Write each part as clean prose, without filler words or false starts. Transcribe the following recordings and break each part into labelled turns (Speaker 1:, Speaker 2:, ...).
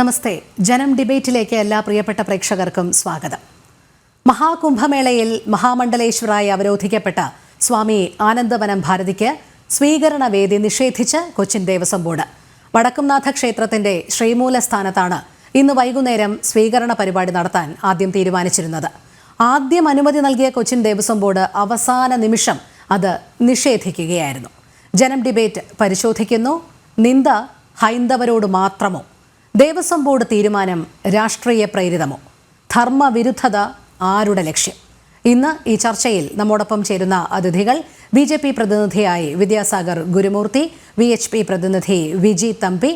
Speaker 1: നമസ്തേ. ജനം ഡിബേറ്റിലേക്ക് എല്ലാ പ്രിയപ്പെട്ട പ്രേക്ഷകർക്കും സ്വാഗതം. മഹാകുംഭമേളയിൽ മഹാമണ്ഡലേശ്വരായി അവരോധിക്കപ്പെട്ട സ്വാമി ആനന്ദവനം ഭാരതിക്ക് സ്വീകരണ വേദി നിഷേധിച്ച് കൊച്ചിൻ ദേവസ്വം ബോർഡ്. വടക്കുംനാഥ ക്ഷേത്രത്തിന്റെ ശ്രീമൂലസ്ഥാനത്താണ് ഇന്ന് വൈകുന്നേരം സ്വീകരണ പരിപാടി നടത്താൻ ആദ്യം തീരുമാനിച്ചിരുന്നത്. ആദ്യം അനുമതി നൽകിയ കൊച്ചിൻ ദേവസ്വം ബോർഡ് അവസാന നിമിഷം അത് നിഷേധിക്കുകയായിരുന്നു. ജനം ഡിബേറ്റ് പരിശോധിക്കുന്നു. നിന്ദ ഹൈന്ദവരോട് മാത്രമോ? ദേവസ്വം ബോർഡ് തീരുമാനം രാഷ്ട്രീയ പ്രേരിതമോ? ധർമ്മവിരുദ്ധത ആരുടെ ലക്ഷ്യം? ഇന്ന് ഈ ചർച്ചയിൽ നമ്മോടൊപ്പം ചേരുന്ന അതിഥികൾ BJP പ്രതിനിധിയായി വിദ്യാസാഗർ ഗുരുമൂർത്തി, VHP പ്രതിനിധി വിജി തമ്പി,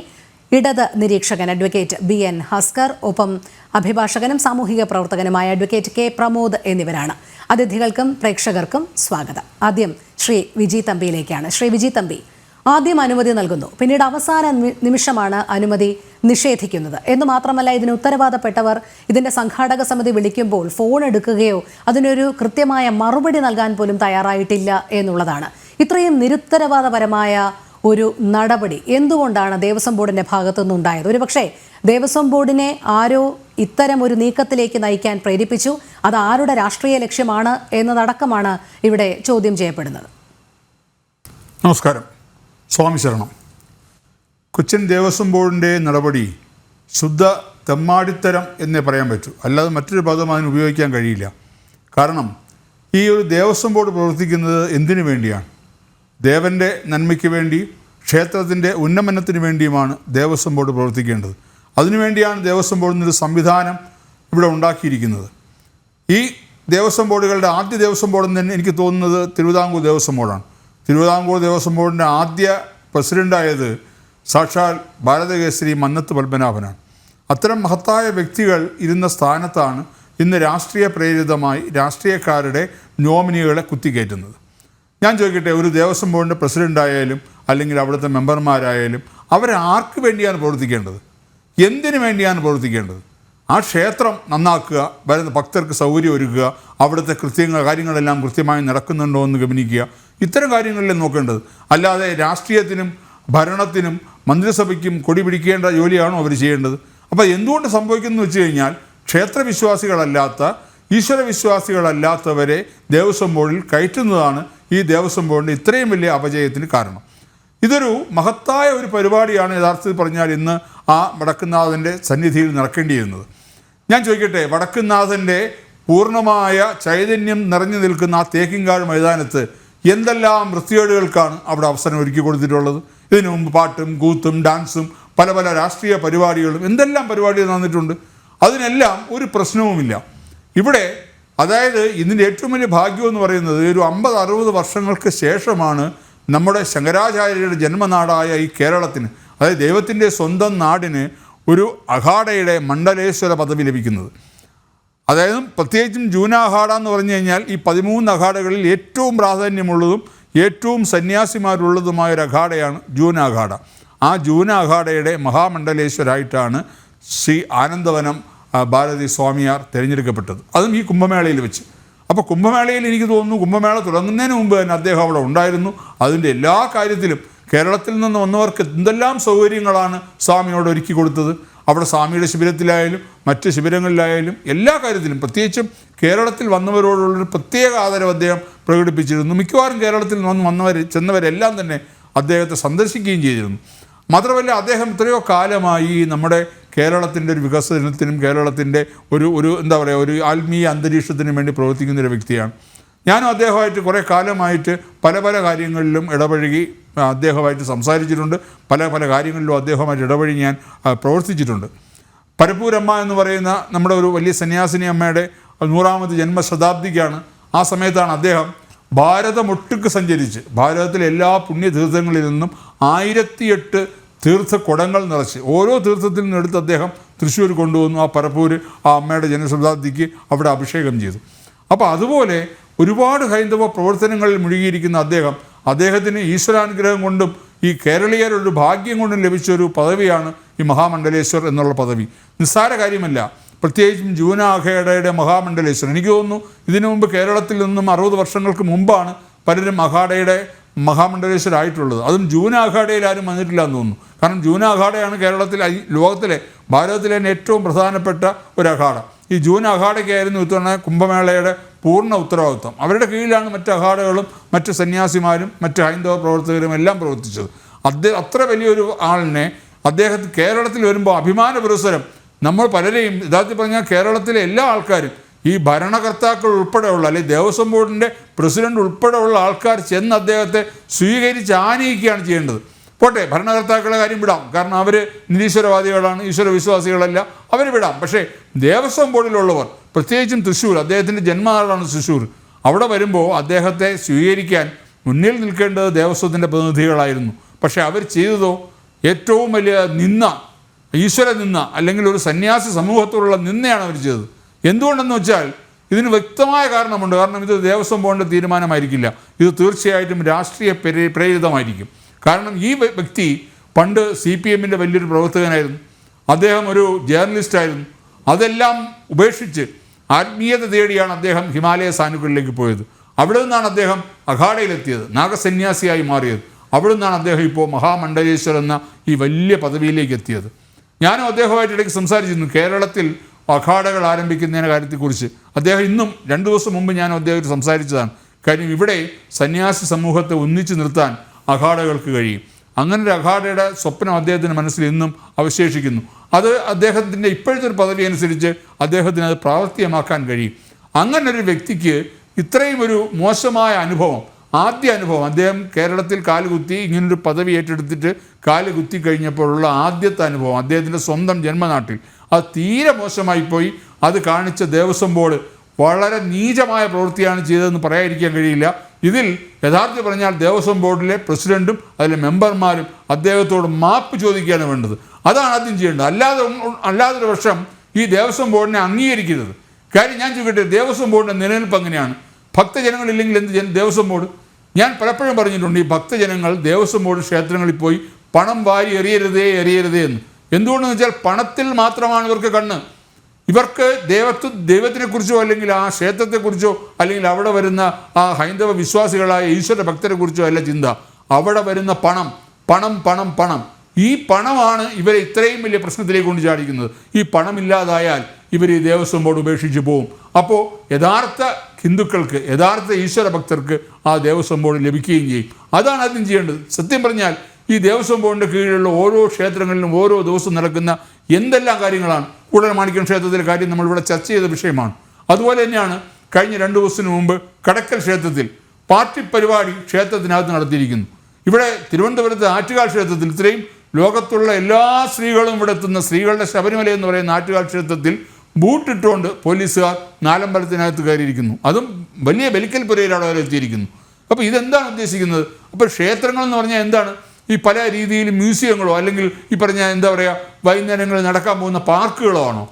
Speaker 1: ഇടത് നിരീക്ഷകൻ അഡ്വക്കേറ്റ് BN ഹസ്കർ, ഒപ്പം അഭിഭാഷകനും സാമൂഹിക പ്രവർത്തകനുമായ അഡ്വക്കേറ്റ് K പ്രമോദ് എന്നിവരാണ്. അതിഥികൾക്കും പ്രേക്ഷകർക്കും സ്വാഗതം. ആദ്യം ശ്രീ വിജി തമ്പിയിലേക്കാണ്. ശ്രീ വിജി തമ്പി, ആദ്യം അനുമതി നൽകുന്നു, പിന്നീട് അവസാന നിമിഷമാണ് അനുമതി നിഷേധിക്കുന്നത് എന്ന് മാത്രമല്ല, ഇതിന് ഉത്തരവാദപ്പെട്ടവർ ഇതിൻ്റെ സംഘാടക സമിതി വിളിക്കുമ്പോൾ ഫോൺ എടുക്കുകയോ അതിനൊരു കൃത്യമായ മറുപടി നൽകാൻ പോലും തയ്യാറായിട്ടില്ല എന്നുള്ളതാണ്. ഇത്രയും നിരുത്തരവാദപരമായ ഒരു നടപടി എന്തുകൊണ്ടാണ് ദേവസ്വം ബോർഡിൻ്റെ ഭാഗത്തുനിന്നുണ്ടായത്? ഒരുപക്ഷെ ദേവസ്വം ബോർഡിനെ ആരോ ഇത്തരം ഒരു നീക്കത്തിലേക്ക് നയിക്കാൻ പ്രേരിപ്പിച്ചു. അത് ആരുടെ രാഷ്ട്രീയ ലക്ഷ്യമാണ് എന്നതടക്കമാണ് ഇവിടെ ചോദ്യം ചെയ്യപ്പെടുന്നത്.
Speaker 2: നമസ്കാരം. സ്വാമി ശരണം. കൊച്ചിൻ ദേവസ്വം ബോർഡിൻ്റെ നടപടി ശുദ്ധ തെമ്മാടിത്തരം എന്നേ പറയാൻ പറ്റൂ, അല്ലാതെ മറ്റൊരു പദം അതിന് ഉപയോഗിക്കാൻ കഴിയില്ല. കാരണം ഈ ഒരു ദേവസ്വം ബോർഡ് പ്രവർത്തിക്കുന്നത് എന്തിനു വേണ്ടിയാണ്? ദേവൻ്റെ നന്മയ്ക്ക് വേണ്ടി, ക്ഷേത്രത്തിൻ്റെ ഉന്നമനത്തിന് വേണ്ടിയുമാണ് ദേവസ്വം ബോർഡ് പ്രവർത്തിക്കേണ്ടത്. അതിനുവേണ്ടിയാണ് ദേവസ്വം ബോർഡിനൊരു സംവിധാനം ഇവിടെ ഉണ്ടാക്കിയിരിക്കുന്നത്. ഈ ദേവസ്വം ബോർഡുകളുടെ ആദ്യ ദേവസ്വം ബോർഡെന്ന് തന്നെ എനിക്ക് തോന്നുന്നത് തിരുവിതാംകൂർ ദേവസ്വം ബോർഡാണ്. തിരുവിതാംകൂർ ദേവസ്വം ബോർഡിൻ്റെ ആദ്യ പ്രസിഡൻ്റായത് സാക്ഷാൽ ഭാരതകേസരി മന്നത്ത് പത്മനാഭനാണ്. അത്തരം മഹത്തായ വ്യക്തികൾ ഇരുന്ന സ്ഥാനത്താണ് ഇന്ന് രാഷ്ട്രീയ പ്രേരിതമായി രാഷ്ട്രീയക്കാരുടെ നോമിനികളെ കുത്തിക്കയറ്റുന്നത്. ഞാൻ ചോദിക്കട്ടെ, ഒരു ദേവസ്വം ബോർഡിൻ്റെ പ്രസിഡൻ്റായാലും അല്ലെങ്കിൽ അവിടുത്തെ മെമ്പർമാരായാലും അവരാർക്ക് വേണ്ടിയാണ് പ്രവർത്തിക്കേണ്ടത്? എന്തിനു വേണ്ടിയാണ് പ്രവർത്തിക്കേണ്ടത്? ആ ക്ഷേത്രം നന്നാക്കുക, വരുന്ന ഭക്തർക്ക് സൗകര്യം ഒരുക്കുക, അവിടുത്തെ കാര്യങ്ങളെല്ലാം കൃത്യമായി നടക്കുന്നുണ്ടോ എന്ന് ഗമനിക്കുക, ഇത്തരം കാര്യങ്ങളിലും നോക്കേണ്ടത്. അല്ലാതെ രാഷ്ട്രീയത്തിനും ഭരണത്തിനും മന്ത്രിസഭയ്ക്കും കൊടി പിടിക്കേണ്ട ജോലിയാണോ അവർ ചെയ്യേണ്ടത്? അപ്പോൾ എന്തുകൊണ്ട് സംഭവിക്കുന്നു വെച്ച് കഴിഞ്ഞാൽ, ക്ഷേത്രവിശ്വാസികളല്ലാത്ത, ഈശ്വരവിശ്വാസികളല്ലാത്തവരെ ദേവസ്വം ബോർഡിൽ കയറ്റുന്നതാണ് ഈ ദേവസ്വം ബോർഡിൻ്റെ ഇത്രയും വലിയ അപജയത്തിന് കാരണം. ഇതൊരു മഹത്തായ ഒരു പരിപാടിയാണ് യഥാർത്ഥത്തിൽ പറഞ്ഞാൽ ഇന്ന് ആ വടക്കുംനാഥൻ്റെ സന്നിധിയിൽ നടക്കേണ്ടിയിരുന്നത്. ഞാൻ ചോദിക്കട്ടെ, വടക്കുംനാഥൻ്റെ പൂർണ്ണമായ ചൈതന്യം നിറഞ്ഞു നിൽക്കുന്ന ആ തേക്കിൻകാട് മൈതാനത്ത് എന്തെല്ലാം വൃത്തികേടുകൾക്കാണ് അവിടെ അവസരം ഒരുക്കി കൊടുത്തിട്ടുള്ളത്? ഇതിനു മുമ്പ് പാട്ടും കൂത്തും ഡാൻസും പല പല രാഷ്ട്രീയ പരിപാടികളും എന്തെല്ലാം പരിപാടികൾ നടന്നിട്ടുണ്ട്. അതിനെല്ലാം ഒരു പ്രശ്നവുമില്ല ഇവിടെ. അതായത് ഇതിൻ്റെ ഏറ്റവും വലിയ ഭാഗ്യമെന്ന് പറയുന്നത്, ഒരു 50-60 വർഷങ്ങൾക്ക് ശേഷമാണ് നമ്മുടെ ശങ്കരാചാര്യരുടെ ജന്മനാടായ ഈ കേരളത്തിന്, അതായത് ദൈവത്തിൻ്റെ സ്വന്തം നാടിന്, ഒരു അഖാഡയുടെ മണ്ഡലേശ്വര പദവി ലഭിക്കുന്നത്. അതായത് പ്രത്യേകിച്ചും ജൂന അഖാഡ എന്ന് പറഞ്ഞു കഴിഞ്ഞാൽ ഈ 13 അഖാഡകളിൽ ഏറ്റവും പ്രാധാന്യമുള്ളതും ഏറ്റവും സന്യാസിമാരുള്ളതുമായ ഒരു അഖാഡയാണ് ജൂന അഖാഡ. ആ ജൂന അഖാഡയുടെ മഹാമണ്ഡലേശ്വരായിട്ടാണ് ശ്രീ ആനന്ദവനം ഭാരതി സ്വാമിയാർ തിരഞ്ഞെടുക്കപ്പെട്ടത്, അതും ഈ കുംഭമേളയിൽ വെച്ച്. അപ്പോൾ കുംഭമേളയിൽ എനിക്ക് തോന്നുന്നു, കുംഭമേള തുടങ്ങുന്നതിന് മുമ്പ് തന്നെ അദ്ദേഹം അവിടെ ഉണ്ടായിരുന്നു. അതിൻ്റെ എല്ലാ കാര്യത്തിലും കേരളത്തിൽ നിന്ന് വന്നവർക്ക് എന്തെല്ലാം സൗകര്യങ്ങളാണ് സ്വാമിയോട് ഒരുക്കി കൊടുത്തത്. അവിടെ സ്വാമിയുടെ ശിബിരത്തിലായാലും മറ്റ് ശിബിരങ്ങളിലായാലും എല്ലാ കാര്യത്തിലും, പ്രത്യേകിച്ചും കേരളത്തിൽ വന്നവരോടുള്ളൊരു പ്രത്യേക ആദരവ് അദ്ദേഹം പ്രകടിപ്പിച്ചിരുന്നു. മിക്കവാറും കേരളത്തിൽ ചെന്നവരെല്ലാം തന്നെ അദ്ദേഹത്തെ സന്ദർശിക്കുകയും ചെയ്തിരുന്നു. മാത്രമല്ല, അദ്ദേഹം എത്രയോ കാലമായി നമ്മുടെ കേരളത്തിൻ്റെ ഒരു വികസനത്തിനും കേരളത്തിൻ്റെ ഒരു എന്താ പറയുക, ഒരു ആത്മീയ അന്തരീക്ഷത്തിനും വേണ്ടി പ്രവർത്തിക്കുന്നൊരു വ്യക്തിയാണ്. ഞാനും അദ്ദേഹമായിട്ട് കുറേ കാലമായിട്ട് പല പല കാര്യങ്ങളിലും ഇടപഴകി അദ്ദേഹമായിട്ട് സംസാരിച്ചിട്ടുണ്ട്. പല പല കാര്യങ്ങളിലും അദ്ദേഹമായിട്ട് ഇടപഴകി ഞാൻ പ്രവർത്തിച്ചിട്ടുണ്ട്. പരപ്പൂരമ്മ എന്ന് പറയുന്ന നമ്മുടെ ഒരു വലിയ സന്യാസിനി അമ്മയുടെ 100ാമത് ജന്മശതാബ്ദിക്കാണ്. ആ സമയത്താണ് അദ്ദേഹം ഭാരതമൊട്ടുക്ക് സഞ്ചരിച്ച് ഭാരതത്തിലെ എല്ലാ പുണ്യതീർത്ഥങ്ങളിൽ നിന്നും 1008 തീർത്ഥക്കുടങ്ങൾ നിറച്ച് ഓരോ തീർത്ഥത്തിൽ നിന്നെടുത്ത് അദ്ദേഹം തൃശ്ശൂർ കൊണ്ടുവന്നു. ആ പരപ്പൂര് ആ അമ്മയുടെ ജന്മശതാബ്ദിക്ക് അവിടെ അഭിഷേകം ചെയ്തു. അപ്പോൾ അതുപോലെ ഒരുപാട് ഹൈന്ദവ പ്രവർത്തനങ്ങളിൽ മുഴുകിയിരിക്കുന്ന അദ്ദേഹത്തിന് ഈശ്വരാനുഗ്രഹം കൊണ്ടും ഈ കേരളീയരുടെ ഭാഗ്യം കൊണ്ടും ലഭിച്ചൊരു പദവിയാണ് ഈ മഹാമണ്ഡലേശ്വർ എന്നുള്ള പദവി. നിസ്സാര കാര്യമല്ല. പ്രത്യേകിച്ചും ജൂന അഖാഡയുടെ മഹാമണ്ഡലേശ്വർ, എനിക്ക് തോന്നുന്നു ഇതിനു മുമ്പ് കേരളത്തിൽ നിന്നും 60 വർഷങ്ങൾക്ക് മുമ്പാണ് പലരും അഖാഡയുടെ മഹാമണ്ഡലേശ്വരായിട്ടുള്ളത്. അതും ജൂന അഖാഡയിൽ ആരും വന്നിട്ടില്ല എന്ന് തോന്നുന്നു. കാരണം ജൂന അഖാഡയാണ് കേരളത്തിലെ ലോകത്തിലെ ഭാരതത്തിലെ തന്നെ ഏറ്റവും പ്രധാനപ്പെട്ട ഒരു അഖാഡ. ഈ ജൂൻ അഖാഡയ്ക്കായിരുന്നു ഇത്തവണ കുംഭമേളയുടെ പൂർണ്ണ ഉത്തരവാദിത്വം. അവരുടെ കീഴിലാണ് മറ്റ് അഖാഡകളും മറ്റ് സന്യാസിമാരും മറ്റ് ഹൈന്ദവ പ്രവർത്തകരും എല്ലാം പ്രവർത്തിച്ചത്. അത്ര വലിയൊരു ആളിനെ അദ്ദേഹത്തിന് കേരളത്തിൽ വരുമ്പോൾ അഭിമാന പുരസ്സരം നമ്മൾ പലരെയും യഥാർത്ഥത്തിൽ പറഞ്ഞാൽ കേരളത്തിലെ എല്ലാ ആൾക്കാരും ഈ ഭരണകർത്താക്കൾ ഉൾപ്പെടെയുള്ള അല്ലെങ്കിൽ ദേവസ്വം ബോർഡിൻ്റെ പ്രസിഡന്റ് ഉൾപ്പെടെയുള്ള ആൾക്കാർ ചെന്ന് അദ്ദേഹത്തെ സ്വീകരിച്ച് ആനയിക്കുകയാണ് ചെയ്യേണ്ടത്. പോട്ടെ, ഭരണകർത്താക്കളുടെ കാര്യം വിടാം, കാരണം അവർ നിരീശ്വരവാദികളാണ്, ഈശ്വര വിശ്വാസികളല്ല, അവർ വിടാം. പക്ഷേ ദേവസ്വം ബോർഡിലുള്ളവർ, പ്രത്യേകിച്ചും തൃശ്ശൂർ, അദ്ദേഹത്തിൻ്റെ ജന്മനാടാണ് തൃശ്ശൂർ, അവിടെ വരുമ്പോൾ അദ്ദേഹത്തെ സ്വീകരിക്കാൻ മുന്നിൽ നിൽക്കേണ്ടത് ദേവസ്വത്തിൻ്റെ പ്രതിനിധികളായിരുന്നു. പക്ഷേ അവർ ചെയ്തതോ ഏറ്റവും വലിയ നിന്ന, ഈശ്വര നിന്ന, അല്ലെങ്കിൽ ഒരു സന്യാസി സമൂഹത്തോടുള്ള നിന്നയാണ് അവർ ചെയ്തത്. എന്തുകൊണ്ടെന്ന് വെച്ചാൽ ഇതിന് വ്യക്തമായ കാരണമുണ്ട്. കാരണം ഇത് ദേവസ്വം ബോർഡിൻ്റെ തീരുമാനമായിരിക്കില്ല, ഇത് തീർച്ചയായിട്ടും രാഷ്ട്രീയ പ്രേരിതമായിരിക്കും. കാരണം ഈ വ്യക്തി പണ്ട് CPMൻ്റെ വലിയൊരു പ്രവർത്തകനായിരുന്നു, അദ്ദേഹം ഒരു ജേർണലിസ്റ്റായിരുന്നു. അതെല്ലാം ഉപേക്ഷിച്ച് ആത്മീയത തേടിയാണ് അദ്ദേഹം ഹിമാലയ സാനുക്കളിലേക്ക് പോയത്. അവിടെ നിന്നാണ് അദ്ദേഹം അഖാഡയിലെത്തിയത്, നാഗസന്യാസിയായി മാറിയത്. അവിടെ നിന്നാണ് അദ്ദേഹം ഇപ്പോൾ മഹാമണ്ഡലേശ്വർ എന്ന ഈ വലിയ പദവിയിലേക്ക് എത്തിയത്. ഞാനും അദ്ദേഹമായിട്ട് ഇടയ്ക്ക് സംസാരിച്ചിരുന്നു കേരളത്തിൽ അഖാഡകൾ ആരംഭിക്കുന്നതിൻ്റെ കാര്യത്തെക്കുറിച്ച്. അദ്ദേഹം ഇന്നും 2 ദിവസം മുമ്പ് ഞാൻ അദ്ദേഹത്തെ സംസാരിച്ചതാണ്. കാര്യം ഇവിടെ സന്യാസി സമൂഹത്തെ ഒന്നിച്ചു നിർത്താൻ അഖാഡകൾക്ക് കഴിയും. അങ്ങനെ ഒരു അഖാഡയുടെ സ്വപ്നം അദ്ദേഹത്തിൻ്റെ മനസ്സിൽ ഇന്നും അവശേഷിക്കുന്നു. അത് അദ്ദേഹത്തിൻ്റെ ഇപ്പോഴത്തെ ഒരു പദവി അനുസരിച്ച് അദ്ദേഹത്തിന് അത് പ്രാവർത്തികമാക്കാൻ കഴിയും. അങ്ങനൊരു വ്യക്തിക്ക് ഇത്രയും ഒരു മോശമായ അനുഭവം, ആദ്യ അനുഭവം, അദ്ദേഹം കേരളത്തിൽ കാലുകുത്തി ഇങ്ങനൊരു പദവി ഏറ്റെടുത്തിട്ട് കാലുകുത്തി കഴിഞ്ഞപ്പോഴുള്ള ആദ്യത്തെ അനുഭവം അദ്ദേഹത്തിൻ്റെ സ്വന്തം ജന്മനാട്ടിൽ, അത് തീരെ മോശമായിപ്പോയി. അത് കാണിച്ച ദേവസ്വം ബോർഡ് വളരെ നീചമായ പ്രവൃത്തിയാണ് ചെയ്തതെന്ന് പറയാതിരിക്കാൻ കഴിയില്ല. ഇതിൽ യഥാർത്ഥം പറഞ്ഞാൽ ദേവസ്വം ബോർഡിലെ പ്രസിഡൻറ്റും അതിലെ മെമ്പർമാരും അദ്ദേഹത്തോട് മാപ്പ് ചോദിക്കുകയാണ് വേണ്ടത്. അതാണ് ആദ്യം ചെയ്യേണ്ടത്. അല്ലാതൊരു വർഷം ഈ ദേവസ്വം ബോർഡിനെ അംഗീകരിക്കുന്നത്. കാര്യം ഞാൻ ചോദിക്കട്ടെ, ദേവസ്വം ബോർഡിൻ്റെ നിലനിൽപ്പ് എങ്ങനെയാണ്? ഭക്തജനങ്ങളില്ലെങ്കിൽ എന്ത് ദേവസ്വം ബോർഡ്? ഞാൻ പലപ്പോഴും പറഞ്ഞിട്ടുണ്ട്, ഈ ഭക്തജനങ്ങൾ ദേവസ്വം ബോർഡ് ക്ഷേത്രങ്ങളിൽ പോയി പണം വാരി എറിയരുതേ എന്ന്. എന്തുകൊണ്ടെന്ന് വെച്ചാൽ പണത്തിൽ മാത്രമാണ് ഇവർക്ക് കണ്ണ്. ഇവർക്ക് ദൈവത്തിനെക്കുറിച്ചോ അല്ലെങ്കിൽ ആ ക്ഷേത്രത്തെക്കുറിച്ചോ അല്ലെങ്കിൽ അവിടെ വരുന്ന ആ ഹൈന്ദവ വിശ്വാസികളായ ഈശ്വര ഭക്തരെക്കുറിച്ചോ അല്ല ചിന്ത. അവിടെ വരുന്ന പണം പണം പണം പണം ഈ പണമാണ് ഇവരെ ഇത്രയും വലിയ പ്രശ്നത്തിലേക്ക് കൊണ്ട് ചാടിക്കുന്നത്. ഈ പണമില്ലാതായാൽ ഇവർ ഈ ദേവസ്വം ബോർഡ് ഉപേക്ഷിച്ച് പോവും. അപ്പോൾ യഥാർത്ഥ ഹിന്ദുക്കൾക്ക്, യഥാർത്ഥ ഈശ്വര ഭക്തർക്ക് ആ ദേവസ്വം ബോർഡ് ലഭിക്കുകയും ചെയ്യും. അതാണ് ആദ്യം ചെയ്യേണ്ടത്. സത്യം പറഞ്ഞാൽ ഈ ദേവസ്വം ബോർഡിൻ്റെ കീഴിലുള്ള ഓരോ ക്ഷേത്രങ്ങളിലും ഓരോ ദിവസവും നടക്കുന്ന എന്തെല്ലാം കാര്യങ്ങളാണ്. കൂടൽമാണിക്യം ക്ഷേത്രത്തിലെ കാര്യം നമ്മളിവിടെ ചർച്ച ചെയ്ത വിഷയമാണ്. അതുപോലെ തന്നെയാണ് കഴിഞ്ഞ 2 ദിവസത്തിന് മുമ്പ് കടക്കൽ ക്ഷേത്രത്തിൽ പാർട്ടി പരിപാടി ക്ഷേത്രത്തിനകത്ത് നടത്തിയിരിക്കുന്നു. ഇവിടെ തിരുവനന്തപുരത്ത് ആറ്റുകാൽ ക്ഷേത്രത്തിൽ ഇത്രയും ലോകത്തുള്ള എല്ലാ സ്ത്രീകളും ഇവിടെ എത്തുന്ന സ്ത്രീകളുടെ ശബരിമല എന്ന് പറയുന്ന ആറ്റുകാൽ ക്ഷേത്രത്തിൽ ബൂട്ടിട്ടുകൊണ്ട് പോലീസുകാർ നാലമ്പലത്തിനകത്ത് കയറിയിരിക്കുന്നു. അതും വലിയ ബലിക്കൽ പുരയിലാണ് അവർ എത്തിയിരിക്കുന്നു. അപ്പോൾ ഇതെന്താണ് ഉദ്ദേശിക്കുന്നത്? അപ്പോൾ ക്ഷേത്രങ്ങൾ എന്ന് പറഞ്ഞാൽ എന്താണ്? ഈ പല രീതിയിൽ മ്യൂസിയങ്ങളോ അല്ലെങ്കിൽ ഈ പറഞ്ഞ എന്താ പറയുക വൈകുന്നേരങ്ങളിൽ നടക്കാൻ പോകുന്ന പാർക്കുകളോ ആണോ?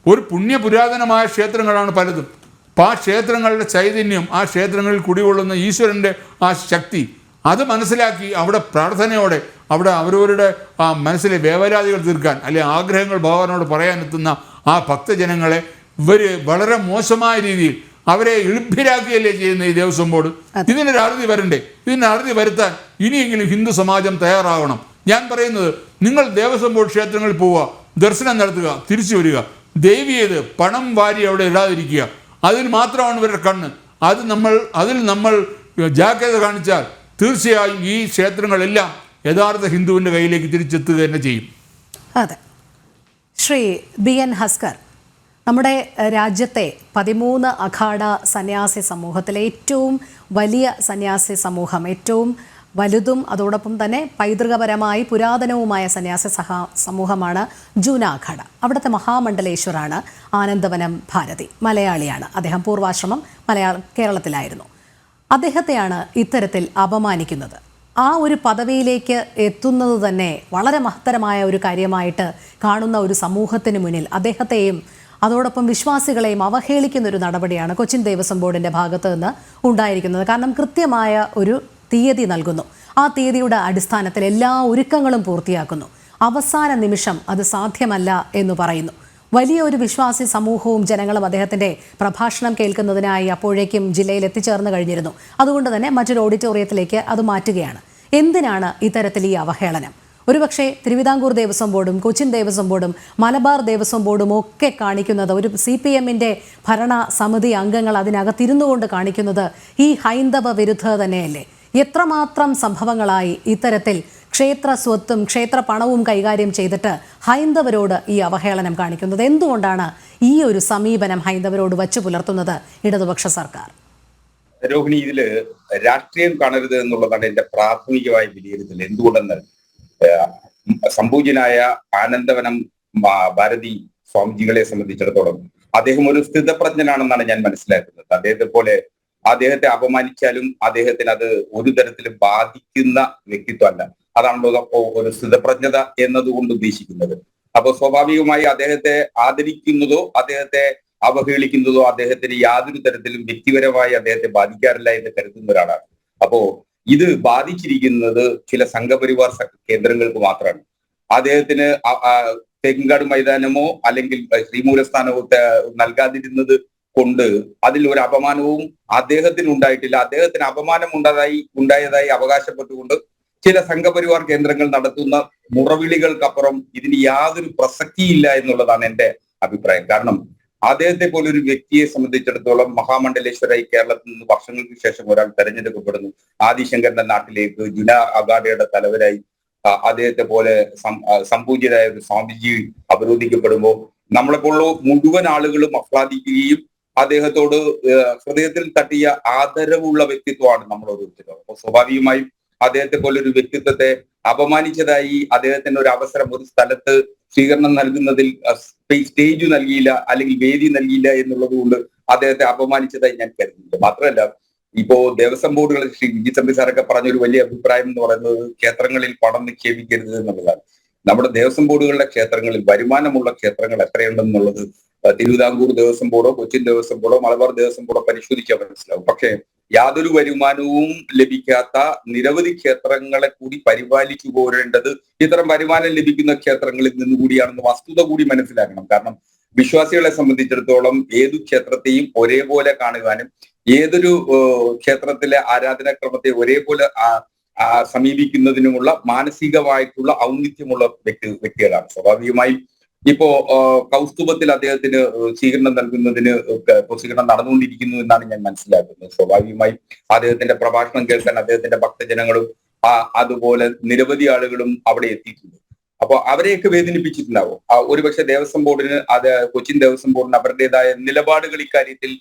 Speaker 2: ഒരു പുരാതനമായ ക്ഷേത്രങ്ങളാണ് പലതും. അപ്പോൾ ആ ക്ഷേത്രങ്ങളുടെ ചൈതന്യം, ആ ക്ഷേത്രങ്ങളിൽ കുടികൊള്ളുന്ന ഈശ്വരൻ്റെ ആ ശക്തി, അത് മനസ്സിലാക്കി അവിടെ പ്രാർത്ഥനയോടെ അവിടെ അവരവരുടെ ആ മനസ്സിലെ വേവലാതികൾ തീർക്കാൻ അല്ലെങ്കിൽ ആഗ്രഹങ്ങൾ ഭഗവാനോട് പറയാനെത്തുന്ന ആ ഭക്തജനങ്ങളെ ഇവർ വളരെ മോശമായ രീതിയിൽ അവരെ എളുപ്പിലാക്കുകയല്ലേ ചെയ്യുന്ന ഈ ദേവസ്വം ബോർഡ്. ഇതിനൊരു അറുതി വരണ്ടേ? ഇതിന് അറുതി വരുത്താൻ ഇനിയെങ്കിലും ഹിന്ദു സമാജം തയ്യാറാവണം. ഞാൻ പറയുന്നത്, നിങ്ങൾ ദേവസ്വം ബോർഡ് ക്ഷേത്രങ്ങളിൽ പോവുക, ദർശനം നടത്തുക, തിരിച്ചു വരിക. ദൈവീയത് പണം വാരി അവിടെ ഇടാതിരിക്കുക. അതിൽ മാത്രമാണ് ഇവരുടെ കണ്ണ്. അതിൽ നമ്മൾ ജാഗ്രത കാണിച്ചാൽ തീർച്ചയായും ഈ ക്ഷേത്രങ്ങളെല്ലാം യഥാർത്ഥ ഹിന്ദുവിൻ്റെ കയ്യിലേക്ക് തിരിച്ചെത്തുക തന്നെ ചെയ്യും.
Speaker 1: അതെ. ശ്രീ BN ഹസ്കർ, നമ്മുടെ രാജ്യത്തെ 13 അഖാഡ സന്യാസി സമൂഹത്തിലെ ഏറ്റവും വലിയ സന്യാസി സമൂഹം, ഏറ്റവും വലുതും അതോടൊപ്പം തന്നെ പൈതൃകപരമായി പുരാതനവുമായ സന്യാസി സമൂഹമാണ് ജൂന അഖാഡ. അവിടുത്തെ മഹാമണ്ഡലേശ്വറാണ് ആനന്ദവനം ഭാരതി. മലയാളിയാണ് അദ്ദേഹം. പൂർവാശ്രമം കേരളത്തിലായിരുന്നു. അദ്ദേഹത്തെയാണ് ഇത്തരത്തിൽ അപമാനിക്കുന്നത്. ആ ഒരു പദവിയിലേക്ക് എത്തുന്നത് തന്നെ വളരെ മഹത്തരമായ ഒരു കാര്യമായിട്ട് കാണുന്ന ഒരു സമൂഹത്തിന് മുന്നിൽ അദ്ദേഹത്തെയും അതോടൊപ്പം വിശ്വാസികളെയും അവഹേളിക്കുന്ന ഒരു നടപടിയാണ് കൊച്ചിൻ ദേവസ്വം ബോർഡിൻ്റെ ഭാഗത്ത് നിന്ന് ഉണ്ടായിരിക്കുന്നത്. കാരണം കൃത്യമായ ഒരു തീയതി നൽകുന്നു. ആ തീയതിയുടെ അടിസ്ഥാനത്തിൽ എല്ലാ ഒരുക്കങ്ങളും പൂർത്തിയാക്കുന്നു. അവസാന നിമിഷം അത് സാധ്യമല്ല എന്ന് പറയുന്നു. വലിയ ഒരു വിശ്വാസി സമൂഹവും ജനങ്ങളും അദ്ദേഹത്തിൻ്റെ പ്രഭാഷണം കേൾക്കുന്നതിനായി അപ്പോഴേക്കും ജില്ലയിൽ എത്തിച്ചേർന്ന് കഴിഞ്ഞിരുന്നു. അതുകൊണ്ട് തന്നെ മറ്റൊരു ഓഡിറ്റോറിയത്തിലേക്ക് അത് മാറ്റുകയാണ്. എന്തിനാണ് ഇത്തരത്തിൽ ഈ അവഹേളനം? ഒരുപക്ഷെ തിരുവിതാംകൂർ ദേവസ്വം ബോർഡും കൊച്ചിൻ ദേവസ്വം ബോർഡും മലബാർ ദേവസ്വം ബോർഡും ഒക്കെ കാണിക്കുന്നത്, ഒരു CPM-ന്റെ ഭരണ സമിതി അംഗങ്ങൾ അതിനകത്തിരുന്നു കൊണ്ട് കാണിക്കുന്നത് ഈ ഹൈന്ദവ വിരുദ്ധത തന്നെയല്ലേ? എത്രമാത്രം സംഭവങ്ങളായി ഇത്തരത്തിൽ ക്ഷേത്ര സ്വത്തും ക്ഷേത്ര പണവും കൈകാര്യം ചെയ്തിട്ട് ഹൈന്ദവരോട് ഈ അവഹേളനം കാണിക്കുന്നത്? എന്തുകൊണ്ടാണ് ഈ ഒരു സമീപനം ഹൈന്ദവരോട് വച്ചു പുലർത്തുന്നത് ഇടതുപക്ഷ സർക്കാർ?
Speaker 3: രോഹിണി, ഇതില് രാഷ്ട്രീയം കാണരുത് എന്നുള്ളതാണ് എന്റെ പ്രാഥമികമായ വിലയിരുത്തൽ. എന്തുകൊണ്ടെന്ന് സംപൂജ്യനായ ആനന്ദവനം ഭാരതി സ്വാമിജികളെ സംബന്ധിച്ചിടത്തോളം അദ്ദേഹം ഒരു സ്ഥിതപ്രജ്ഞനാണെന്നാണ് ഞാൻ മനസ്സിലാക്കുന്നത്. അദ്ദേഹത്തെ അപമാനിച്ചാലും അദ്ദേഹത്തിന് അത് ഒരു തരത്തിലും ബാധിക്കുന്ന വ്യക്തിത്വമല്ല. അതാണല്ലോ ഒരു സ്ഥിതപ്രജ്ഞത എന്നതുകൊണ്ട് ഉദ്ദേശിക്കുന്നത്. അപ്പൊ സ്വാഭാവികമായി അദ്ദേഹത്തെ ആദരിക്കുന്നതോ അദ്ദേഹത്തെ അവഹേളിക്കുന്നതോ അദ്ദേഹത്തിന് യാതൊരു തരത്തിലും വ്യക്തിപരമായി അദ്ദേഹത്തെ ബാധിക്കാറില്ല എന്ന് കരുതുന്ന ഒരാളാണ്. അപ്പോ ഇത് ബാധിച്ചിരിക്കുന്നത് ചില സംഘപരിവാർ കേന്ദ്രങ്ങൾക്ക് മാത്രമാണ്. അദ്ദേഹത്തിന് തെങ്കാട് മൈതാനമോ അല്ലെങ്കിൽ ശ്രീമൂലസ്ഥാനമോ നൽകാതിരുന്നത് കൊണ്ട് അതിൽ ഒരു അപമാനവും അദ്ദേഹത്തിന് ഉണ്ടായിട്ടില്ല. അദ്ദേഹത്തിന് അപമാനം ഉണ്ടായതായി അവകാശപ്പെട്ടുകൊണ്ട് ചില സംഘപരിവാർ കേന്ദ്രങ്ങൾ നടത്തുന്ന മുറവിളികൾക്കപ്പുറം ഇതിന് യാതൊരു പ്രസക്തിയില്ല എന്നുള്ളതാണ് എന്റെ അഭിപ്രായം. കാരണം അദ്ദേഹത്തെ പോലൊരു വ്യക്തിയെ സംബന്ധിച്ചിടത്തോളം മഹാമണ്ഡലേശ്വരായി കേരളത്തിൽ നിന്ന് വർഷങ്ങൾക്ക് ശേഷം ഒരാൾ തെരഞ്ഞെടുക്കപ്പെടുന്നു. ആദിശങ്കരന്റെ നാട്ടിലേക്ക് ജുന അഗാഡയുടെ തലവരായി അദ്ദേഹത്തെ പോലെ സംപൂജ്യരായ ഒരു സ്വാമിജി അവരോധിക്കപ്പെടുമ്പോൾ നമ്മളെപ്പോലുള്ള മുഴുവൻ ആളുകളും ആഹ്ലാദിക്കുകയും അദ്ദേഹത്തോട് ഹൃദയത്തിൽ തട്ടിയ ആദരവുള്ള വ്യക്തിത്വമാണ് നമ്മൾ ഓരോരുത്തരും. അപ്പോൾ സ്വാഭാവികമായും അദ്ദേഹത്തെ പോലൊരു വ്യക്തിത്വത്തെ അപമാനിച്ചതായി അദ്ദേഹത്തിന് ഒരു അവസരം ഒരു സ്ഥലത്ത് സ്വീകരണം നൽകുന്നതിൽ സ്റ്റേജ് നൽകിയില്ല അല്ലെങ്കിൽ വേദി നൽകിയില്ല എന്നുള്ളത് കൊണ്ട് അദ്ദേഹത്തെ അപമാനിച്ചതായി ഞാൻ കരുതുന്നില്ല. മാത്രമല്ല, ഇപ്പോ ദേവസ്വം ബോർഡുകൾ ശ്രീ വിജി തമ്പി സാറൊക്കെ പറഞ്ഞൊരു വലിയ അഭിപ്രായം എന്ന് പറയുന്നത് ക്ഷേത്രങ്ങളിൽ പണം നിക്ഷേപിക്കരുത് എന്നുള്ളതാണ്. നമ്മുടെ ദേവസ്വം ബോർഡുകളുടെ ക്ഷേത്രങ്ങളിൽ വരുമാനമുള്ള ക്ഷേത്രങ്ങൾ എത്രയുണ്ടെന്നുള്ളത് തിരുവിതാംകൂർ ദേവസ്വം ബോർഡോ കൊച്ചിൻ ദേവസ്വം ബോർഡോ മലബാർ ദേവസ്വം ബോർഡോ പരിശോധിച്ചാൽ മനസ്സിലാവും. പക്ഷേ യാതൊരു വരുമാനവും ലഭിക്കാത്ത നിരവധി ക്ഷേത്രങ്ങളെ കൂടി പരിപാലിച്ചു പോരേണ്ടത് ഇത്തരം വരുമാനം ലഭിക്കുന്ന ക്ഷേത്രങ്ങളിൽ നിന്നുകൂടിയാണെന്ന് വസ്തുത കൂടി മനസ്സിലാക്കണം. കാരണം വിശ്വാസികളെ സംബന്ധിച്ചിടത്തോളം ഏതു ക്ഷേത്രത്തെയും ഒരേപോലെ കാണുവാനും ഏതൊരു ക്ഷേത്രത്തിലെ ആരാധനാക്രമത്തെ ഒരേപോലെ സമീപിക്കുന്നതിനുമുള്ള മാനസികമായിട്ടുള്ള ഔന്നിത്യമുള്ള വ്യക്തികളാണ്. സ്വാഭാവികമായും ഇപ്പോ കൗസ്തുഭത്തിൽ അദ്ദേഹത്തിന് സ്വീകരണം നൽകുന്നതിന് സ്വീകരണം നടന്നുകൊണ്ടിരിക്കുന്നു എന്നാണ് ഞാൻ മനസ്സിലാക്കുന്നത്. സ്വാഭാവികമായും അദ്ദേഹത്തിന്റെ പ്രഭാഷണം കേൾക്കാൻ അദ്ദേഹത്തിന്റെ ഭക്തജനങ്ങളും അതുപോലെ നിരവധി ആളുകളും അവിടെ എത്തിയിട്ടുണ്ട്. അപ്പൊ അവരെയൊക്കെ വേദനിപ്പിച്ചിട്ടുണ്ടാവും. ഒരുപക്ഷെ ദേവസ്വം ബോർഡിന് കൊച്ചിൻ ദേവസ്വം ബോർഡിന് അവരുടേതായ നിലപാടുകൾ ഇക്കാര്യത്തിൽ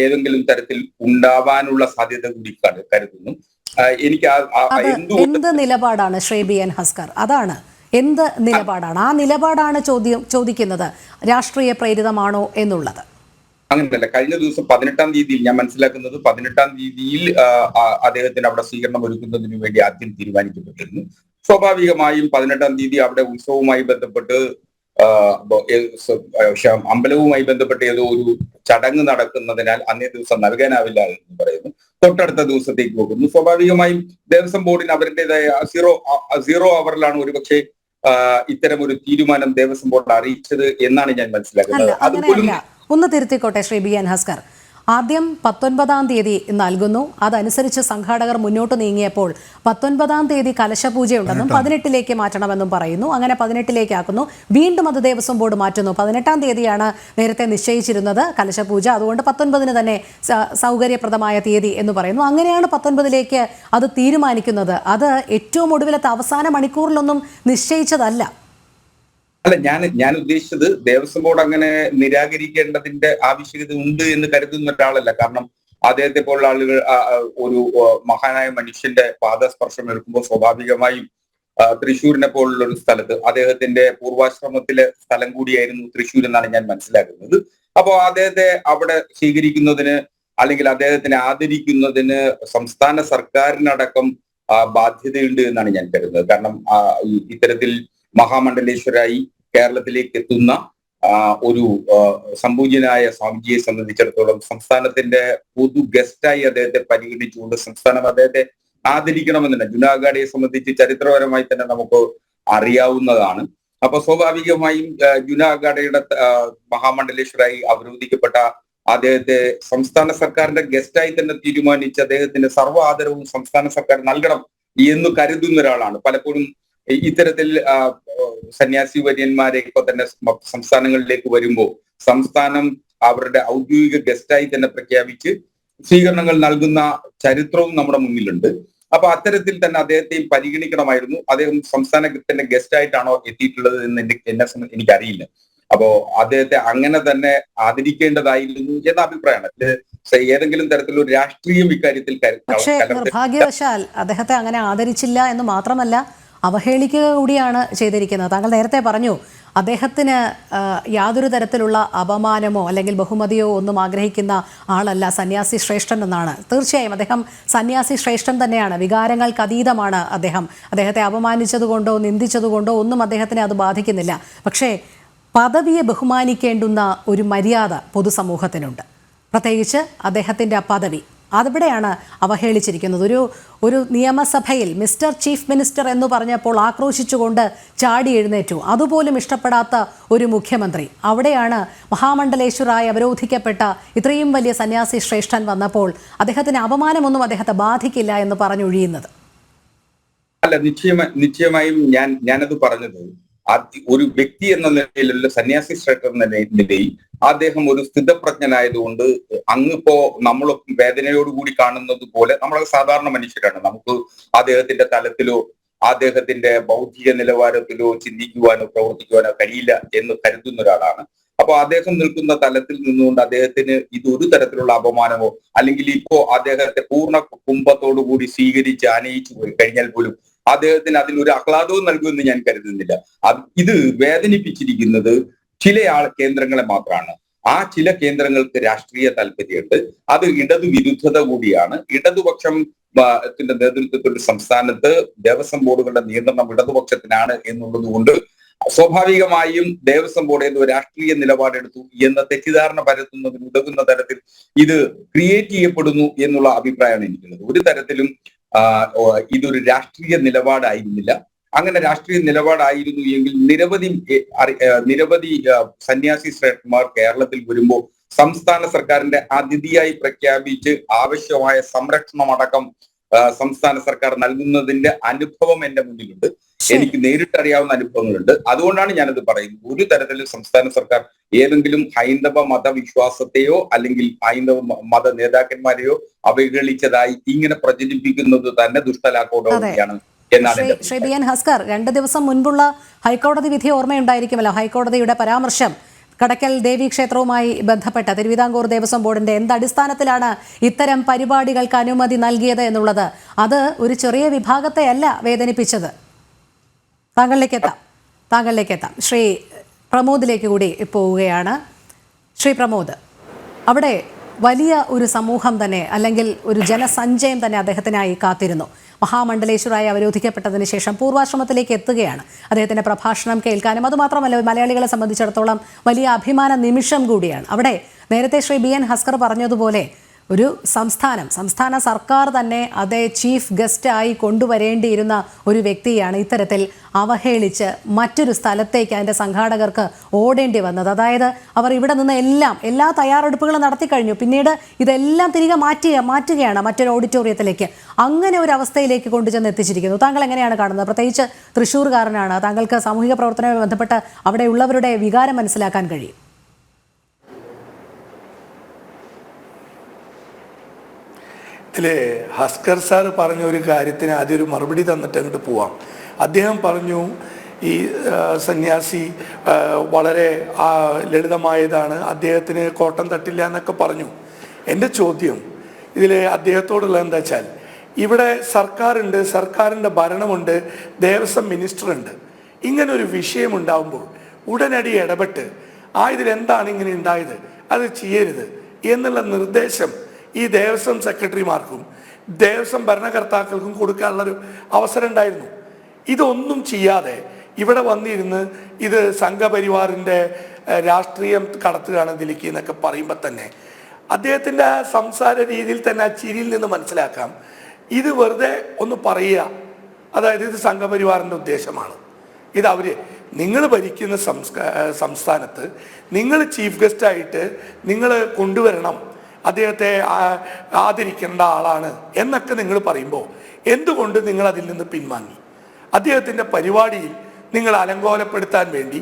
Speaker 3: ഏതെങ്കിലും തരത്തിൽ ഉണ്ടാവാനുള്ള സാധ്യത കൂടി കരുതുന്നു. എനിക്ക്
Speaker 1: എന്ത് നിലപാടാണ് ശ്രീ BN ഹസ്കർ? അതാണ് എന്ത് നിലപാടാണ്? ആ നിലപാടാണ് ചോദിക്കുന്നത്, രാഷ്ട്രീയ പ്രേരിതമാണോ എന്നുള്ളത്.
Speaker 3: അങ്ങനെയല്ല. കഴിഞ്ഞ ദിവസം 18-ാം തീയതിയിൽ ഞാൻ മനസ്സിലാക്കുന്നത് 18-ാം തീയതിയിൽ അദ്ദേഹത്തിന് അവിടെ സ്വീകരണം ഒരുക്കുന്നതിന് വേണ്ടി ആദ്യം തീരുമാനിക്കപ്പെട്ടിരുന്നു. സ്വാഭാവികമായും 18-ാം തീയതി അവിടെ ഉത്സവവുമായി ബന്ധപ്പെട്ട് അമ്പലവുമായി ബന്ധപ്പെട്ട് ഏതോ ഒരു ചടങ്ങ് നടക്കുന്നതിനാൽ അന്നേ ദിവസം നൽകാനാവില്ല എന്ന് പറയുന്നു. തൊട്ടടുത്ത ദിവസത്തേക്ക് പോകുന്നു. സ്വാഭാവികമായും ദേവസ്വം ബോർഡിന് അവരുടേതായ സീറോ അവറിലാണ് ഒരുപക്ഷെ ഇത്തരം ഒരു തീരുമാനം ദേവസ്വം ബോർഡ് അറിയിച്ചത് എന്നാണ് ഞാൻ മനസ്സിലാക്കുന്നത്. അതുപോലും
Speaker 1: ഒന്ന് തിരുത്തിക്കോട്ടെ ശ്രീ BN ഹസ്കർ, ആദ്യം 19-ാം തീയതി നൽകുന്നു. അതനുസരിച്ച് സംഘാടകർ മുന്നോട്ട് നീങ്ങിയപ്പോൾ 19-ാം തീയതി കലശപൂജയുണ്ടെന്നും 18-ലേക്ക് മാറ്റണമെന്നും പറയുന്നു. അങ്ങനെ 18-ലേക്ക് ആക്കുന്നു. വീണ്ടും അത് ദേവസ്വം ബോർഡ് മാറ്റുന്നു. 18-ാം തീയതിയാണ് നേരത്തെ നിശ്ചയിച്ചിരുന്നത് കലശപൂജ, അതുകൊണ്ട് 19-ന് തന്നെ സൗകര്യപ്രദമായ തീയതി എന്ന് പറയുന്നു. അങ്ങനെയാണ് 19-ലേക്ക് അത് തീരുമാനിക്കുന്നത്. അത് ഏറ്റവും ഒടുവിലത്തെ അവസാന മണിക്കൂറിലൊന്നും നിശ്ചയിച്ചതല്ല.
Speaker 3: അല്ല, ഞാൻ ഉദ്ദേശിച്ചത് ദേവസ്വം ബോർഡ് അങ്ങനെ നിരാകരിക്കേണ്ടതിന്റെ ആവശ്യകത ഉണ്ട് എന്ന് കരുതുന്ന ഒരാളല്ല. കാരണം അദ്ദേഹത്തെ പോലുള്ള ആളുകൾ ഒരു മഹാനായ മനുഷ്യന്റെ പാദസ്പർശം എടുക്കുമ്പോൾ സ്വാഭാവികമായും തൃശ്ശൂരിനെ പോലുള്ള ഒരു സ്ഥലത്ത് അദ്ദേഹത്തിന്റെ പൂർവാശ്രമത്തിലെ സ്ഥലം കൂടിയായിരുന്നു തൃശ്ശൂർ എന്നാണ് ഞാൻ മനസ്സിലാക്കുന്നത്. അപ്പോൾ അദ്ദേഹത്തെ അവിടെ സ്വീകരിക്കുന്നതിന് അല്ലെങ്കിൽ അദ്ദേഹത്തിനെ ആദരിക്കുന്നതിന് സംസ്ഥാന സർക്കാരിനടക്കം ബാധ്യതയുണ്ട് എന്നാണ് ഞാൻ കരുതുന്നത്. കാരണം ഇത്തരത്തിൽ മഹാമണ്ഡലേശ്വരായി കേരളത്തിലേക്ക് എത്തുന്ന ഒരു സംപൂജ്യനായ സ്വാമിജിയെ സംബന്ധിച്ചിടത്തോളം സംസ്ഥാനത്തിന്റെ പൊതു ഗസ്റ്റായി അദ്ദേഹത്തെ പരിഗണിച്ചുകൊണ്ട് സംസ്ഥാനം അദ്ദേഹത്തെ ആദരിക്കണമെന്നുണ്ട്. ജുനാഗാഡയെ സംബന്ധിച്ച് ചരിത്രപരമായി തന്നെ നമുക്ക് അറിയാവുന്നതാണ്. അപ്പൊ സ്വാഭാവികമായും ജുനാഗാഡയുടെ മഹാമണ്ഡലേശ്വരായി അവരോധിക്കപ്പെട്ട അദ്ദേഹത്തെ സംസ്ഥാന സർക്കാരിന്റെ ഗസ്റ്റായി തന്നെ തീരുമാനിച്ച് അദ്ദേഹത്തിന് സർവ്വ ആദരവും സംസ്ഥാന സർക്കാർ നൽകണം എന്ന് കരുതുന്ന ഒരാളാണ്. പലപ്പോഴും ഇത്തരത്തിൽ സന്യാസി വര്യന്മാരെയൊക്കെ തന്നെ സംസ്ഥാനങ്ങളിലേക്ക് വരുമ്പോൾ സംസ്ഥാനം അവരുടെ ഔദ്യോഗിക ഗസ്റ്റായി തന്നെ പ്രഖ്യാപിച്ച് സ്വീകരണങ്ങൾ നൽകുന്ന ചരിത്രവും നമ്മുടെ മുന്നിലുണ്ട്. അപ്പൊ അത്തരത്തിൽ തന്നെ അദ്ദേഹത്തെയും പരിഗണിക്കണമായിരുന്നു. അദ്ദേഹം സംസ്ഥാനത്തിന്റെ ഗസ്റ്റ് ആയിട്ടാണോ എത്തിയിട്ടുള്ളത് എന്ന് എനിക്കറിയില്ല. അപ്പോ അദ്ദേഹത്തെ അങ്ങനെ തന്നെ ആദരിക്കേണ്ടതായിരുന്നു എന്ന അഭിപ്രായമാണ്. ഏതെങ്കിലും തരത്തിലുള്ള രാഷ്ട്രീയം ഇക്കാര്യത്തിൽ
Speaker 1: പക്ഷേ നിർഭാഗ്യവശാൽ അദ്ദേഹത്തെ അങ്ങനെ ആദരിച്ചില്ല എന്ന് മാത്രമല്ല അവഹേളിക്കുക കൂടിയാണ് ചെയ്തിരിക്കുന്നത്. താങ്കൾ നേരത്തെ പറഞ്ഞു അദ്ദേഹത്തിന് യാതൊരു തരത്തിലുള്ള അപമാനമോ അല്ലെങ്കിൽ ബഹുമതിയോ ഒന്നും ആഗ്രഹിക്കുന്ന ആളല്ല സന്യാസി ശ്രേഷ്ഠൻ എന്നാണ്. തീർച്ചയായും അദ്ദേഹം സന്യാസി ശ്രേഷ്ഠൻ തന്നെയാണ്. വികാരങ്ങൾക്ക് അതീതമാണ് അദ്ദേഹം. അദ്ദേഹത്തെ അപമാനിച്ചതുകൊണ്ടോ നിന്ദിച്ചതുകൊണ്ടോ ഒന്നും അദ്ദേഹത്തിനെ അത് ബാധിക്കുന്നില്ല. പക്ഷേ പദവിയെ ബഹുമാനിക്കേണ്ടുന്ന ഒരു മര്യാദ പൊതുസമൂഹത്തിനുണ്ട്. പ്രത്യേകിച്ച് അദ്ദേഹത്തിൻ്റെ ആ പദവി അവിടെയാണ് അവഹേളിച്ചിരിക്കുന്നത്. ഒരു നിയമസഭയിൽ മിസ്റ്റർ ചീഫ് മിനിസ്റ്റർ എന്ന് പറഞ്ഞപ്പോൾ ആക്രോശിച്ചുകൊണ്ട് ചാടി എഴുന്നേറ്റു. അതുപോലും ഇഷ്ടപ്പെടാത്ത ഒരു മുഖ്യമന്ത്രി. അവിടെയാണ് മഹാമണ്ഡലേശ്വരായി അവരോധിക്കപ്പെട്ട ഇത്രയും വലിയ സന്യാസി ശ്രേഷ്ഠൻ വന്നപ്പോൾ അദ്ദേഹത്തിന് അപമാനമൊന്നും അദ്ദേഹത്തെ ബാധിക്കില്ല എന്ന് പറഞ്ഞൊഴിയുന്നത്.
Speaker 3: അല്ല, നിശ്ചയമായും ഞാനത് പറഞ്ഞത് ഒരു വ്യക്തി എന്ന നിലയിലുള്ള സന്യാസി ശ്രേഷ്ഠൻ എന്ന നിലയിൽ അദ്ദേഹം ഒരു സ്ഥിതപ്രജ്ഞനായതുകൊണ്ട് അങ്ങിപ്പോ നമ്മൾ വേദനയോടുകൂടി കാണുന്നത് പോലെ നമ്മളെ സാധാരണ മനുഷ്യരാണ്. നമുക്ക് അദ്ദേഹത്തിന്റെ തലത്തിലോ അദ്ദേഹത്തിന്റെ ബൗദ്ധിക നിലവാരത്തിലോ ചിന്തിക്കുവാനോ പ്രവർത്തിക്കുവാനോ കഴിയില്ല എന്ന് കരുതുന്ന ഒരാളാണ്. അപ്പൊ അദ്ദേഹം നിൽക്കുന്ന തലത്തിൽ നിന്നുകൊണ്ട് അദ്ദേഹത്തിന് ഇത് ഒരു തരത്തിലുള്ള അപമാനമോ അല്ലെങ്കിൽ ഇപ്പോ അദ്ദേഹത്തെ പൂർണ്ണ കുംഭത്തോടുകൂടി സ്വീകരിച്ച് ആനയിച്ചു പോയി കഴിഞ്ഞാൽ പോലും അദ്ദേഹത്തിന് അതിലൊരു ആഹ്ലാദവും നൽകുമെന്ന് ഞാൻ കരുതുന്നില്ല. ഇത് വേദനിപ്പിച്ചിരിക്കുന്നത് ചില കേന്ദ്രങ്ങളെ മാത്രമാണ്. ആ ചില കേന്ദ്രങ്ങൾക്ക് രാഷ്ട്രീയ താല്പര്യമുണ്ട്. അത് ഇടതുവിരുദ്ധത കൂടിയാണ്. ഇടതുപക്ഷം ത്തിന്റെ നേതൃത്വത്തിൽ സംസ്ഥാനത്ത് ദേവസ്വം ബോർഡുകളുടെ നിയന്ത്രണം ഇടതുപക്ഷത്തിനാണ് എന്നുള്ളത് കൊണ്ട് സ്വാഭാവികമായും ദേവസ്വം ബോർഡ് ഏതോ രാഷ്ട്രീയ നിലപാടെടുത്തു എന്ന തെറ്റിദ്ധാരണ പരത്തുന്നതിന് ഉതകുന്ന തരത്തിൽ ഇത് ക്രിയേറ്റ് ചെയ്യപ്പെടുന്നു എന്നുള്ള അഭിപ്രായമാണ് എനിക്കുള്ളത്. ഒരു തരത്തിലും ഇതൊരു രാഷ്ട്രീയ നിലപാടായിരുന്നില്ല. അങ്ങനെ രാഷ്ട്രീയ നിലപാടായിരുന്നു എങ്കിൽ നിരവധി സന്യാസി ശ്രേഷ്ഠന്മാർ കേരളത്തിൽ വരുമ്പോൾ സംസ്ഥാന സർക്കാരിന്റെ അതിഥിയായി പ്രഖ്യാപിച്ച് ആവശ്യമായ സംരക്ഷണമടക്കം സംസ്ഥാന സർക്കാർ നൽകുന്നതിന്റെ അനുഭവം എന്റെ മുന്നിലുണ്ട്. എനിക്ക് നേരിട്ടറിയാവുന്ന അനുഭവങ്ങളുണ്ട്. അതുകൊണ്ടാണ് ഞാനത് പറയുന്നത്. ഒരു തരത്തിലും സംസ്ഥാന സർക്കാർ ഏതെങ്കിലും ഹൈന്ദവ മതവിശ്വാസത്തെയോ അല്ലെങ്കിൽ ഹൈന്ദവ മത നേതാക്കന്മാരെയോ അവഹേളിച്ചതായി ഇങ്ങനെ പ്രചരിപ്പിക്കുന്നത് തന്നെ ദുഷ്ടലാക്കോടുകൂടിയാണ് എന്നാണ്.
Speaker 1: ശ്രീ ബി എൻ ഹസ്കർ, 2 ദിവസം മുൻപുള്ള ഹൈക്കോടതി വിധി ഓർമ്മയുണ്ടായിരിക്കുമല്ലോ. ഹൈക്കോടതിയുടെ പരാമർശം കടക്കൽ ദേവീക്ഷേത്രവുമായി ബന്ധപ്പെട്ട തിരുവിതാംകൂർ ദേവസ്വം ബോർഡിന്റെ എന്തടിസ്ഥാനത്തിലാണ് ഇത്തരം പരിപാടികൾക്ക് അനുമതി നൽകിയത് എന്നുള്ളത്. അത് ഒരു ചെറിയ വിഭാഗത്തെയല്ല വേദനിപ്പിച്ചത്. താങ്കളിലേക്ക് എത്താം. ശ്രീ പ്രമോദിലേക്ക് കൂടി പോവുകയാണ്. ശ്രീ പ്രമോദ്, അവിടെ വലിയ ഒരു സമൂഹം തന്നെ അല്ലെങ്കിൽ ഒരു ജനസഞ്ചയം തന്നെ അദ്ദേഹത്തിനായി കാത്തിരുന്നു. മഹാമണ്ഡലേശ്വരായി അവരോധിക്കപ്പെട്ടതിന് ശേഷം പൂർവാശ്രമത്തിലേക്ക് എത്തുകയാണ്. അദ്ദേഹത്തിൻ്റെ പ്രഭാഷണം കേൾക്കാനും അതുമാത്രമല്ല മലയാളികളെ സംബന്ധിച്ചിടത്തോളം വലിയ അഭിമാന നിമിഷം കൂടിയാണ്. അവിടെ നേരത്തെ ശ്രീ ബി എൻ ഹസ്കർ പറഞ്ഞതുപോലെ ഒരു സംസ്ഥാന സർക്കാർ തന്നെ അതേ ചീഫ് ഗസ്റ്റായി കൊണ്ടുവരേണ്ടിയിരുന്ന ഒരു വ്യക്തിയാണ് ഇത്തരത്തിൽ അവഹേളിച്ച് മറ്റൊരു സ്ഥലത്തേക്ക് അതിൻ്റെ സംഘാടകർക്ക് ഓടേണ്ടി വന്നത്. അതായത് അവർ ഇവിടെ നിന്ന് എല്ലാ തയ്യാറെടുപ്പുകളും നടത്തി കഴിഞ്ഞു. പിന്നീട് ഇതെല്ലാം തിരികെ മാറ്റുകയാണ് മറ്റൊരു ഓഡിറ്റോറിയത്തിലേക്ക്. അങ്ങനെ ഒരു അവസ്ഥയിലേക്ക് കൊണ്ടുചെന്ന് എത്തിച്ചിരിക്കുന്നു. താങ്കൾ എങ്ങനെയാണ് കാണുന്നത്? പ്രത്യേകിച്ച് തൃശ്ശൂർകാരനാണ്, താങ്കൾക്ക് സാമൂഹിക പ്രവർത്തനവുമായി ബന്ധപ്പെട്ട് അവിടെയുള്ളവരുടെ വികാരം മനസ്സിലാക്കാൻ കഴിയും.
Speaker 4: ഇതിൽ ഹസ്കർ സാർ പറഞ്ഞ ഒരു കാര്യത്തിന് ആദ്യം ഒരു മറുപടി തന്നിട്ട് അങ്ങോട്ട് പോവാം. അദ്ദേഹം പറഞ്ഞു ഈ സന്യാസി വളരെ ലളിതമായതാണ്, അദ്ദേഹത്തിന് കോട്ടം തട്ടില്ല എന്നൊക്കെ പറഞ്ഞു. എൻ്റെ ചോദ്യം ഇതിൽ അദ്ദേഹത്തോടുള്ള എന്താ വെച്ചാൽ, ഇവിടെ സർക്കാരുണ്ട്, സർക്കാരിൻ്റെ ഭരണമുണ്ട്, ദേവസ്വം മിനിസ്റ്ററുണ്ട്. ഇങ്ങനൊരു വിഷയമുണ്ടാകുമ്പോൾ ഉടനടി ഇടപെട്ട് ഇതിലെന്താണ് ഇങ്ങനെ ഉണ്ടായത്, അത് ചെയ്യരുത് എന്നുള്ള നിർദ്ദേശം ഈ ദേവസ്വം സെക്രട്ടറിമാർക്കും ദേവസ്വം ഭരണകർത്താക്കൾക്കും കൊടുക്കാനുള്ളൊരു അവസരം ഉണ്ടായിരുന്നു. ഇതൊന്നും ചെയ്യാതെ ഇവിടെ വന്നിരുന്ന് ഇത് സംഘപരിവാറിൻ്റെ രാഷ്ട്രീയം കടത്തുകയാണ് ഇതിലേക്ക് എന്നൊക്കെ പറയുമ്പോൾ തന്നെ അദ്ദേഹത്തിൻ്റെ ആ സംസാര രീതിയിൽ തന്നെ ആ ചിരിയിൽ നിന്ന് മനസ്സിലാക്കാം ഇത് വെറുതെ ഒന്ന് പറയുക. അതായത് ഇത് സംഘപരിവാറിൻ്റെ ഉദ്ദേശമാണ്. ഇത് നിങ്ങൾ ഭരിക്കുന്ന സംസ്ഥാനത്ത് നിങ്ങൾ ചീഫ് ഗസ്റ്റായിട്ട് നിങ്ങൾ കൊണ്ടുവരണം, അദ്ദേഹത്തെ ആദരിക്കേണ്ട ആളാണ് എന്നൊക്കെ നിങ്ങൾ പറയുമ്പോൾ എന്തുകൊണ്ട് നിങ്ങൾ അതിൽ നിന്ന് പിൻവാങ്ങി? അദ്ദേഹത്തിൻ്റെ പരിപാടിയിൽ നിങ്ങൾ അലങ്കോലപ്പെടുത്താൻ വേണ്ടി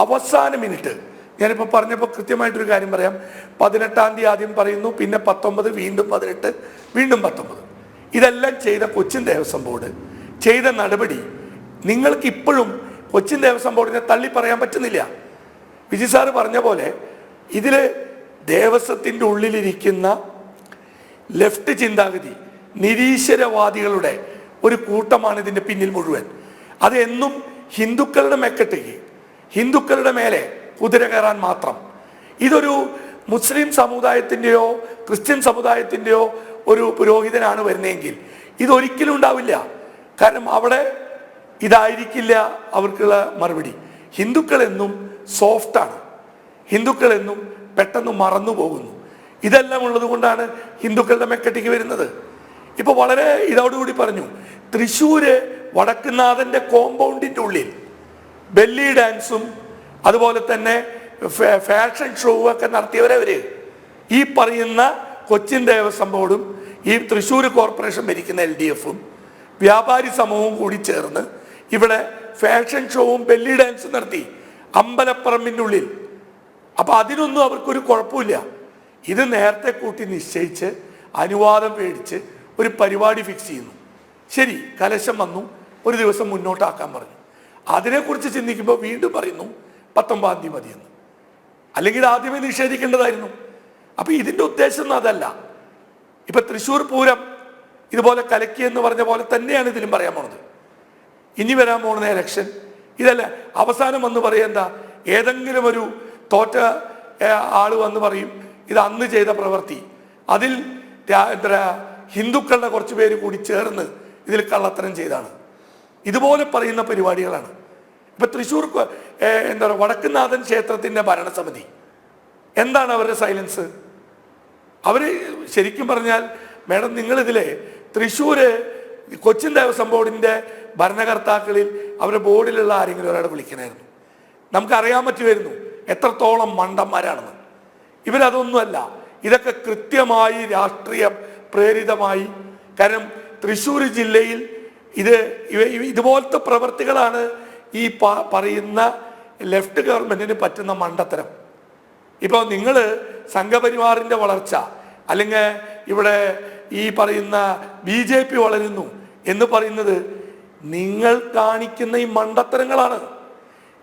Speaker 4: അവസാന മിനിറ്റ്, ഞാനിപ്പോൾ പറഞ്ഞപ്പോൾ കൃത്യമായിട്ടൊരു കാര്യം പറയാം, 18-ാം തീയതി ആദ്യം പറയുന്നു, പിന്നെ 19, വീണ്ടും 18, വീണ്ടും 19. ഇതെല്ലാം ചെയ്ത കൊച്ചിൻ ദേവസ്വം ബോർഡ് ചെയ്ത നടപടി നിങ്ങൾക്ക് ഇപ്പോഴും കൊച്ചിൻ ദേവസ്വം ബോർഡിനെ തള്ളി പറയാൻ പറ്റുന്നില്ല. വിജി സാറ് പറഞ്ഞ പോലെ ഇതിൽ ദേവസ്വത്തിൻ്റെ ഉള്ളിലിരിക്കുന്ന ലെഫ്റ്റ് ചിന്താഗതി നിരീശ്വരവാദികളുടെ ഒരു കൂട്ടമാണ് ഇതിൻ്റെ പിന്നിൽ മുഴുവൻ. അത് എന്നും ഹിന്ദുക്കളുടെ മെക്കെട്ടേക്ക്, ഹിന്ദുക്കളുടെ മേലെ കുതിര കയറാൻ മാത്രം. ഇതൊരു മുസ്ലിം സമുദായത്തിൻ്റെയോ ക്രിസ്ത്യൻ സമുദായത്തിൻ്റെയോ ഒരു പുരോഹിതനാണ് വരുന്നതെങ്കിൽ ഇതൊരിക്കലും ഉണ്ടാവില്ല. കാരണം അവിടെ ഇതായിരിക്കില്ല അവർക്കുള്ള മറുപടി. ഹിന്ദുക്കളെന്നും സോഫ്റ്റാണ്, ഹിന്ദുക്കളെന്നും പെട്ടെന്ന് മറന്നു പോകുന്നു. ഇതെല്ലാം ഉള്ളത് കൊണ്ടാണ് ഹിന്ദുക്കളുടെ മെക്കെട്ടിക്ക് വരുന്നത്. ഇപ്പോൾ വളരെ ഇതോടുകൂടി പറഞ്ഞു, തൃശ്ശൂര് വടക്കുന്നാഥൻ്റെ കോമ്പൗണ്ടിൻ്റെ ഉള്ളിൽ ബെല്ലി ഡാൻസും അതുപോലെ തന്നെ ഫാഷൻ ഷോവും ഒക്കെ നടത്തിയവരവര് ഈ പറയുന്ന കൊച്ചിൻ ദേവസ്വം ബോർഡും ഈ തൃശ്ശൂർ കോർപ്പറേഷൻ ഭരിക്കുന്ന LDFും വ്യാപാരി സമൂഹവും കൂടി ചേർന്ന് ഇവിടെ ഫാഷൻ ഷോവും ബെല്ലി ഡാൻസും നടത്തി അമ്പലപ്പറമ്പിൻ്റെ ഉള്ളിൽ. അപ്പം അതിനൊന്നും അവർക്കൊരു കുഴപ്പമില്ല. ഇത് നേരത്തെ കൂട്ടി നിശ്ചയിച്ച് അനുവാദം മേടിച്ച് ഒരു പരിപാടി ഫിക്സ് ചെയ്യുന്നു. ശരി, കലശം വന്നു, ഒരു ദിവസം മുന്നോട്ടാക്കാൻ പറഞ്ഞു. അതിനെക്കുറിച്ച് ചിന്തിക്കുമ്പോൾ വീണ്ടും പറയുന്നു 19-ാം തീയതി മതിയെന്ന്. അല്ലെങ്കിൽ ആദ്യമേ നിഷേധിക്കേണ്ടതായിരുന്നു. അപ്പം ഇതിൻ്റെ ഉദ്ദേശം അതല്ല. ഇപ്പം തൃശ്ശൂർ പൂരം ഇതുപോലെ കലക്കി എന്ന് പറഞ്ഞ പോലെ തന്നെയാണ് ഇതിലും പറയാൻ പോണത്. ഇനി വരാൻ പോകുന്ന ഇലക്ഷൻ ഇതല്ല. അവസാനം വന്ന് പറയാം എന്താ, ഏതെങ്കിലും ഒരു തോറ്റ ആള് വന്ന് പറയും ഇത് അന്ന് ചെയ്ത പ്രവൃത്തി, അതിൽ ഹിന്ദുക്കളുടെ കുറച്ച് പേര് കൂടി ചേർന്ന് ഇതിൽ കള്ളത്തരം ചെയ്താണ്. ഇതുപോലെ പറയുന്ന പരിപാടികളാണ്. ഇപ്പൊ തൃശ്ശൂർ എന്താ പറയുക, വടക്കുന്നാഥൻ ക്ഷേത്രത്തിന്റെ ഭരണസമിതി എന്താണ് അവരുടെ സൈലൻസ്? അവര് ശരിക്കും പറഞ്ഞാൽ മേഡം, നിങ്ങളിതിലെ തൃശ്ശൂര് കൊച്ചിൻ ദേവസ്വം ബോർഡിന്റെ ഭരണകർത്താക്കളിൽ അവരുടെ ബോർഡിലുള്ള ആരെങ്കിലും ഒരാളെ വിളിക്കണമായിരുന്നു. നമുക്കറിയാൻ പറ്റുമായിരുന്നു എത്രത്തോളം മണ്ടന്മാരാണെന്ന്. ഇവരതൊന്നുമല്ല, ഇതൊക്കെ കൃത്യമായി രാഷ്ട്രീയ പ്രേരിതമായി. കാരണം തൃശ്ശൂർ ജില്ലയിൽ ഇതുപോലത്തെ പ്രവൃത്തികളാണ് ഈ പറയുന്ന ലെഫ്റ്റ് ഗവൺമെന്റിന് പറ്റുന്ന മണ്ടത്തരം. ഇപ്പോൾ നിങ്ങൾ സംഘപരിവാറിന്റെ വളർച്ച, അല്ലെങ്കിൽ ഇവിടെ ഈ പറയുന്ന BJP വളരുന്നു എന്ന് പറയുന്നത് നിങ്ങൾ കാണിക്കുന്ന ഈ മണ്ടത്തരങ്ങളാണ്.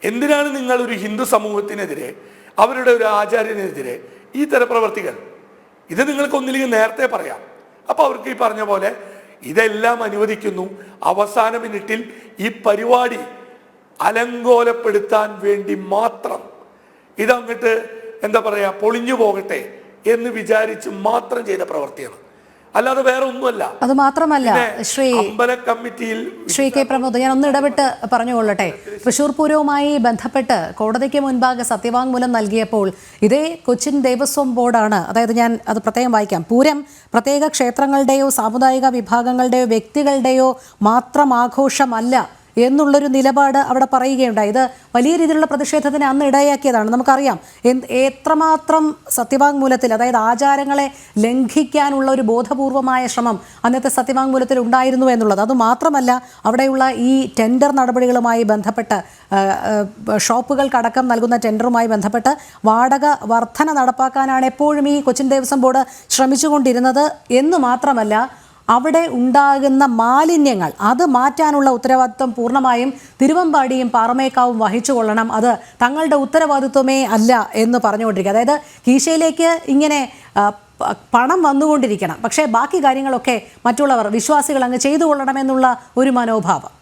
Speaker 4: എന്തിനാണ് നിങ്ങൾ ഒരു ഹിന്ദു സമൂഹത്തിനെതിരെ, അവരുടെ ഒരു ആചാര്യനെതിരെ ഈ തരം പ്രവർത്തികൾ? ഇത് നിങ്ങൾക്ക് ഒന്നില്ലെങ്കിൽ നേരത്തെ പറയാം. അപ്പോൾ അവർക്ക് ഈ പറഞ്ഞ പോലെ ഇതെല്ലാം അനുവദിക്കുന്നു. അവസാന മിനിറ്റിൽ ഈ പരിപാടി അലങ്കോലപ്പെടുത്താൻ വേണ്ടി മാത്രം ഇതങ്ങോട്ട് എന്താ പറയുക, പൊളിഞ്ഞു പോകട്ടെ എന്ന് വിചാരിച്ച് മാത്രം ചെയ്ത പ്രവൃത്തിയാണ്, അല്ലാതെ വേറെ ഒന്നുമല്ല.
Speaker 1: അത് മാത്രമല്ല
Speaker 4: അമ്പല കമ്മിറ്റിയിൽ
Speaker 1: ശ്രീ കെ പ്രമോദ്, ഞാൻ ഒന്ന് ഇടപെട്ട് പറഞ്ഞുകൊള്ളട്ടെ. തൃശ്ശൂർ പൂരവുമായി ബന്ധപ്പെട്ട് കോടതിക്ക് മുൻപാകെ സത്യവാങ്മൂലം നൽകിയപ്പോൾ ഇതേ കൊച്ചിൻ ദേവസ്വം ബോർഡാണ്, അതായത് ഞാൻ അത് പ്രത്യേകം വായിക്കാം, പൂരം പ്രത്യേക ക്ഷേത്രങ്ങളുടെയോ സാമുദായിക വിഭാഗങ്ങളുടെയോ വ്യക്തികളുടെയോ മാത്രം ആഘോഷമല്ല എന്നുള്ളൊരു നിലപാട് അവിടെ പറയുകയുണ്ടായി. ഇത് വലിയ രീതിയിലുള്ള പ്രതിഷേധത്തിന് അന്ന് ഇടയാക്കിയതാണ്. നമുക്കറിയാം എത്രമാത്രം സത്യവാങ്മൂലത്തിൽ, അതായത് ആചാരങ്ങളെ ലംഘിക്കാനുള്ള ഒരു ബോധപൂർവമായ ശ്രമം അന്നത്തെ സത്യവാങ്മൂലത്തിൽ ഉണ്ടായിരുന്നു എന്നുള്ളത്. അതുമാത്രമല്ല, അവിടെയുള്ള ഈ ടെൻഡർ നടപടികളുമായി ബന്ധപ്പെട്ട്, ഷോപ്പുകൾക്കടക്കം നൽകുന്ന ടെൻഡറുമായി ബന്ധപ്പെട്ട് വാടക വർധന നടപ്പാക്കാനാണ് എപ്പോഴും ഈ കൊച്ചിൻ ദേവസ്വം ബോർഡ് ശ്രമിച്ചുകൊണ്ടിരുന്നത് എന്ന് മാത്രമല്ല, അവിടെ ഉണ്ടാകുന്ന മാലിന്യങ്ങൾ അത് മാറ്റാനുള്ള ഉത്തരവാദിത്വം പൂർണ്ണമായും തിരുവമ്പാടിയും പാറമേക്കാവും വഹിച്ചു കൊള്ളണം, അത് തങ്ങളുടെ ഉത്തരവാദിത്വമേ അല്ല എന്ന് പറഞ്ഞുകൊണ്ടിരിക്കുക. അതായത് കീശയിലേക്ക് ഇങ്ങനെ പണം വന്നുകൊണ്ടിരിക്കണം, പക്ഷേ ബാക്കി കാര്യങ്ങളൊക്കെ മറ്റുള്ളവർ, വിശ്വാസികൾ അങ്ങ് ചെയ്തു കൊള്ളണമെന്നുള്ള ഒരു മനോഭാവം.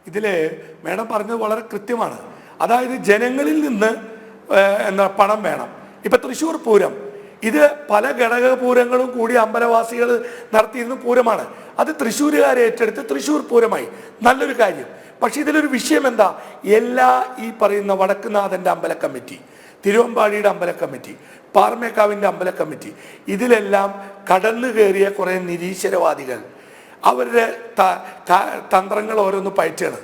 Speaker 4: ഇതില് മേഡം പറഞ്ഞത് വളരെ കൃത്യമാണ്. അതായത് ജനങ്ങളിൽ നിന്ന് പണം വേണം. ഇപ്പൊ തൃശ്ശൂർ പൂരം ഇത് പല ഘടക പൂരങ്ങളും കൂടി അമ്പലവാസികൾ നടത്തിയിരുന്ന പൂരമാണ്. അത് തൃശ്ശൂരുകാരെ ഏറ്റെടുത്ത് തൃശ്ശൂർ പൂരമായി, നല്ലൊരു കാര്യം. പക്ഷെ ഇതിലൊരു വിഷയം എന്താ, എല്ലാ ഈ പറയുന്ന വടക്കുന്നാഥന്റെ അമ്പല കമ്മിറ്റി, തിരുവമ്പാടിയുടെ അമ്പല കമ്മിറ്റി, പാറമേക്കാവിന്റെ അമ്പല കമ്മിറ്റി, ഇതിലെല്ലാം കടന്നു കയറിയ കുറെ നിരീശ്വരവാദികൾ അവരുടെ തന്ത്രങ്ങൾ ഓരോന്ന് പയറ്റാണ്.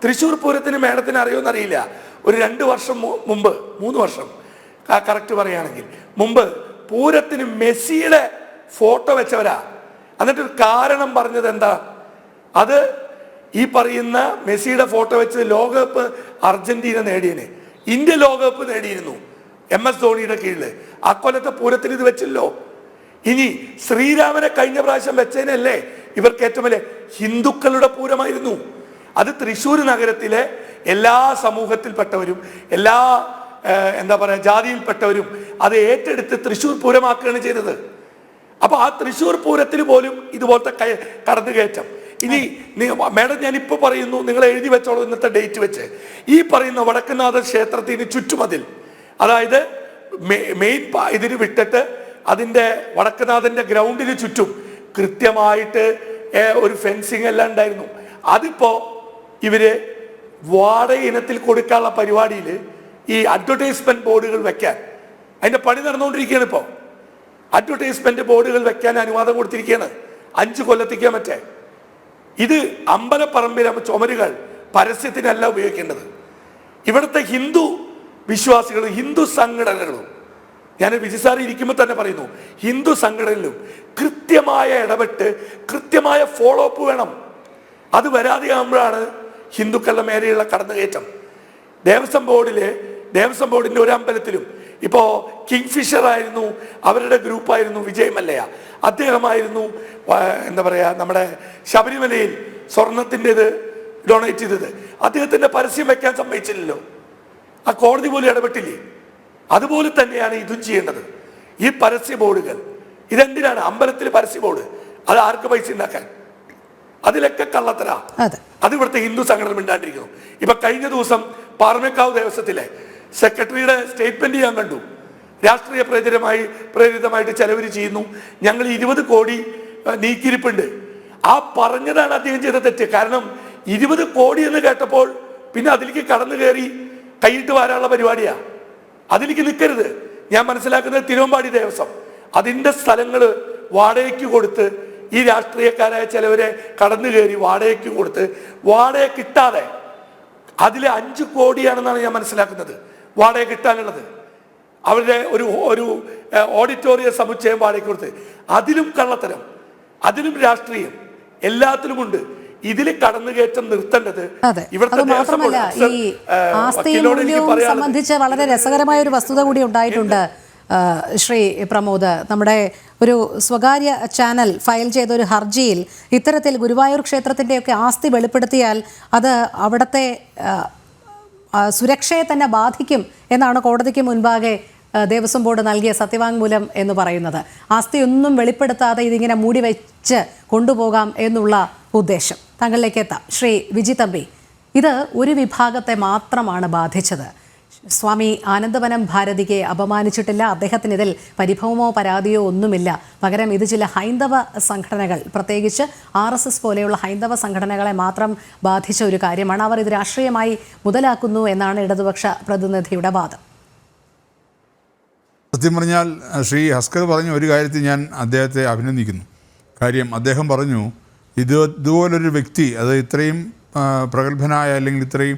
Speaker 4: തൃശ്ശൂർ പൂരത്തിന് മേഡത്തിന് അറിയുമെന്നറിയില്ല, ഒരു 2 വർഷം മുമ്പ്, 3 വർഷം കറക്റ്റ് പറയുകയാണെങ്കിൽ മുമ്പ്, പൂരത്തിന് മെസ്സിയുടെ ഫോട്ടോ വെച്ചവരാ എന്നിട്ടൊരു കാരണം പറഞ്ഞത് എന്താ? അത് ഈ പറയുന്ന മെസ്സിയുടെ ഫോട്ടോ വെച്ച് ലോകകപ്പ് അർജന്റീന നേടിയനെ, ഇന്ത്യ ലോകകപ്പ് നേടിയിരുന്നു MS ധോണിയുടെ കീഴിൽ. അക്കൊല്ലത്തെ പൂരത്തിന് ഇത് വെച്ചല്ലോ. ഇനി ശ്രീരാമനെ കഴിഞ്ഞ പ്രാവശ്യം വെച്ചതിനല്ലേ ഇവർക്ക് ഏറ്റവും വലിയ ഹിന്ദുക്കളുടെ പൂരമായിരുന്നു. അത് തൃശ്ശൂർ നഗരത്തിലെ എല്ലാ സമൂഹത്തിൽപ്പെട്ടവരും എല്ലാ എന്താ പറയുക ജാതിയിൽപ്പെട്ടവരും അത് ഏറ്റെടുത്ത് തൃശ്ശൂർ പൂരമാക്കുകയാണ് ചെയ്തത്. അപ്പൊ ആ തൃശ്ശൂർ പൂരത്തിന് പോലും ഇതുപോലത്തെ കടന്നുകയറ്റം. ഇനി മേഡം ഞാനിപ്പോൾ പറയുന്നു, നിങ്ങൾ എഴുതി വെച്ചോളൂ ഇന്നത്തെ ഡേറ്റ് വെച്ച്. ഈ പറയുന്ന വടക്കുംനാഥ ക്ഷേത്രത്തിന് ചുറ്റുമതിൽ, അതായത് മെയിൻ ഇതിന് വിട്ടിട്ട് അതിൻ്റെ വടക്കുംനാഥന്റെ ഗ്രൗണ്ടിന് ചുറ്റും കൃത്യമായിട്ട് ഒരു ഫെൻസിങ് എല്ലാം ഉണ്ടായിരുന്നു. അതിപ്പോ ഇവര് വാടക ഇനത്തിൽ കൊടുക്കാനുള്ള പരിപാടിയിൽ ഈ അഡ്വർടൈസ്മെന്റ് ബോർഡുകൾ വെക്കാൻ അതിന്റെ പണി നടന്നുകൊണ്ടിരിക്കുകയാണ്. ഇപ്പോൾ അഡ്വർടൈസ്മെന്റ് ബോർഡുകൾ വെക്കാൻ അനുവാദം കൊടുത്തിരിക്കുകയാണ് 5 കൊല്ലത്തേക്ക് മറ്റേ. ഇത് അമ്പലപ്പറമ്പിലെ ചുമരുകൾ പരസ്യത്തിനല്ല ഉപയോഗിക്കേണ്ടത്. ഇവിടുത്തെ ഹിന്ദു വിശ്വാസികളും ഹിന്ദു സംഘടനകളും, ഞാൻ വിജിസാറി ഇരിക്കുമ്പോൾ തന്നെ പറയുന്നു, ഹിന്ദു സംഘടനയിലും കൃത്യമായ ഇടപെട്ട് കൃത്യമായ ഫോളോ അപ്പ് വേണം. അത് വരാതെയാകുമ്പോഴാണ് ഹിന്ദുക്കളുടെ മേലെയുള്ള കടന്നുകയറ്റം. ദേവസ്വം ബോർഡിന്റെ ഒരു അമ്പലത്തിലും ഇപ്പോ കിങ്ഫിഷർ ആയിരുന്നു, അവരുടെ ഗ്രൂപ്പായിരുന്നു വിജയ് മല്ലയ, അദ്ദേഹമായിരുന്നു എന്താ പറയാ നമ്മുടെ ശബരിമലയിൽ സ്വർണത്തിൻ്റെത് ഡൊണേറ്റ് ചെയ്തത്. അദ്ദേഹത്തിന്റെ പരസ്യം വെക്കാൻ സമ്മതിച്ചില്ലല്ലോ, ആ കോടതി പോലും ഇടപെട്ടില്ലേ. അതുപോലെ തന്നെയാണ് ഇതും ചെയ്യേണ്ടത്. ഈ പരസ്യ ബോർഡുകൾ ഇതെന്തിനാണ്? അമ്പലത്തിൽ പരസ്യ ബോർഡ്, അത് ആർക്ക് പൈസ ഉണ്ടാക്കാൻ? അതിലൊക്കെ കള്ളത്തരാ. അത് ഇവിടുത്തെ ഹിന്ദു സംഘടന മിണ്ടാണ്ടിരിക്കുന്നു. ഇപ്പൊ കഴിഞ്ഞ ദിവസം പാറമേക്കാവ് ദേവസ്വത്തിലെ സെക്രട്ടറിയുടെ സ്റ്റേറ്റ്മെന്റ് ഞാൻ കണ്ടു. രാഷ്ട്രീയ പ്രേരിതമായിട്ട് ചെലവര് ചെയ്യുന്നു, ഞങ്ങൾ 20 കോടി നീക്കിയിരിപ്പുണ്ട്. ആ പറഞ്ഞതാണ് അദ്ദേഹം ചെയ്ത തെറ്റ്. കാരണം 20 കോടി എന്ന് കേട്ടപ്പോൾ പിന്നെ അതിലേക്ക് കടന്നു കയറി കൈയിട്ട് വരാനുള്ള പരിപാടിയാ. അതിലേക്ക് നിൽക്കരുത്. ഞാൻ മനസ്സിലാക്കുന്നത് തിരുവമ്പാടി ദേവസ്വം അതിൻ്റെ സ്ഥലങ്ങൾ വാടകയ്ക്ക് കൊടുത്ത് ഈ രാഷ്ട്രീയക്കാരായ ചിലവരെ കടന്നു കയറി വാടകയ്ക്ക് കൊടുത്ത് വാടക കിട്ടാതെ അതിൽ 5 കോടിയാണെന്നാണ് ഞാൻ മനസ്സിലാക്കുന്നത് വാടക കിട്ടാനുള്ളത്. അവരുടെ ഒരു ഓഡിറ്റോറിയ സമുച്ചയം വാടകയ്ക്ക് കൊടുത്ത്, അതിലും കള്ളത്തരം, അതിലും രാഷ്ട്രീയം, എല്ലാത്തിലുമുണ്ട്. ഇതിൽ കടന്നുകയറ്റം നിർത്തേണ്ടത്
Speaker 1: ഇവിടുത്തെ മാത്രമല്ല, ഈ ആസ്തി മൂല്യവും സംബന്ധിച്ച് വളരെ രസകരമായ ഒരു വസ്തുത കൂടി ഉണ്ടായിട്ടുണ്ട്. ശ്രീ പ്രമോദ്, നമ്മുടെ ഒരു സ്വകാര്യ ചാനൽ ഫയൽ ചെയ്ത ഒരു ഹർജിയിൽ ഇത്തരത്തിൽ ഗുരുവായൂർ ക്ഷേത്രത്തിൻ്റെയൊക്കെ ആസ്തി വെളിപ്പെടുത്തിയാൽ അത് അവിടുത്തെ സുരക്ഷയെ തന്നെ ബാധിക്കും എന്നാണ് കോടതിക്ക് മുൻപാകെ ദേവസ്വം ബോർഡ് നൽകിയ സത്യവാങ്മൂലം എന്ന് പറയുന്നത്. ആസ്തിയൊന്നും വെളിപ്പെടുത്താതെ ഇതിങ്ങനെ മൂടി വെച്ച് കൊണ്ടുപോകാം എന്നുള്ള ഉദ്ദേശം. താങ്കളിലേക്ക് എത്താം. ശ്രീ വിജി തമ്പി, ഇത് ഒരു വിഭാഗത്തെ മാത്രമാണ് ബാധിച്ചത്. സ്വാമി ആനന്ദവനം ഭാരതിയെ അപമാനിച്ചിട്ടില്ല. അദ്ദേഹത്തിന് ഇതിൽ പരിഭവമോ പരാതിയോ ഒന്നുമില്ല. പകരം ഇത് ചില ഹൈന്ദവ സംഘടനകൾ, പ്രത്യേകിച്ച് RSS പോലെയുള്ള ഹൈന്ദവ സംഘടനകളെ മാത്രം ബാധിച്ച ഒരു കാര്യമാണ്. അവർ ഇത് രാഷ്ട്രീയമായി മുതലാക്കുന്നു എന്നാണ് ഇടതുപക്ഷ പ്രതിനിധിയുടെ വാദം.
Speaker 2: സത്യം പറഞ്ഞാൽ ശ്രീ ഹസ്കർ പറഞ്ഞ ഒരു കാര്യത്തിൽ ഞാൻ അദ്ദേഹത്തെ അഭിനന്ദിക്കുന്നു. കാര്യം അദ്ദേഹം പറഞ്ഞു, ഇതുപോലൊരു വ്യക്തി, അത് ഇത്രയും പ്രഗത്ഭനായ അല്ലെങ്കിൽ ഇത്രയും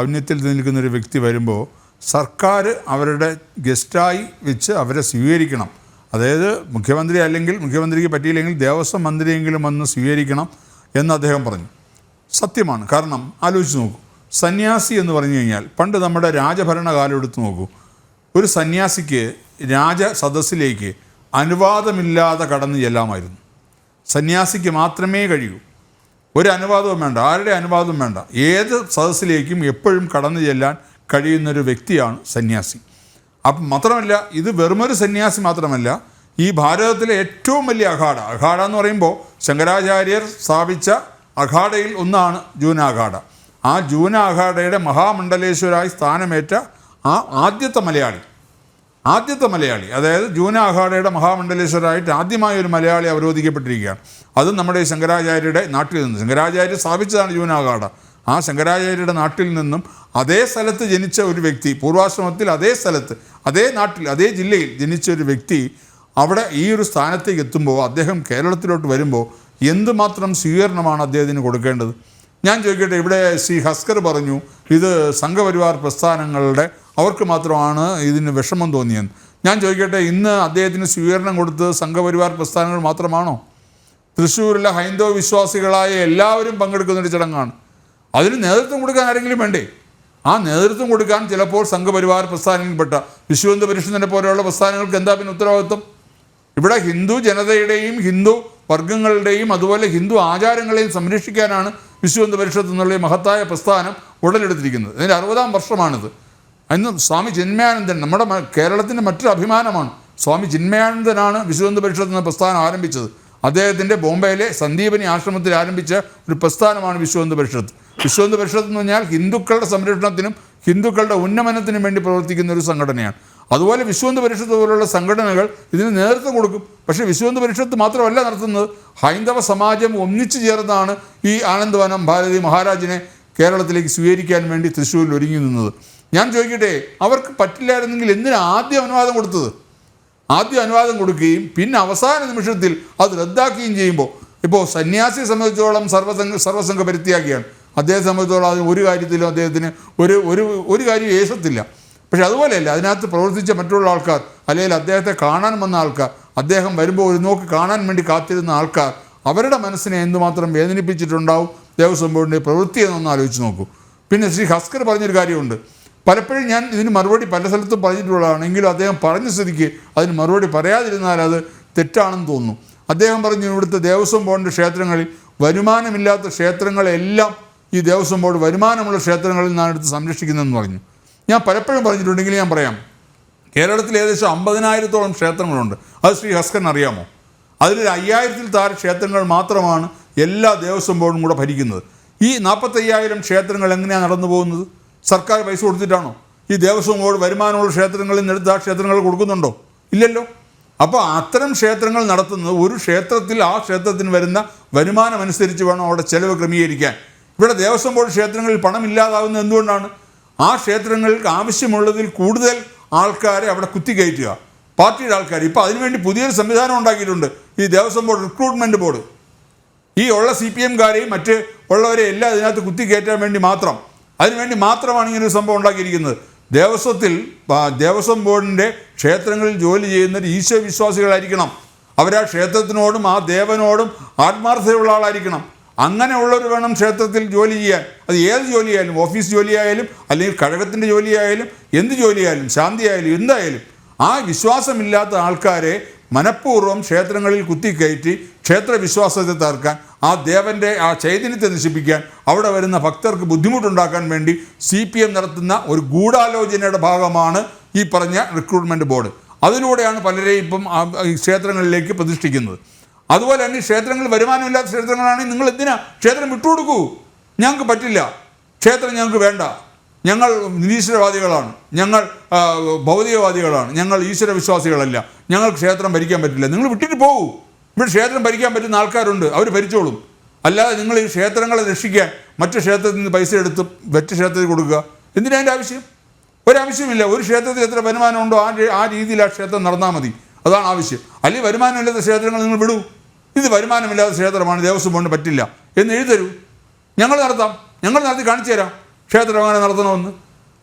Speaker 2: ഔന്നത്യത്തിൽ നിൽക്കുന്നൊരു വ്യക്തി വരുമ്പോൾ സർക്കാർ അവരുടെ ഗസ്റ്റായി വെച്ച് അവരെ സ്വീകരിക്കണം. അതായത് മുഖ്യമന്ത്രി അല്ലെങ്കിൽ മുഖ്യമന്ത്രിക്ക് പറ്റിയില്ലെങ്കിൽ ദേവസ്വം മന്ത്രിയെങ്കിലും വന്ന് സ്വീകരിക്കണം എന്ന് അദ്ദേഹം പറഞ്ഞു. സത്യമാണ്. കാരണം ആലോചിച്ച് നോക്കൂ, സന്യാസി എന്ന് പറഞ്ഞു കഴിഞ്ഞാൽ പണ്ട് നമ്മുടെ രാജഭരണകാലം എടുത്ത് നോക്കൂ. ഒരു സന്യാസിക്ക് രാജസദസ്സിലേക്ക് അനുവാദമില്ലാതെ കടന്നു ചെല്ലാമായിരുന്നു. സന്യാസിക്ക് മാത്രമേ കഴിയൂ. ഒരു അനുവാദവും വേണ്ട, ആരുടെ അനുവാദവും വേണ്ട. ഏത് സദസ്സിലേക്കും എപ്പോഴും കടന്നു ചെല്ലാൻ കഴിയുന്നൊരു വ്യക്തിയാണ് സന്യാസി. അപ്പം മാത്രമല്ല, ഇത് വെറുമൊരു സന്യാസി മാത്രമല്ല, ഈ ഭാരതത്തിലെ ഏറ്റവും വലിയ അഖാഡ എന്ന് പറയുമ്പോൾ ശങ്കരാചാര്യർ സ്ഥാപിച്ച അഖാഡയിൽ ഒന്നാണ് ജൂന അഖാഡ. ആ ജൂന അഖാഡയുടെ മഹാമണ്ഡലേശ്വരായി സ്ഥാനമേറ്റ ആദ്യത്തെ മലയാളി, അതായത് ജൂന അഖാഡയുടെ മഹാമണ്ഡലേശ്വരായിട്ട് ആദ്യമായ ഒരു മലയാളി അവരോധിക്കപ്പെട്ടിരിക്കുകയാണ്. അതും നമ്മുടെ ശങ്കരാചാര്യരുടെ നാട്ടിൽ നിന്ന്. ശങ്കരാചാര്യ സ്ഥാപിച്ചതാണ് ജൂന അഖാഡ. ആ ശങ്കരാചാര്യരുടെ നാട്ടിൽ നിന്നും അതേ സ്ഥലത്ത് ജനിച്ച ഒരു വ്യക്തി, പൂർവാശ്രമത്തിൽ അതേ സ്ഥലത്ത്, അതേ നാട്ടിൽ, അതേ ജില്ലയിൽ ജനിച്ച ഒരു വ്യക്തി അവിടെ ഈ ഒരു സ്ഥാനത്തേക്ക് എത്തുമ്പോൾ, അദ്ദേഹം കേരളത്തിലോട്ട് വരുമ്പോൾ എന്തുമാത്രം സ്വീകരണമാണ് അദ്ദേഹത്തിന് കൊടുക്കേണ്ടത്? ഞാൻ ചോദിക്കട്ടെ, ഇവിടെ ശ്രീ ഹസ്കർ പറഞ്ഞു ഇത് സംഘപരിവാർ പ്രസ്ഥാനങ്ങളുടെ അവർക്ക് മാത്രമാണ് ഇതിന് വിഷമം തോന്നിയെന്ന്. ഞാൻ ചോദിക്കട്ടെ, ഇന്ന് അദ്ദേഹത്തിന് സ്വീകരണം കൊടുത്തത് സംഘപരിവാർ പ്രസ്ഥാനങ്ങൾ മാത്രമാണോ? തൃശ്ശൂരിലെ ഹൈന്ദവ വിശ്വാസികളായ എല്ലാവരും പങ്കെടുക്കുന്നൊരു ചടങ്ങാണ്. അതിന് നേതൃത്വം കൊടുക്കാൻ ആരെങ്കിലും വേണ്ടേ? ആ നേതൃത്വം കൊടുക്കാൻ ചിലപ്പോൾ സംഘപരിവാർ പ്രസ്ഥാനങ്ങളിൽപ്പെട്ട വിശ്വ ഹിന്ദു പരിഷത്തിനെ പോലെയുള്ള പ്രസ്ഥാനങ്ങൾക്ക് എന്താ പിന്നെ ഉത്തരവാദിത്വം? ഇവിടെ ഹിന്ദു ജനതയുടെയും ഹിന്ദു വർഗങ്ങളുടെയും അതുപോലെ ഹിന്ദു ആചാരങ്ങളെയും സംരക്ഷിക്കാനാണ് വിശ്വ ഹിന്ദു പരിഷത്ത് എന്നുള്ള മഹത്തായ പ്രസ്ഥാനം ഉടലെടുത്തിരിക്കുന്നത്. ഇതിൻ്റെ 60-ാം വർഷമാണിത്. അന്ന് സ്വാമി ചിന്മയാനന്ദൻ നമ്മുടെ കേരളത്തിൻ്റെ മറ്റൊരു അഭിമാനമാണ്. സ്വാമി ചിന്മയാനന്ദനാണ് വിശ്വ ഹിന്ദു പരിഷത്ത് എന്ന പ്രസ്ഥാനം ആരംഭിച്ചത്. അദ്ദേഹത്തിൻ്റെ ബോംബെയിലെ സന്ദീപനി ആശ്രമത്തിൽ ആരംഭിച്ച ഒരു പ്രസ്ഥാനമാണ് വിശ്വ ഹിന്ദു പരിഷത്ത്. വിശ്വ ഹിന്ദു പരിഷത്ത് എന്ന് പറഞ്ഞാൽ ഹിന്ദുക്കളുടെ സംരക്ഷണത്തിനും ഹിന്ദുക്കളുടെ ഉന്നമനത്തിനും വേണ്ടി പ്രവർത്തിക്കുന്ന ഒരു സംഘടനയാണ്. അതുപോലെ വിശ്വ ഹിന്ദു പരിഷത്ത് പോലുള്ള സംഘടനകൾ ഇതിന് നേതൃത്വം കൊടുക്കും. പക്ഷേ വിശ്വ ഹിന്ദു പരിഷത്ത് മാത്രമല്ല നടത്തുന്നത്, ഹൈന്ദവ സമാജം ഒന്നിച്ചു ചേർന്നാണ് ഈ ആനന്ദവനം ഭാരതി മഹാരാജിനെ കേരളത്തിലേക്ക് സ്വീകരിക്കാൻ വേണ്ടി തൃശ്ശൂരിൽ ഒരുങ്ങി നിന്നത്. ഞാൻ ചോദിക്കട്ടെ, അവർക്ക് പറ്റില്ലായിരുന്നെങ്കിൽ എന്തിനാ ആദ്യം അനുവാദം കൊടുത്തത്? ആദ്യം അനുവാദം കൊടുക്കുകയും പിന്നെ അവസാന നിമിഷത്തിൽ അത് റദ്ദാക്കുകയും ചെയ്യുമ്പോൾ, ഇപ്പോൾ സന്യാസിയെ സംബന്ധിച്ചോളം സർവ്വസംഘ പരിത്യാഗിയാണ്. അദ്ദേഹത്തെ സംബന്ധിച്ചോളം അതിന് ഒരു കാര്യത്തിലും അദ്ദേഹത്തിന് ഒരു കാര്യം ഏശത്തില്ല. പക്ഷെ അതുപോലെയല്ല, അതിനകത്ത് പ്രവർത്തിച്ച മറ്റുള്ള ആൾക്കാർ, അല്ലെങ്കിൽ അദ്ദേഹത്തെ കാണാൻ വന്ന ആൾക്കാർ, അദ്ദേഹം വരുമ്പോൾ ഒരു നോക്ക് കാണാൻ വേണ്ടി കാത്തിരുന്ന ആൾക്കാർ, അവരുടെ മനസ്സിനെ എന്തുമാത്രം വേദനിപ്പിച്ചിട്ടുണ്ടാവും ദേവസ്വം ബോർഡിൻ്റെ പ്രവൃത്തി എന്നൊന്ന് ആലോചിച്ച് നോക്കൂ. പിന്നെ ശ്രീ ഹസ്കർ പറഞ്ഞൊരു കാര്യമുണ്ട്. പലപ്പോഴും ഞാൻ ഇതിന് മറുപടി പല സ്ഥലത്തും പറഞ്ഞിട്ടുള്ളതാണ്. എങ്കിലും അദ്ദേഹം പറഞ്ഞ സ്ഥിതിക്ക് അതിന് മറുപടി പറയാതിരുന്നാൽ അത് തെറ്റാണെന്ന് തോന്നുന്നു. അദ്ദേഹം പറഞ്ഞു, ഇവിടുത്തെ ദേവസ്വം ബോർഡിൻ്റെ ക്ഷേത്രങ്ങളിൽ വരുമാനമില്ലാത്ത ക്ഷേത്രങ്ങളെല്ലാം ഈ ദേവസ്വം ബോർഡ് വരുമാനമുള്ള ക്ഷേത്രങ്ങളിൽ നിന്നാണ് എടുത്ത് സംരക്ഷിക്കുന്നതെന്ന് പറഞ്ഞു. ഞാൻ പലപ്പോഴും പറഞ്ഞിട്ടുണ്ടെങ്കിൽ ഞാൻ പറയാം, കേരളത്തിൽ ഏകദേശം 50,000-ഓളം ക്ഷേത്രങ്ങളുണ്ട്. അത് ശ്രീ ഹസ്കറിന് അറിയാമോ? അതിലൊരു 5000-ൽ താഴെ ക്ഷേത്രങ്ങൾ മാത്രമാണ് എല്ലാ ദേവസ്വം ബോർഡും കൂടെ ഭരിക്കുന്നത്. ഈ 45,000 ക്ഷേത്രങ്ങൾ എങ്ങനെയാണ് നടന്നു പോകുന്നത്? സർക്കാർ പൈസ കൊടുത്തിട്ടാണോ? ഈ ദേവസ്വം ബോർഡ് വരുമാനമുള്ള ക്ഷേത്രങ്ങളിൽ നിന്നെടുത്ത് ആ ക്ഷേത്രങ്ങൾ കൊടുക്കുന്നുണ്ടോ? ഇല്ലല്ലോ. അപ്പോൾ അത്തരം ക്ഷേത്രങ്ങൾ നടത്തുന്നത് ഒരു ക്ഷേത്രത്തിൽ ആ ക്ഷേത്രത്തിന് വരുന്ന വരുമാനം അനുസരിച്ച് വേണം അവിടെ ചെലവ് ക്രമീകരിക്കാൻ. ഇവിടെ ദേവസ്വം ബോർഡ് ക്ഷേത്രങ്ങളിൽ പണം ഇല്ലാതാവുന്നത് എന്തുകൊണ്ടാണ്? ആ ക്ഷേത്രങ്ങൾക്ക് ആവശ്യമുള്ളതിൽ കൂടുതൽ ആൾക്കാരെ അവിടെ കുത്തിക്കയറ്റുക, പാർട്ടിയുടെ ആൾക്കാർ. ഇപ്പോൾ അതിനുവേണ്ടി പുതിയൊരു സംവിധാനം ഉണ്ടാക്കിയിട്ടുണ്ട്, ഈ ദേവസ്വം ബോർഡ് റിക്രൂട്ട്മെൻറ്റ് ബോർഡ്. ഈ ഉള്ള CPM-കാരെയും മറ്റ് ഉള്ളവരെ എല്ലാം ഇതിനകത്ത് കുത്തിക്കയറ്റാൻ വേണ്ടി മാത്രം, അതിനുവേണ്ടി മാത്രമാണ് ഇങ്ങനൊരു സംഭവം ഉണ്ടാക്കിയിരിക്കുന്നത്. ദേവസ്വം ബോർഡിൻ്റെ ക്ഷേത്രങ്ങളിൽ ജോലി ചെയ്യുന്നവർ ഈശ്വരവിശ്വാസികളായിരിക്കണം. അവരാ ക്ഷേത്രത്തിനോടും ആ ദേവനോടും ആത്മാർത്ഥതയുള്ള ആളായിരിക്കണം. അങ്ങനെയുള്ളവർ വേണം ക്ഷേത്രത്തിൽ ജോലി ചെയ്യാൻ. അത് ഏത് ജോലിയായാലും, ഓഫീസ് ജോലിയായാലും അല്ലെങ്കിൽ കഴകത്തിൻ്റെ ജോലിയായാലും എന്ത് ജോലിയായാലും, ശാന്തിയായാലും എന്തായാലും, ആ വിശ്വാസമില്ലാത്ത ആൾക്കാരെ മനഃപൂർവ്വം ക്ഷേത്രങ്ങളിൽ കുത്തിക്കയറ്റി ക്ഷേത്രവിശ്വാസത്തെ തകർക്കാൻ, ആ ദേവൻ്റെ ആ ചൈതന്യത്തെ നശിപ്പിക്കാൻ, അവിടെ വരുന്ന ഭക്തർക്ക് ബുദ്ധിമുട്ടുണ്ടാക്കാൻ വേണ്ടി CPM നടത്തുന്ന ഒരു ഗൂഢാലോചനയുടെ ഭാഗമാണ് ഈ പറഞ്ഞ റിക്രൂട്ട്മെൻറ്റ് ബോർഡ്. അതിലൂടെയാണ് പലരെയും ഇപ്പം ക്ഷേത്രങ്ങളിലേക്ക് പ്രതിഷ്ഠിക്കുന്നത്. അതുപോലെ തന്നെ ക്ഷേത്രങ്ങൾ വരുമാനമില്ലാത്ത ക്ഷേത്രങ്ങളാണെങ്കിൽ നിങ്ങൾ എന്തിനാ ക്ഷേത്രം വിട്ടുകൊടുക്കൂ? ഞങ്ങൾക്ക് പറ്റില്ല, ക്ഷേത്രം ഞങ്ങൾക്ക് വേണ്ട, ഞങ്ങൾ നിരീശ്വരവാദികളാണ്, ഞങ്ങൾ ഭൗതികവാദികളാണ്, ഞങ്ങൾ ഈശ്വര വിശ്വാസികളല്ല, ഞങ്ങൾക്ക് ക്ഷേത്രം ഭരിക്കാൻ പറ്റില്ല, നിങ്ങൾ വിട്ടിട്ട് പോകൂ. ഇവിടെ ക്ഷേത്രം ഭരിക്കാൻ പറ്റുന്ന ആൾക്കാരുണ്ട്, അവർ ഭരിച്ചോളും. അല്ലാതെ നിങ്ങൾ ഈ ക്ഷേത്രങ്ങളെ രക്ഷിക്കാൻ മറ്റു ക്ഷേത്രത്തിൽ നിന്ന് പൈസ എടുത്ത് മറ്റു ക്ഷേത്രത്തിൽ കൊടുക്കുക, എന്തിനാ അതിൻ്റെ ആവശ്യം? ഒരാവശ്യമില്ല. ഒരു ക്ഷേത്രത്തിൽ എത്ര വരുമാനമുണ്ടോ ആ രീതിയിൽ ആ ക്ഷേത്രം നടന്നാൽ മതി, അതാണ് ആവശ്യം. അല്ലെങ്കിൽ വരുമാനമില്ലാത്ത ക്ഷേത്രങ്ങൾ നിങ്ങൾ വിടൂ. ഇത് വരുമാനമില്ലാത്ത ക്ഷേത്രമാണ്, ദേവസ്വം ബോർഡിന് പറ്റില്ല എന്ന് എഴുതരൂ. ഞങ്ങൾ നടത്താം, ഞങ്ങൾ നടത്തി കാണിച്ചു തരാം ക്ഷേത്രം അങ്ങനെ നടത്തണമെന്ന്.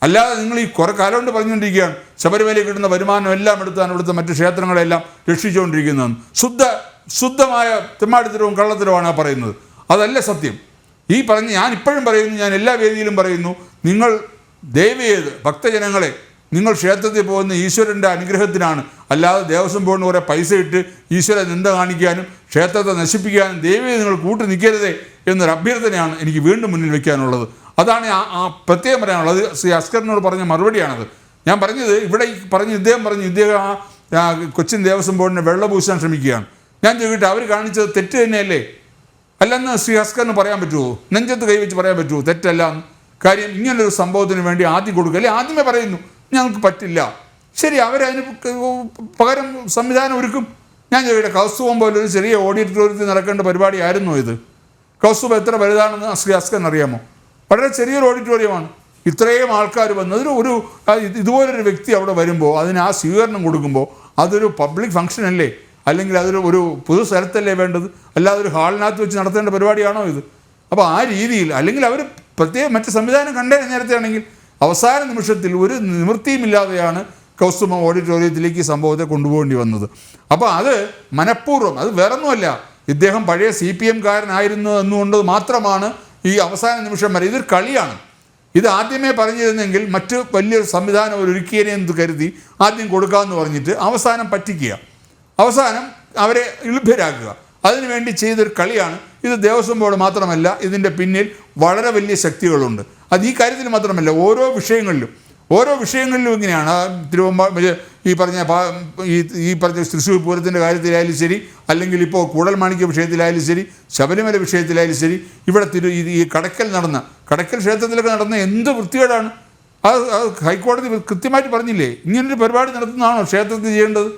Speaker 2: അല്ലാതെ നിങ്ങൾ ഈ കുറേ കാലം കൊണ്ട് പറഞ്ഞുകൊണ്ടിരിക്കുകയാണ് ശബരിമലയിൽ കിട്ടുന്ന വരുമാനം എല്ലാം എടുത്താണ് ഇവിടുത്തെ മറ്റു ക്ഷേത്രങ്ങളെല്ലാം രക്ഷിച്ചുകൊണ്ടിരിക്കുന്നതെന്ന്. ശുദ്ധമായ തെമ്മാടിത്തരവും കള്ളത്തരവുമാണ് ആ പറയുന്നത്. അതല്ല സത്യം. ഈ പറഞ്ഞ് ഞാൻ ഇപ്പോഴും പറയുന്നു, ഞാൻ എല്ലാ വേദിയിലും പറയുന്നു, നിങ്ങൾ ദയവ് ചെയ്ത് ഭക്തജനങ്ങളെ, നിങ്ങൾ ക്ഷേത്രത്തിൽ പോകുന്ന ഈശ്വരൻ്റെ അനുഗ്രഹത്തിനാണ്, അല്ലാതെ ദേവസ്വം ബോർഡിന് കുറേ പൈസ ഇട്ട് ഈശ്വരൻ നിന്ദ കാണിക്കാനും ക്ഷേത്രത്തെ നശിപ്പിക്കാനും ദയവ് ചെയ്ത് നിങ്ങൾ കൂട്ടു നിൽക്കരുതേ എന്നൊരു അഭ്യർത്ഥനയാണ് എനിക്ക് വീണ്ടും മുന്നിൽ വയ്ക്കാനുള്ളത്. അതാണ് ആ പ്രത്യേകം പറയാനുള്ളത്. അത് ശ്രീ അസ്കറിനോട് പറഞ്ഞ മറുപടിയാണത്. ഞാൻ പറഞ്ഞത് ഇവിടെ ഇദ്ദേഹം കൊച്ചിൻ ദേവസ്വം ബോർഡിനെ വെള്ളപൂശാൻ ശ്രമിക്കുകയാണ്. ഞാൻ ചോദിക്കട്ടെ, അവർ കാണിച്ചത് തെറ്റ് തന്നെയല്ലേ? അല്ലെന്ന് ശ്രീ അസ്കറിന് പറയാൻ പറ്റുമോ? നെഞ്ചത്ത് കൈവച്ച് പറയാൻ പറ്റുമോ തെറ്റല്ല എന്ന്? കാര്യം ഇങ്ങനൊരു സംഭവത്തിന് വേണ്ടി ആദ്യം കൊടുക്കുക, അല്ലെ ആദ്യമേ പറയുന്നു ഞങ്ങൾക്ക് പറ്റില്ല, ശരി, അവരതിന് പകരം സംവിധാനം ഒരുക്കും. ഞാൻ ചോദിക്കട്ടെ, കൗസ്തുഭം പോലെ ഒരു ചെറിയ ഓഡിറ്റോറിയത്തിൽ നടക്കേണ്ട പരിപാടിയായിരുന്നു ഇത്? കൗസ്തുഭം എത്ര വലുതാണെന്ന് ശ്രീ അസ്കറിന് അറിയാമോ? വളരെ ചെറിയൊരു ഓഡിറ്റോറിയമാണ്. ഇത്രയും ആൾക്കാർ വന്നതിന് ഇതുപോലൊരു വ്യക്തി അവിടെ വരുമ്പോൾ അതിന് ആ സ്വീകരണം കൊടുക്കുമ്പോൾ അതൊരു പബ്ലിക് ഫംഗ്ഷൻ അല്ലേ? അല്ലെങ്കിൽ ഒരു പൊതു സ്ഥലത്തല്ലേ വേണ്ടത്? അല്ലാതെ ഒരു ഹാളിനകത്ത് വെച്ച് നടത്തേണ്ട പരിപാടിയാണോ ഇത്? അപ്പോൾ ആ രീതിയിൽ, അല്ലെങ്കിൽ അവർ പ്രത്യേകം മറ്റ് സംവിധാനം കണ്ടേ നേരത്തെ ആണെങ്കിൽ അവസാന നിമിഷത്തിൽ ഒരു നിവൃത്തിയുമില്ലാതെയാണ് കൗസ്തുഭം ഓഡിറ്റോറിയത്തിലേക്ക് ഈ സംഭവത്തെ കൊണ്ടുപോകേണ്ടി വന്നത്. അപ്പോൾ അത് മനഃപൂർവ്വം, അത് വേറൊന്നുമല്ല, ഇദ്ദേഹം പഴയ CPM കാരനായിരുന്നു എന്നുകൊണ്ട് മാത്രമാണ് ഈ അവസാന നിമിഷം വരെ ഇതൊരു കളിയാണ്. ഇത് ആദ്യമേ പറഞ്ഞിരുന്നെങ്കിൽ മറ്റ് വലിയൊരു സംവിധാനം ഒരുക്കിയനെ എന്ന് കരുതി ആദ്യം കൊടുക്കാമെന്ന് പറഞ്ഞിട്ട് അവസാനം പറ്റിക്കുക, അവസാനം അവരെ ലഭ്യരാക്കുക, അതിനുവേണ്ടി ചെയ്തൊരു കളിയാണ് ഇത്. ദേവസ്വം ബോർഡ് മാത്രമല്ല, ഇതിൻ്റെ പിന്നിൽ വളരെ വലിയ ശക്തികളുണ്ട്. അത് ഈ കാര്യത്തിൽ മാത്രമല്ല, ഓരോ വിഷയങ്ങളിലും ഇങ്ങനെയാണ്. ഈ പറഞ്ഞ തൃശ്ശൂർ പൂരത്തിൻ്റെ കാര്യത്തിലായാലും ശരി, അല്ലെങ്കിൽ ഇപ്പോൾ കൂടൽമാണിക്യ വിഷയത്തിലായാലും ശരി, ശബരിമല വിഷയത്തിലായാലും ശരി, ഇവിടെ ഈ കടക്കൽ ക്ഷേത്രത്തിലൊക്കെ നടന്ന എന്ത് വൃത്തികേടാണ്. അത് ഹൈക്കോടതി കൃത്യമായിട്ട് പറഞ്ഞില്ലേ, ഇങ്ങനൊരു പരിപാടി നടത്തുന്നതാണോ ക്ഷേത്രത്തിൽ ചെയ്യേണ്ടത്?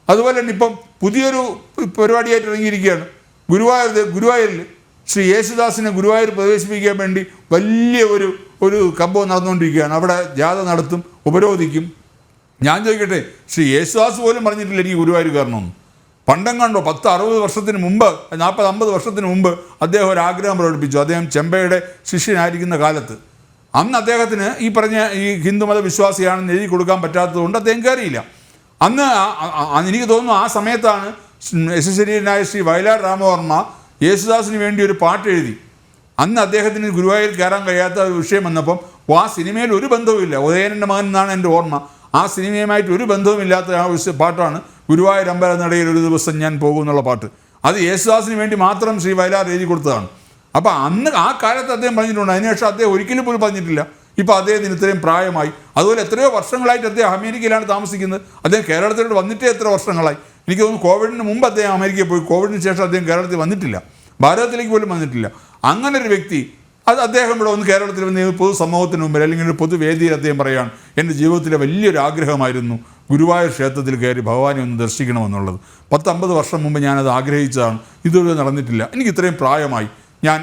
Speaker 2: അതുപോലെ തന്നെ ഇപ്പം പുതിയൊരു പരിപാടിയായിട്ട് ഇറങ്ങിയിരിക്കുകയാണ്. ഗുരുവായൂരിൽ ശ്രീ യേശുദാസിനെ ഗുരുവായൂർ പ്രവേശിപ്പിക്കാൻ വേണ്ടി വലിയ ഒരു സംഭവം നടന്നുകൊണ്ടിരിക്കുകയാണ്. അവിടെ ജാഥ നടത്തും, ഉപരോധിക്കും. ഞാൻ ചോദിക്കട്ടെ, ശ്രീ യേശുദാസ് പോലും പറഞ്ഞിട്ടില്ല എനിക്ക് ഗുരുവായൂർ കയറണമെന്ന്. പണ്ടം കണ്ടോ, 10-60 വർഷത്തിന് മുമ്പ്, 40-50 വർഷത്തിന് മുമ്പ് അദ്ദേഹം ഒരു ആഗ്രഹം പ്രകടിപ്പിച്ചു. അദ്ദേഹം ചെമ്പയുടെ ശിഷ്യനായിരിക്കുന്ന കാലത്ത് അന്ന് അദ്ദേഹത്തിന് ഈ പറഞ്ഞ ഈ ഹിന്ദുമത വിശ്വാസിയാണെന്ന് എഴുതി കൊടുക്കാൻ പറ്റാത്തതുകൊണ്ട് അദ്ദേഹം കയറിയില്ല. അന്ന് എനിക്ക് തോന്നുന്നു ആ സമയത്താണ് യശസ്വരീയനായ ശ്രീ വയലാർ രാമവർമ്മ യേശുദാസിന് വേണ്ടി ഒരു പാട്ട് എഴുതി. അന്ന് അദ്ദേഹത്തിന് ഗുരുവായൂർ കയറാൻ കഴിയാത്ത ഒരു വിഷയം വന്നപ്പം ആ സിനിമയിൽ ഒരു ബന്ധവുമില്ല, ഉദയനൻ്റെ മകൻ എന്നാണ് എൻ്റെ ഓർമ്മ, ആ സിനിമയുമായിട്ട് ഒരു ബന്ധവുമില്ലാത്ത ആ പാട്ടാണ് ഗുരുവായൂർ അമ്പലനടയിൽ ഒരു ദിവസം ഞാൻ പോകും എന്നുള്ള പാട്ട്. അത് യേശുദാസിന് വേണ്ടി മാത്രം ശ്രീ വയലാർ എഴുതി കൊടുത്തതാണ്. അപ്പോൾ അന്ന് ആ കാലത്ത് അദ്ദേഹം പറഞ്ഞിട്ടുണ്ട്. അതിനുശേഷം അദ്ദേഹം ഒരിക്കലും പോലും പറഞ്ഞിട്ടില്ല. ഇപ്പോൾ അദ്ദേഹത്തിന് ഇത്രയും പ്രായമായി. അതുപോലെ എത്രയോ വർഷങ്ങളായിട്ട് അദ്ദേഹം അമേരിക്കയിലാണ് താമസിക്കുന്നത്. അദ്ദേഹം കേരളത്തിലോട്ട് വന്നിട്ടേ എത്ര വർഷങ്ങളായി. എനിക്ക് തോന്നുന്നു കോവിഡിന് മുമ്പ് അദ്ദേഹം അമേരിക്കയിൽ പോയി, കോവിഡിന് ശേഷം അദ്ദേഹം കേരളത്തിൽ വന്നിട്ടില്ല, ഭാരതത്തിലേക്ക് പോലും വന്നിട്ടില്ല. അങ്ങനൊരു വ്യക്തി അദ്ദേഹം ഇവിടെ വന്ന് കേരളത്തിൽ വന്ന് പൊതുസമൂഹത്തിന് മുമ്പിൽ അല്ലെങ്കിൽ ഒരു പൊതുവേദിയിൽ അദ്ദേഹം പറയുകയാണ്, എൻ്റെ ജീവിതത്തിലെ വലിയൊരു ആഗ്രഹമായിരുന്നു ഗുരുവായൂർ ക്ഷേത്രത്തിൽ കയറി ഭഗവാനെ ഒന്ന് ദർശിക്കണമെന്നുള്ളത്. 10-50 വർഷം മുമ്പ് ഞാനത് ആഗ്രഹിച്ചതാണ്, ഇതുവരെ നടന്നിട്ടില്ല. എനിക്ക് ഇത്രയും പ്രായമായി, ഞാൻ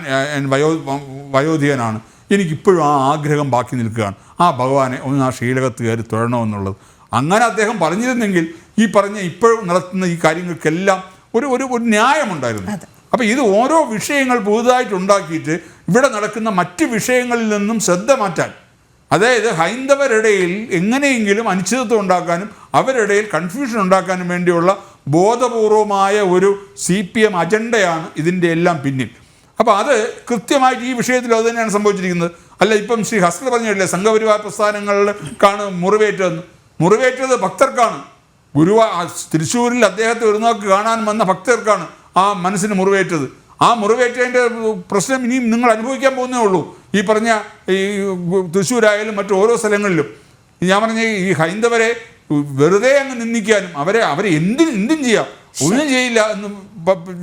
Speaker 2: വയോധികനാണ്, എനിക്കിപ്പോഴും ആ ആഗ്രഹം ബാക്കി നിൽക്കുകയാണ്, ആ ഭഗവാനെ ഒന്ന് ആ ശ്രീലകത്ത് കയറി തൊഴണമെന്നുള്ളത്. അങ്ങനെ അദ്ദേഹം പറഞ്ഞിരുന്നെങ്കിൽ ഈ പറഞ്ഞ ഇപ്പോഴും നടത്തുന്ന ഈ കാര്യങ്ങൾക്കെല്ലാം ഒരു ന്യായമുണ്ടായിരുന്നു. അപ്പോൾ ഇത് ഓരോ വിഷയങ്ങൾ പുതുതായിട്ട് ഉണ്ടാക്കിയിട്ട് ഇവിടെ നടക്കുന്ന മറ്റ് വിഷയങ്ങളിൽ നിന്നും ശ്രദ്ധ മാറ്റാൻ, അതായത് ഹൈന്ദവരുടെയിൽ എങ്ങനെയെങ്കിലും അനിശ്ചിതത്വം ഉണ്ടാക്കാനും അവരുടെയിൽ കൺഫ്യൂഷൻ ഉണ്ടാക്കാനും വേണ്ടിയുള്ള ബോധപൂർവമായ ഒരു CPM അജണ്ടയാണ് ഇതിൻ്റെ എല്ലാം പിന്നിൽ. അപ്പോൾ അത് കൃത്യമായിട്ട് ഈ വിഷയത്തിൽ അത് തന്നെയാണ് സംഭവിച്ചിരിക്കുന്നത്. അല്ല, ഇപ്പം ശ്രീ ഹസ്കർ പറഞ്ഞില്ലേ, സംഘപരിവാർ പ്രസ്ഥാനങ്ങളിലാണ് മുറിവേറ്റത് ഭക്തർക്കാണ്. തൃശ്ശൂരിൽ അദ്ദേഹത്തെ ഒരു നോക്ക് കാണാൻ വന്ന ഭക്തർക്കാണ് ആ മനസ്സിന് മുറിവേറ്റത്. ആ മുറിവേറ്റതിൻ്റെ പ്രശ്നം ഇനിയും നിങ്ങൾ അനുഭവിക്കാൻ പോകുന്നേ ഉള്ളൂ. ഈ പറഞ്ഞ ഈ തൃശ്ശൂരായാലും മറ്റു ഓരോ സ്ഥലങ്ങളിലും ഞാൻ പറഞ്ഞ ഈ ഹൈന്ദവരെ വെറുതെ അങ്ങ് നിന്ദിക്കാനും അവരെ എന്തും ചെയ്യാം, ഒന്നും ചെയ്യില്ല എന്ന്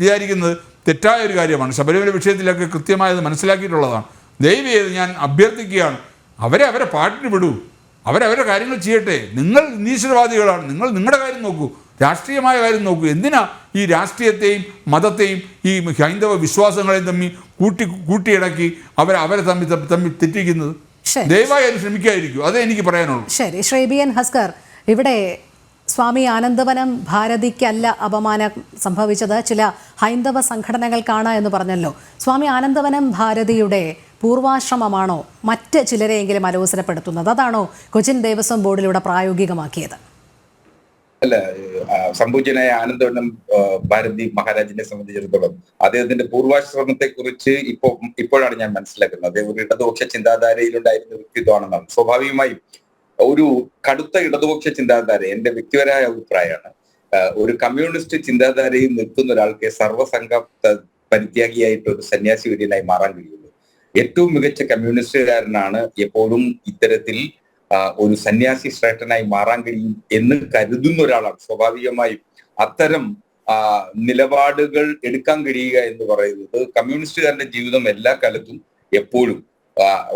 Speaker 2: വിചാരിക്കുന്നത് തെറ്റായ ഒരു കാര്യമാണ്. ശബരിമല വിഷയത്തിലൊക്കെ കൃത്യമായത് മനസ്സിലാക്കിയിട്ടുള്ളതാണ്. ദയവ് ചെയ്ത് ഞാൻ അഭ്യർത്ഥിക്കുകയാണ്, അവരെ പാട്ടിന് വിടൂ, അവരവരുടെ കാര്യങ്ങൾ ചെയ്യട്ടെ. നിങ്ങൾ നിരീശ്വരവാദികളാണ്, നിങ്ങൾ നിങ്ങളുടെ കാര്യം നോക്കൂ, രാഷ്ട്രീയമായ കാര്യം നോക്കൂ. എന്തിനാ ഈ രാഷ്ട്രീയത്തെയും മതത്തെയും ഈ ഹൈന്ദവ വിശ്വാസങ്ങളെയും തമ്മിൽ കൂട്ടിയിടക്കി അവരെ തമ്മിൽ തെറ്റിക്കുന്നത്? ദയവായി അത് ശ്രമിക്കാതിരിക്കും, അതേ എനിക്ക് പറയാനുള്ളൂ.
Speaker 1: ശരി, ശ്രീ BN ഹസ്കർ, ഇവിടെ സ്വാമി ആനന്ദവനം ഭാരതിക്കല്ല അപമാനം സംഭവിച്ചത്, ചില ഹൈന്ദവ സംഘടനകൾക്കാണ് എന്ന് പറഞ്ഞല്ലോ. സ്വാമി ആനന്ദവനം ഭാരതിയുടെ പൂർവാശ്രമമാണോ മറ്റ് ചിലരെയെങ്കിലും അലോസരപ്പെടുത്തുന്നത്? അതാണോ കൊച്ചിൻ ദേവസ്വം ബോർഡിലൂടെ പ്രായോഗികമാക്കിയത്?
Speaker 3: അല്ല, സംപൂജ്യനായ ആനന്ദവനം ഭാരതി മഹാരാജിനെ സംബന്ധിച്ചിടത്തോളം അദ്ദേഹത്തിന്റെ പൂർവാശ്രമത്തെ കുറിച്ച് ഇപ്പോഴാണ് ഞാൻ മനസ്സിലാക്കുന്നത്. അദ്ദേഹം ഒരു ഇടതുപക്ഷ ചിന്താധാരയിലുണ്ടായിരുന്ന വ്യക്തിത്വമാണെന്നാണ്. സ്വാഭാവികമായും ഒരു കടുത്ത ഇടതുപക്ഷ ചിന്താധാര, എന്റെ വ്യക്തിപരമായ അഭിപ്രായമാണ്, ഒരു കമ്മ്യൂണിസ്റ്റ് ചിന്താധാരയിൽ നിൽക്കുന്ന ഒരാൾക്ക് സർവ്വസംഘ പരിത്യാഗിയായിട്ട് ഒരു സന്യാസി വര്യനായി മാറാൻ കഴിയുള്ളൂ. ഏറ്റവും മികച്ച കമ്മ്യൂണിസ്റ്റുകാരനാണ് എപ്പോഴും ഇത്തരത്തിൽ ഒരു സന്യാസി ശ്രേഷ്ഠനായി മാറാൻ കഴിയും എന്ന് കരുതുന്ന ഒരാളാണ്. സ്വാഭാവികമായും അത്തരം നിലപാടുകൾ എടുക്കാൻ കഴിയുക എന്ന് പറയുന്നത് കമ്മ്യൂണിസ്റ്റുകാരന്റെ ജീവിതം എല്ലാ കാലത്തും എപ്പോഴും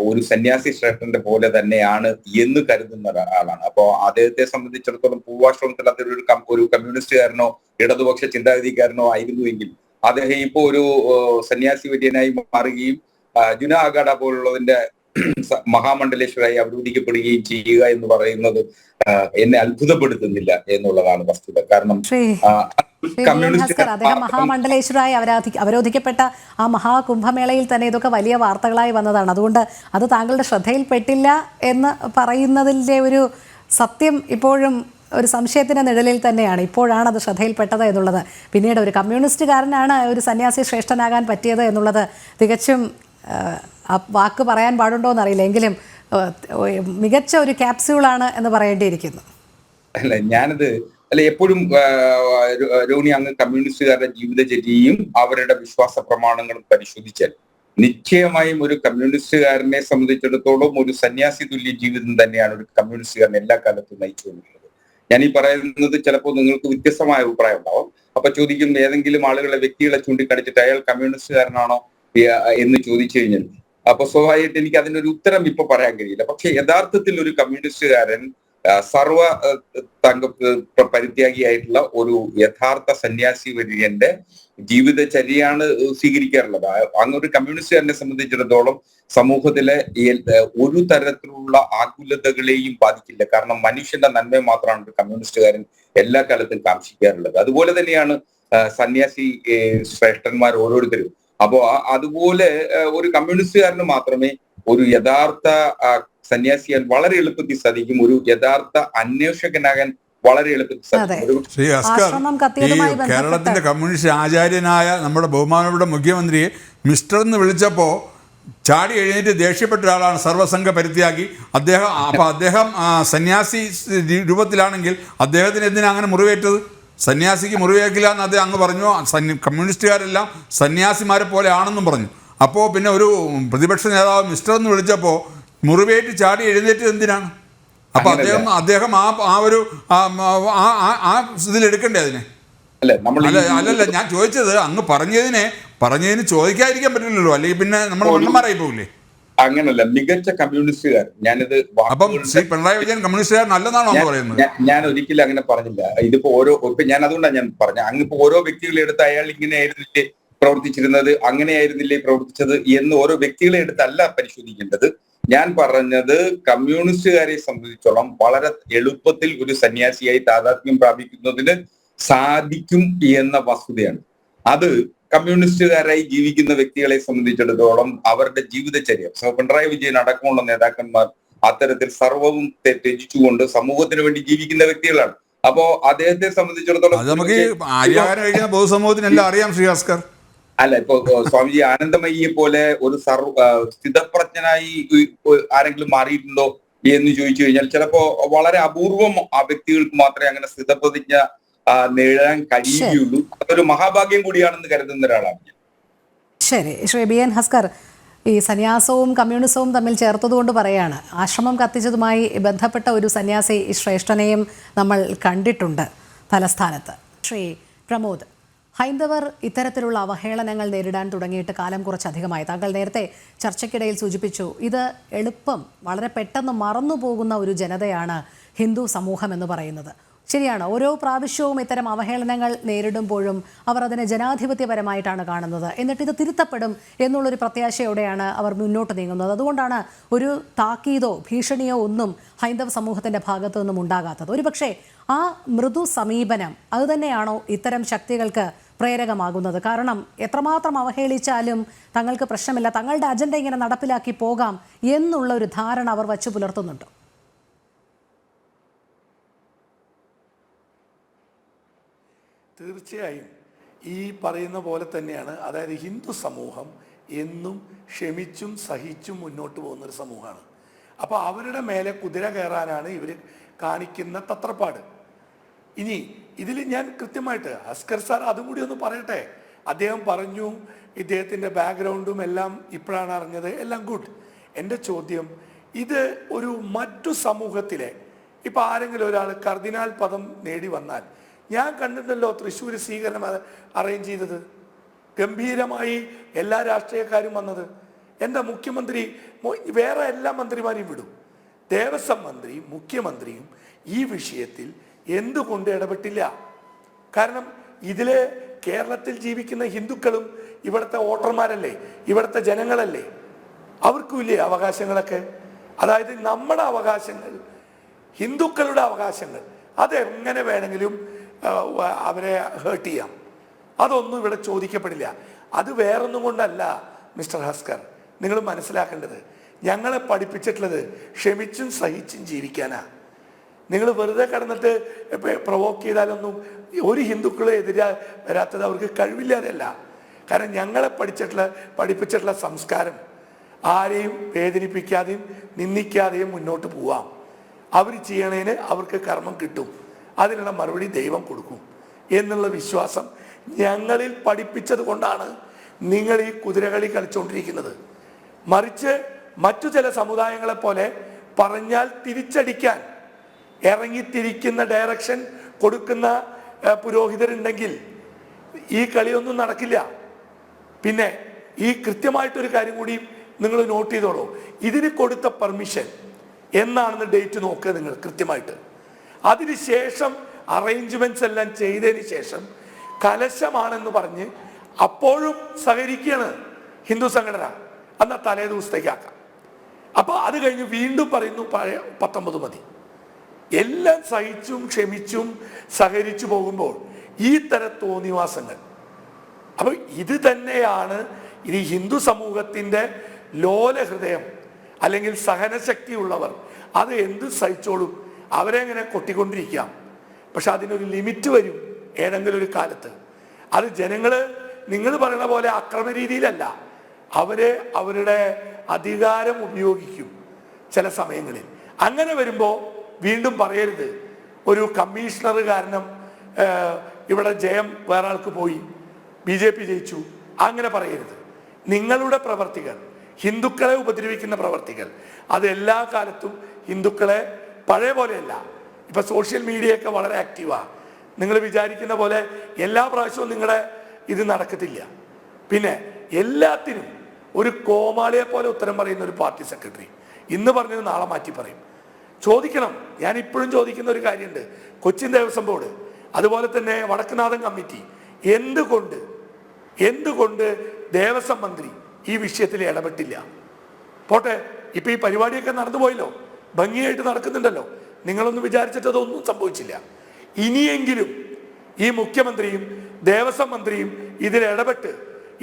Speaker 3: ഒരു സന്യാസി ശ്രേഷ്ഠന്റെ പോലെ തന്നെയാണ് എന്ന് കരുതുന്ന ഒരാളാണ്. അപ്പോ അദ്ദേഹത്തെ സംബന്ധിച്ചിടത്തോളം പൂർവാശ്രമത്തിൽ അദ്ദേഹം ഒരു കമ്മ്യൂണിസ്റ്റുകാരനോ ഇടതുപക്ഷ ചിന്താഗതിക്കാരനോ ആയിരുന്നുവെങ്കിൽ അദ്ദേഹം ഇപ്പോ ഒരു സന്യാസി വര്യനായി മാറുകയും ജുന അഖാഡ പോലുള്ളതിന്റെ മഹാമണ്ഡലേശ്വരായി അവരോധിക്കപ്പെടുകയും ചെയ്യുക എന്ന് പറയുന്നത് എന്നെ അത്ഭുതപ്പെടുത്തുന്നില്ല എന്നുള്ളതാണ് വസ്തുത. കാരണം
Speaker 1: അദ്ദേഹം മഹാമണ്ഡലേശ്വരായി അവരോധിക്കപ്പെട്ട ആ മഹാകുംഭമേളയിൽ തന്നെ ഇതൊക്കെ വലിയ വാർത്തകളായി വന്നതാണ്. അതുകൊണ്ട് അത് താങ്കളുടെ ശ്രദ്ധയിൽപ്പെട്ടില്ല എന്ന് പറയുന്നതിൻ്റെ ഒരു സത്യം ഇപ്പോഴും ഒരു സംശയത്തിൻ്റെ നിഴലിൽ തന്നെയാണ്. ഇപ്പോഴാണ് അത് ശ്രദ്ധയിൽപ്പെട്ടത് എന്നുള്ളത്. പിന്നീട് ഒരു കമ്മ്യൂണിസ്റ്റുകാരനാണ് ഒരു സന്യാസി ശ്രേഷ്ഠനാകാൻ പറ്റിയത് എന്നുള്ളത് തികച്ചും ആ വാക്ക് പറയാൻ പാടുണ്ടോ എന്നറിയില്ല, എങ്കിലും മികച്ച ഒരു ക്യാപ്സ്യൂളാണ് എന്ന് പറയേണ്ടിയിരിക്കുന്നു.
Speaker 3: അല്ല ഞാനത് എപ്പോഴും രോഹിണി, അങ്ങ് കമ്മ്യൂണിസ്റ്റുകാരുടെ ജീവിതചര്യയും അവരുടെ വിശ്വാസ പ്രമാണങ്ങളും പരിശോധിച്ചാൽ നിശ്ചയമായും ഒരു കമ്മ്യൂണിസ്റ്റുകാരനെ സംബന്ധിച്ചിടത്തോളം ഒരു സന്യാസി തുല്യ ജീവിതം തന്നെയാണ് ഒരു കമ്മ്യൂണിസ്റ്റുകാരൻ എല്ലാ കാലത്തും നയിച്ചുകൊണ്ടിരുന്നത്. ഞാൻ ഈ പറയുന്നത് ചിലപ്പോൾ നിങ്ങൾക്ക് വ്യത്യസ്തമായ അഭിപ്രായം ഉണ്ടാവും. അപ്പൊ ചോദിക്കും, ഏതെങ്കിലും ആളുകളെ, വ്യക്തികളെ ചൂണ്ടിക്കാണിച്ചിട്ട് അയാൾ കമ്മ്യൂണിസ്റ്റുകാരനാണോ എന്ന് ചോദിച്ചു കഴിഞ്ഞാൽ അപ്പൊ സ്വാഭാവികമായിട്ട് എനിക്ക് അതിനൊരു ഉത്തരം ഇപ്പൊ പറയാൻ കഴിയില്ല. പക്ഷെ യഥാർത്ഥത്തിൽ ഒരു കമ്മ്യൂണിസ്റ്റുകാരൻ സർവ പരിത്യാഗിയായിട്ടുള്ള ഒരു യഥാർത്ഥ സന്യാസി വര്യന്റെ ജീവിതചര്യയാണ് സ്വീകരിക്കാറുള്ളത്. അങ്ങൊരു കമ്മ്യൂണിസ്റ്റുകാരനെ സംബന്ധിച്ചിടത്തോളം സമൂഹത്തിലെ ഒരു തരത്തിലുള്ള ആകുലതകളെയും ബാധിക്കില്ല. കാരണം മനുഷ്യന്റെ നന്മ മാത്രമാണ് ഒരു കമ്മ്യൂണിസ്റ്റുകാരൻ എല്ലാ കാലത്തും കാംക്ഷിക്കാറുള്ളത്. അതുപോലെ തന്നെയാണ് സന്യാസി ശ്രേഷ്ഠന്മാർ ഓരോരുത്തരും. അപ്പോ അതുപോലെ ഒരു കമ്മ്യൂണിസ്റ്റുകാരന് മാത്രമേ ഒരു യഥാർത്ഥ സന്യാസിയാൽ വളരെ എളുപ്പത്തിൽ സാധിക്കും, ഒരു യഥാർത്ഥ അന്വേഷകനാകാൻ വളരെ എളുപ്പത്തിൽ സാധിക്കും.
Speaker 2: ശ്രീ അസ്കർ, ഈ കേരളത്തിന്റെ കമ്മ്യൂണിസ്റ്റ് ആചാര്യനായ നമ്മുടെ ബഹുമാനപ്പെട്ട മുഖ്യമന്ത്രിയെ മിസ്റ്റർ എന്ന് വിളിച്ചപ്പോൾ ചാടി എഴുന്നേറ്റ് ദേഷ്യപ്പെട്ട ഒരാളാണ് സർവ്വസംഘ പരിത്യാഗി അദ്ദേഹം. അപ്പോൾ അദ്ദേഹം സന്യാസി രൂപത്തിലാണെങ്കിൽ അദ്ദേഹത്തിന് എന്തിനാ അങ്ങനെ മുറിവേറ്റത്? സന്യാസിക്ക് മുറിവേക്കില്ല എന്ന് അദ്ദേഹം അങ്ങ് പറഞ്ഞു. കമ്മ്യൂണിസ്റ്റുകാരെല്ലാം സന്യാസിമാരെ പോലെ ആണെന്നും പറഞ്ഞു. അപ്പോൾ പിന്നെ ഒരു പ്രതിപക്ഷ നേതാവ് മിസ്റ്റർ എന്ന് വിളിച്ചപ്പോൾ മുറിവേറ്റ് ചാടി എഴുന്നേറ്റത് എന്തിനാണ്? അപ്പൊ അദ്ദേഹം ആ ഒരു ഇതിലെടുക്കണ്ടേ അതിനെ? അല്ലല്ല, ഞാൻ ചോദിച്ചത് അങ്ങ് പറഞ്ഞതിന് ചോദിക്കാതിരിക്കാൻ പറ്റില്ലല്ലോ, അല്ലെങ്കിൽ പിന്നെ നമ്മൾ വണ്ണന്മാരായി പോകില്ലേ?
Speaker 3: അങ്ങനല്ല, മികച്ച കമ്മ്യൂണിസ്റ്റുകാർ. ഞാനിത്
Speaker 2: അപ്പം ശ്രീ പിണറായി വിജയൻ കമ്മ്യൂണിസ്റ്റുകാരൻ അല്ലെന്നാണോ പറയുന്നത്?
Speaker 3: ഞാൻ ഒരിക്കലും അങ്ങനെ പറഞ്ഞില്ല. ഇതിപ്പോ ഞാൻ അതുകൊണ്ടാണ് ഞാൻ പറഞ്ഞത്, അങ്ങിപ്പോ ഓരോ വ്യക്തികളെ എടുത്ത് അയാൾ ഇങ്ങനെ ആയിരുന്നില്ലേ പ്രവർത്തിച്ചിരുന്നത്, അങ്ങനെയായിരുന്നില്ലേ പ്രവർത്തിച്ചത് എന്ന് ഓരോ വ്യക്തികളെ എടുത്തല്ല പരിശോധിക്കേണ്ടത്. ഞാൻ പറഞ്ഞത് കമ്മ്യൂണിസ്റ്റുകാരെ സംബന്ധിച്ചോളം വളരെ എളുപ്പത്തിൽ ഒരു സന്യാസിയായി താതാത്മ്യം പ്രാപിക്കുന്നതിന് സാധിക്കും എന്ന വസ്തുതയാണ്. അത് കമ്മ്യൂണിസ്റ്റുകാരായി ജീവിക്കുന്ന വ്യക്തികളെ സംബന്ധിച്ചിടത്തോളം അവരുടെ ജീവിതചര്യ, പിണറായി വിജയൻ അടക്കമുള്ള നേതാക്കന്മാർ അത്തരത്തിൽ സർവവും ത്യജിച്ചുകൊണ്ട് സമൂഹത്തിന് വേണ്ടി ജീവിക്കുന്ന വ്യക്തികളാണ്. അപ്പോ അദ്ദേഹത്തെ സംബന്ധിച്ചിടത്തോളം
Speaker 2: നമുക്ക് പൊതുസമൂഹത്തിനെല്ലാം അറിയാം ശ്രീ ഭാസ്കർ.
Speaker 3: അല്ല, ഇപ്പൊ സ്വാമിജി ആനന്ദമയിയെ പോലെ ഒരു സ്ഥിതപ്രജ്ഞനായി ആരെങ്കിലും മാറിയിട്ടുണ്ടോ എന്ന് ചോദിച്ചു കഴിഞ്ഞാൽ ചിലപ്പോ വളരെ അപൂർവം ആ വ്യക്തികൾക്ക് മാത്രമേ അങ്ങനെ സ്ഥിതപ്രതിജ്ഞ നേടാൻ കഴിയുകയുള്ളൂ. അതൊരു മഹാഭാഗ്യം കൂടിയാണെന്ന് കരുതുന്ന ഒരാളാണ് ഞാൻ.
Speaker 1: ശരി, ശ്രീ ബി എൻ ഹസ്കർ, ഈ സന്യാസവും കമ്മ്യൂണിസവും തമ്മിൽ ചേർത്തതുകൊണ്ട് പറയാണ്, ആശ്രമം കത്തിച്ചതുമായി ബന്ധപ്പെട്ട ഒരു സന്യാസി ശ്രേഷ്ഠനെയും നമ്മൾ കണ്ടിട്ടുണ്ട് തലസ്ഥാനത്ത്. ശ്രീ പ്രമോദ്, ഹൈന്ദവർ ഇത്തരത്തിലുള്ള അവഹേളനങ്ങൾ നേരിടാൻ തുടങ്ങിയിട്ട് കാലം കുറച്ചധികമായി. താങ്കൾ നേരത്തെ ചർച്ചയ്ക്കിടയിൽ സൂചിപ്പിച്ചു, ഇത് എളുപ്പം വളരെ പെട്ടെന്ന് മറന്നു പോകുന്ന ഒരു ജനതയാണ് ഹിന്ദു സമൂഹം എന്ന് പറയുന്നത്. ശരിയാണ്, ഓരോ പ്രാവശ്യവും ഇത്തരം അവഹേളനങ്ങൾ നേരിടുമ്പോഴും അവർ അതിനെ ജനാധിപത്യപരമായിട്ടാണ് കാണുന്നത്. എന്നിട്ട് ഇത് തിരുത്തപ്പെടും എന്നുള്ളൊരു പ്രത്യാശയോടെയാണ് അവർ മുന്നോട്ട് നീങ്ങുന്നത്. അതുകൊണ്ടാണ് ഒരു താക്കീതോ ഭീഷണിയോ ഒന്നും ഹൈന്ദവ സമൂഹത്തിൻ്റെ ഭാഗത്തു നിന്നും ഉണ്ടാകാത്തത്. ഒരുപക്ഷെ ആ മൃദു സമീപനം അതുതന്നെയാണോ ഇത്തരം ശക്തികൾക്ക് പ്രേരകമാകുന്നത്? കാരണം എത്രമാത്രം അവഹേളിച്ചാലും തങ്ങൾക്ക് പ്രശ്നമില്ല, തങ്ങളുടെ അജണ്ട ഇങ്ങനെ നടപ്പിലാക്കി പോകാം എന്നുള്ള ഒരു ധാരണ അവർ വച്ചു പുലർത്തുന്നുണ്ട്.
Speaker 4: തീർച്ചയായും ഈ പറയുന്ന പോലെ തന്നെയാണ്. അതായത് ഹിന്ദു സമൂഹം എന്നും ക്ഷമിച്ചും സഹിച്ചും മുന്നോട്ട് പോകുന്നൊരു സമൂഹമാണ്. അപ്പോൾ അവരുടെ മേലെ കുതിര കയറാനാണ് ഇവർ കാണിക്കുന്ന തത്രപ്പാട്. ഇനി ഇതിൽ ഞാൻ കൃത്യമായിട്ട് ഹസ്കർ സാർ അതും കൂടി ഒന്ന് പറയട്ടെ. അദ്ദേഹം പറഞ്ഞു ഇദ്ദേഹത്തിൻ്റെ ബാക്ക്ഗ്രൗണ്ടും എല്ലാം ഇപ്പോഴാണ് അറിഞ്ഞത്, എല്ലാം ഗുഡ്. എൻ്റെ ചോദ്യം, ഇത് ഒരു മറ്റു സമൂഹത്തിലെ ഇപ്പം ആരെങ്കിലും ഒരാൾ കർദിനാൾ പദം നേടി വന്നാൽ, ഞാൻ കണ്ടിട്ടുണ്ടല്ലോ തൃശ്ശൂർ സ്വീകരണം അറേഞ്ച് ചെയ്തത്, ഗംഭീരമായി എല്ലാ രാഷ്ട്രീയക്കാരും വന്നത്. എന്താ മുഖ്യമന്ത്രി വേറെ എല്ലാ മന്ത്രിമാരെയും വിടും, ദേവസ്വം മന്ത്രിയും മുഖ്യമന്ത്രിയും ഈ വിഷയത്തിൽ എന്തുകൊണ്ട് ഇടപെട്ടില്ല? കാരണം ഇതിലെ കേരളത്തിൽ ജീവിക്കുന്ന ഹിന്ദുക്കളും ഇവിടുത്തെ വോട്ടർമാരല്ലേ, ഇവിടുത്തെ ജനങ്ങളല്ലേ, അവർക്കും ഇല്ലേ അവകാശങ്ങളൊക്കെ? അതായത് നമ്മുടെ അവകാശങ്ങൾ, ഹിന്ദുക്കളുടെ അവകാശങ്ങൾ, അതെങ്ങനെ വേണമെങ്കിലും അവരെ ഹേർട്ട് ചെയ്യാം. അതൊന്നും ഇവിടെ ചോദിക്കപ്പെടില്ല. അത് വേറൊന്നും കൊണ്ടല്ല മിസ്റ്റർ ഹസ്കർ, നിങ്ങൾ മനസ്സിലാക്കേണ്ടത്, ഞങ്ങളെ പഠിപ്പിച്ചിട്ടുള്ളത് ക്ഷമിച്ചും സഹിച്ചും ജീവിക്കാനാ. നിങ്ങൾ വെറുതെ കിടന്നിട്ട് പ്രൊവോക്ക് ചെയ്താലൊന്നും ഒരു ഹിന്ദുക്കളെ വരാത്തത് അവർക്ക് കഴിവില്ലാതെയല്ല. കാരണം ഞങ്ങളെ പഠിപ്പിച്ചിട്ടുള്ള സംസ്കാരം ആരെയും വേദനിപ്പിക്കാതെയും നിന്ദിക്കാതെയും മുന്നോട്ട് പോവാം. അവർ ചെയ്യണേന് അവർക്ക് കർമ്മം കിട്ടും, അതിനുള്ള മറുപടി ദൈവം കൊടുക്കും എന്നുള്ള വിശ്വാസം ഞങ്ങളിൽ പഠിപ്പിച്ചത് കൊണ്ടാണ് നിങ്ങൾ ഈ കുതിരകളി കളിച്ചുകൊണ്ടിരിക്കുന്നത്. മറിച്ച് മറ്റു ചില സമുദായങ്ങളെ പോലെ പറഞ്ഞാൽ തിരിച്ചടിക്കാൻ ഇറങ്ങിത്തിരിക്കുന്ന ഡയറക്ഷൻ കൊടുക്കുന്ന പുരോഹിതരുണ്ടെങ്കിൽ ഈ കളിയൊന്നും നടക്കില്ല. പിന്നെ ഈ കൃത്യമായിട്ടൊരു കാര്യം കൂടി നിങ്ങൾ നോട്ട് ചെയ്തോളൂ. ഇതിന് കൊടുത്ത പെർമിഷൻ എന്നാണെന്ന് ഡേറ്റ് നോക്കുക നിങ്ങൾ കൃത്യമായിട്ട്. അതിനുശേഷം അറേഞ്ച്മെന്റ്സ് എല്ലാം ചെയ്തതിന് ശേഷം കലശമാണെന്ന് പറഞ്ഞ് അപ്പോഴും സഹകരിക്കുകയാണ് ഹിന്ദു സംഘടന, എന്നാൽ തലേ ദിവസത്തേക്കാക്കാം. അപ്പൊ അത് കഴിഞ്ഞ് വീണ്ടും പറയുന്നു പഴയ 19 മതി. എല്ലാം സഹിച്ചും ക്ഷമിച്ചും സഹകരിച്ചു പോകുമ്പോൾ ഈ തരം തോന്നിവാസങ്ങൾ, അപ്പൊ ഇത് തന്നെയാണ് ഈ ഹിന്ദു സമൂഹത്തിന്റെ ലോല ഹൃദയം അല്ലെങ്കിൽ സഹനശക്തി ഉള്ളവർ അത് എന്ത് സഹിച്ചോളും, അവരെ എങ്ങനെ കൊട്ടിക്കൊണ്ടിരിക്കാം. പക്ഷെ അതിനൊരു ലിമിറ്റ് വരും ഏതെങ്കിലും ഒരു കാലത്ത്. അത് ജനങ്ങള് നിങ്ങൾ പറയുന്ന പോലെ അക്രമ രീതിയിലല്ല, അവരുടെ അധികാരം ഉപയോഗിക്കും ചില സമയങ്ങളിൽ. അങ്ങനെ വരുമ്പോൾ വീണ്ടും പറയരുത് ഒരു കമ്മീഷണർ കാരണം ഇവിടെ ജയം വേറെ ആൾക്ക് പോയി, BJP ജയിച്ചു, അങ്ങനെ പറയരുത്. നിങ്ങളുടെ പ്രവർത്തികൾ, ഹിന്ദുക്കളെ ഉപദ്രവിക്കുന്ന പ്രവർത്തികൾ, അത് എല്ലാ കാലത്തും ഹിന്ദുക്കളെ പഴയ പോലെയല്ല. ഇപ്പൊ സോഷ്യൽ മീഡിയയൊക്കെ വളരെ ആക്റ്റീവാണ്. നിങ്ങൾ വിചാരിക്കുന്ന പോലെ എല്ലാ പ്രാവശ്യവും നിങ്ങളുടെ ഇത് നടക്കത്തില്ല. പിന്നെ എല്ലാത്തിനും ഒരു കോമാളിയെ പോലെ ഉത്തരം പറയുന്ന ഒരു പാർട്ടി സെക്രട്ടറി ഇന്ന് പറഞ്ഞത് നാളെ മാറ്റി പറയും. ചോദിക്കണം. ഞാൻ ഇപ്പോഴും ചോദിക്കുന്ന ഒരു കാര്യമുണ്ട്. കൊച്ചിൻ ദേവസ്വം ബോർഡ്, അതുപോലെ തന്നെ വടക്കുനാഥൻ കമ്മിറ്റി എന്തുകൊണ്ട് ദേവസ്വം മന്ത്രി ഈ വിഷയത്തിൽ ഇടപെട്ടില്ല? പോട്ടെ, ഇപ്പൊ ഈ പരിപാടിയൊക്കെ നടന്നു പോയല്ലോ, ഭംഗിയായിട്ട് നടക്കുന്നുണ്ടല്ലോ, നിങ്ങളൊന്നും വിചാരിച്ചിട്ട് അതൊന്നും സംഭവിച്ചില്ല. ഇനിയെങ്കിലും ഈ മുഖ്യമന്ത്രിയും ദേവസ്വം മന്ത്രിയും ഇതിൽ ഇടപെട്ട്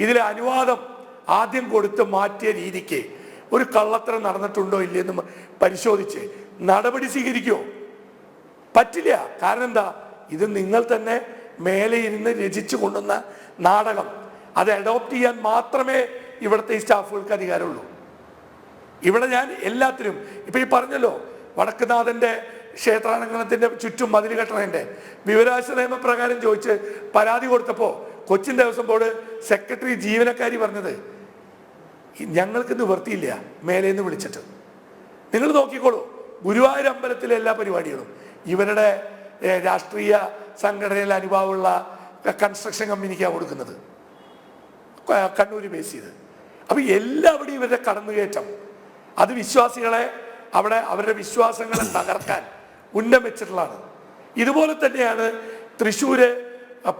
Speaker 4: ഇതിലെ അനുവാദം ആദ്യം കൊടുത്ത് മാറ്റിയ രീതിക്ക് ഒരു കള്ളത്തരം നടന്നിട്ടുണ്ടോ ഇല്ലെന്ന് പരിശോധിച്ച് നടപടി സ്വീകരിക്കുമോ? പറ്റില്ല. കാരണം എന്താ, ഇത് നിങ്ങൾ തന്നെ മേലെ ഇരുന്ന് രചിച്ചു കൊണ്ടുവന്ന നാടകം. അത് അഡോപ്റ്റ് ചെയ്യാൻ മാത്രമേ ഇവിടുത്തെ ഈ സ്റ്റാഫുകൾക്ക് അധികാരമുള്ളൂ. ഇവിടെ ഞാൻ എല്ലാത്തിനും ഇപ്പൊ ഈ പറഞ്ഞല്ലോ, വടക്കുനാഥന്റെ ക്ഷേത്രാങ്കണത്തിന്റെ ചുറ്റും മതിൽ കെട്ടണതിന്റെ വിവരാവകാശ നിയമപ്രകാരം ചോദിച്ച് പരാതി കൊടുത്തപ്പോ കൊച്ചിൻ ദേവസ്വം ബോർഡ് സെക്രട്ടറി ജീവനക്കാരി പറഞ്ഞത് ഞങ്ങൾക്ക് നിവൃത്തിയില്ല മേലേന്ന് വിളിച്ചിട്ട്. നിങ്ങൾ നോക്കിക്കോളൂ, ഗുരുവായൂർ അമ്പലത്തിലെ എല്ലാ പരിപാടികളും ഇവരുടെ രാഷ്ട്രീയ സംഘടനയിൽ അനുഭാവമുള്ള കൺസ്ട്രക്ഷൻ കമ്പനിക്കാണ് കൊടുക്കുന്നത്, കണ്ണൂർ ബേസ് ചെയ്ത്. അപ്പൊ എല്ലാവരുടെയും ഇവരുടെ കടന്നുകയറ്റം അത് വിശ്വാസികളെ അവിടെ അവരുടെ വിശ്വാസങ്ങളെ തകർക്കാൻ ഉന്നം വെച്ചിട്ടുള്ളതാണ്. ഇതുപോലെ തന്നെയാണ് തൃശ്ശൂര്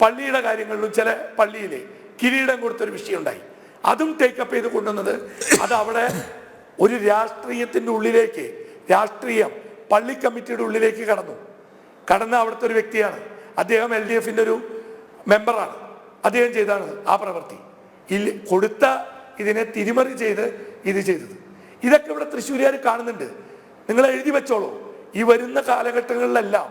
Speaker 4: പള്ളിയുടെ കാര്യങ്ങളിലും ചില പള്ളിയിലെ കിരീടം കൊടുത്തൊരു വിഷയം ഉണ്ടായി. അതും ടേക്കപ്പ് ചെയ്ത് കൊണ്ടുവന്നത് അത് അവിടെ ഒരു രാഷ്ട്രീയത്തിന്റെ ഉള്ളിലേക്ക്, രാഷ്ട്രീയം പള്ളി കമ്മിറ്റിയുടെ ഉള്ളിലേക്ക് കടന്ന അവിടുത്തെ ഒരു വ്യക്തിയാണ്. അദ്ദേഹം LDF-ന്റെ ഒരു മെമ്പറാണ്. അദ്ദേഹം ചെയ്താണ് ആ പ്രവൃത്തി. കൊടുത്ത ഇതിനെ തിരിമറി ചെയ്ത് ഇത് ചെയ്തത്. ഇതൊക്കെ ഇവിടെ തൃശ്ശൂരുകാർ കാണുന്നുണ്ട്. നിങ്ങൾ എഴുതി വെച്ചോളൂ. ഈ വരുന്ന കാലഘട്ടങ്ങളിലെല്ലാം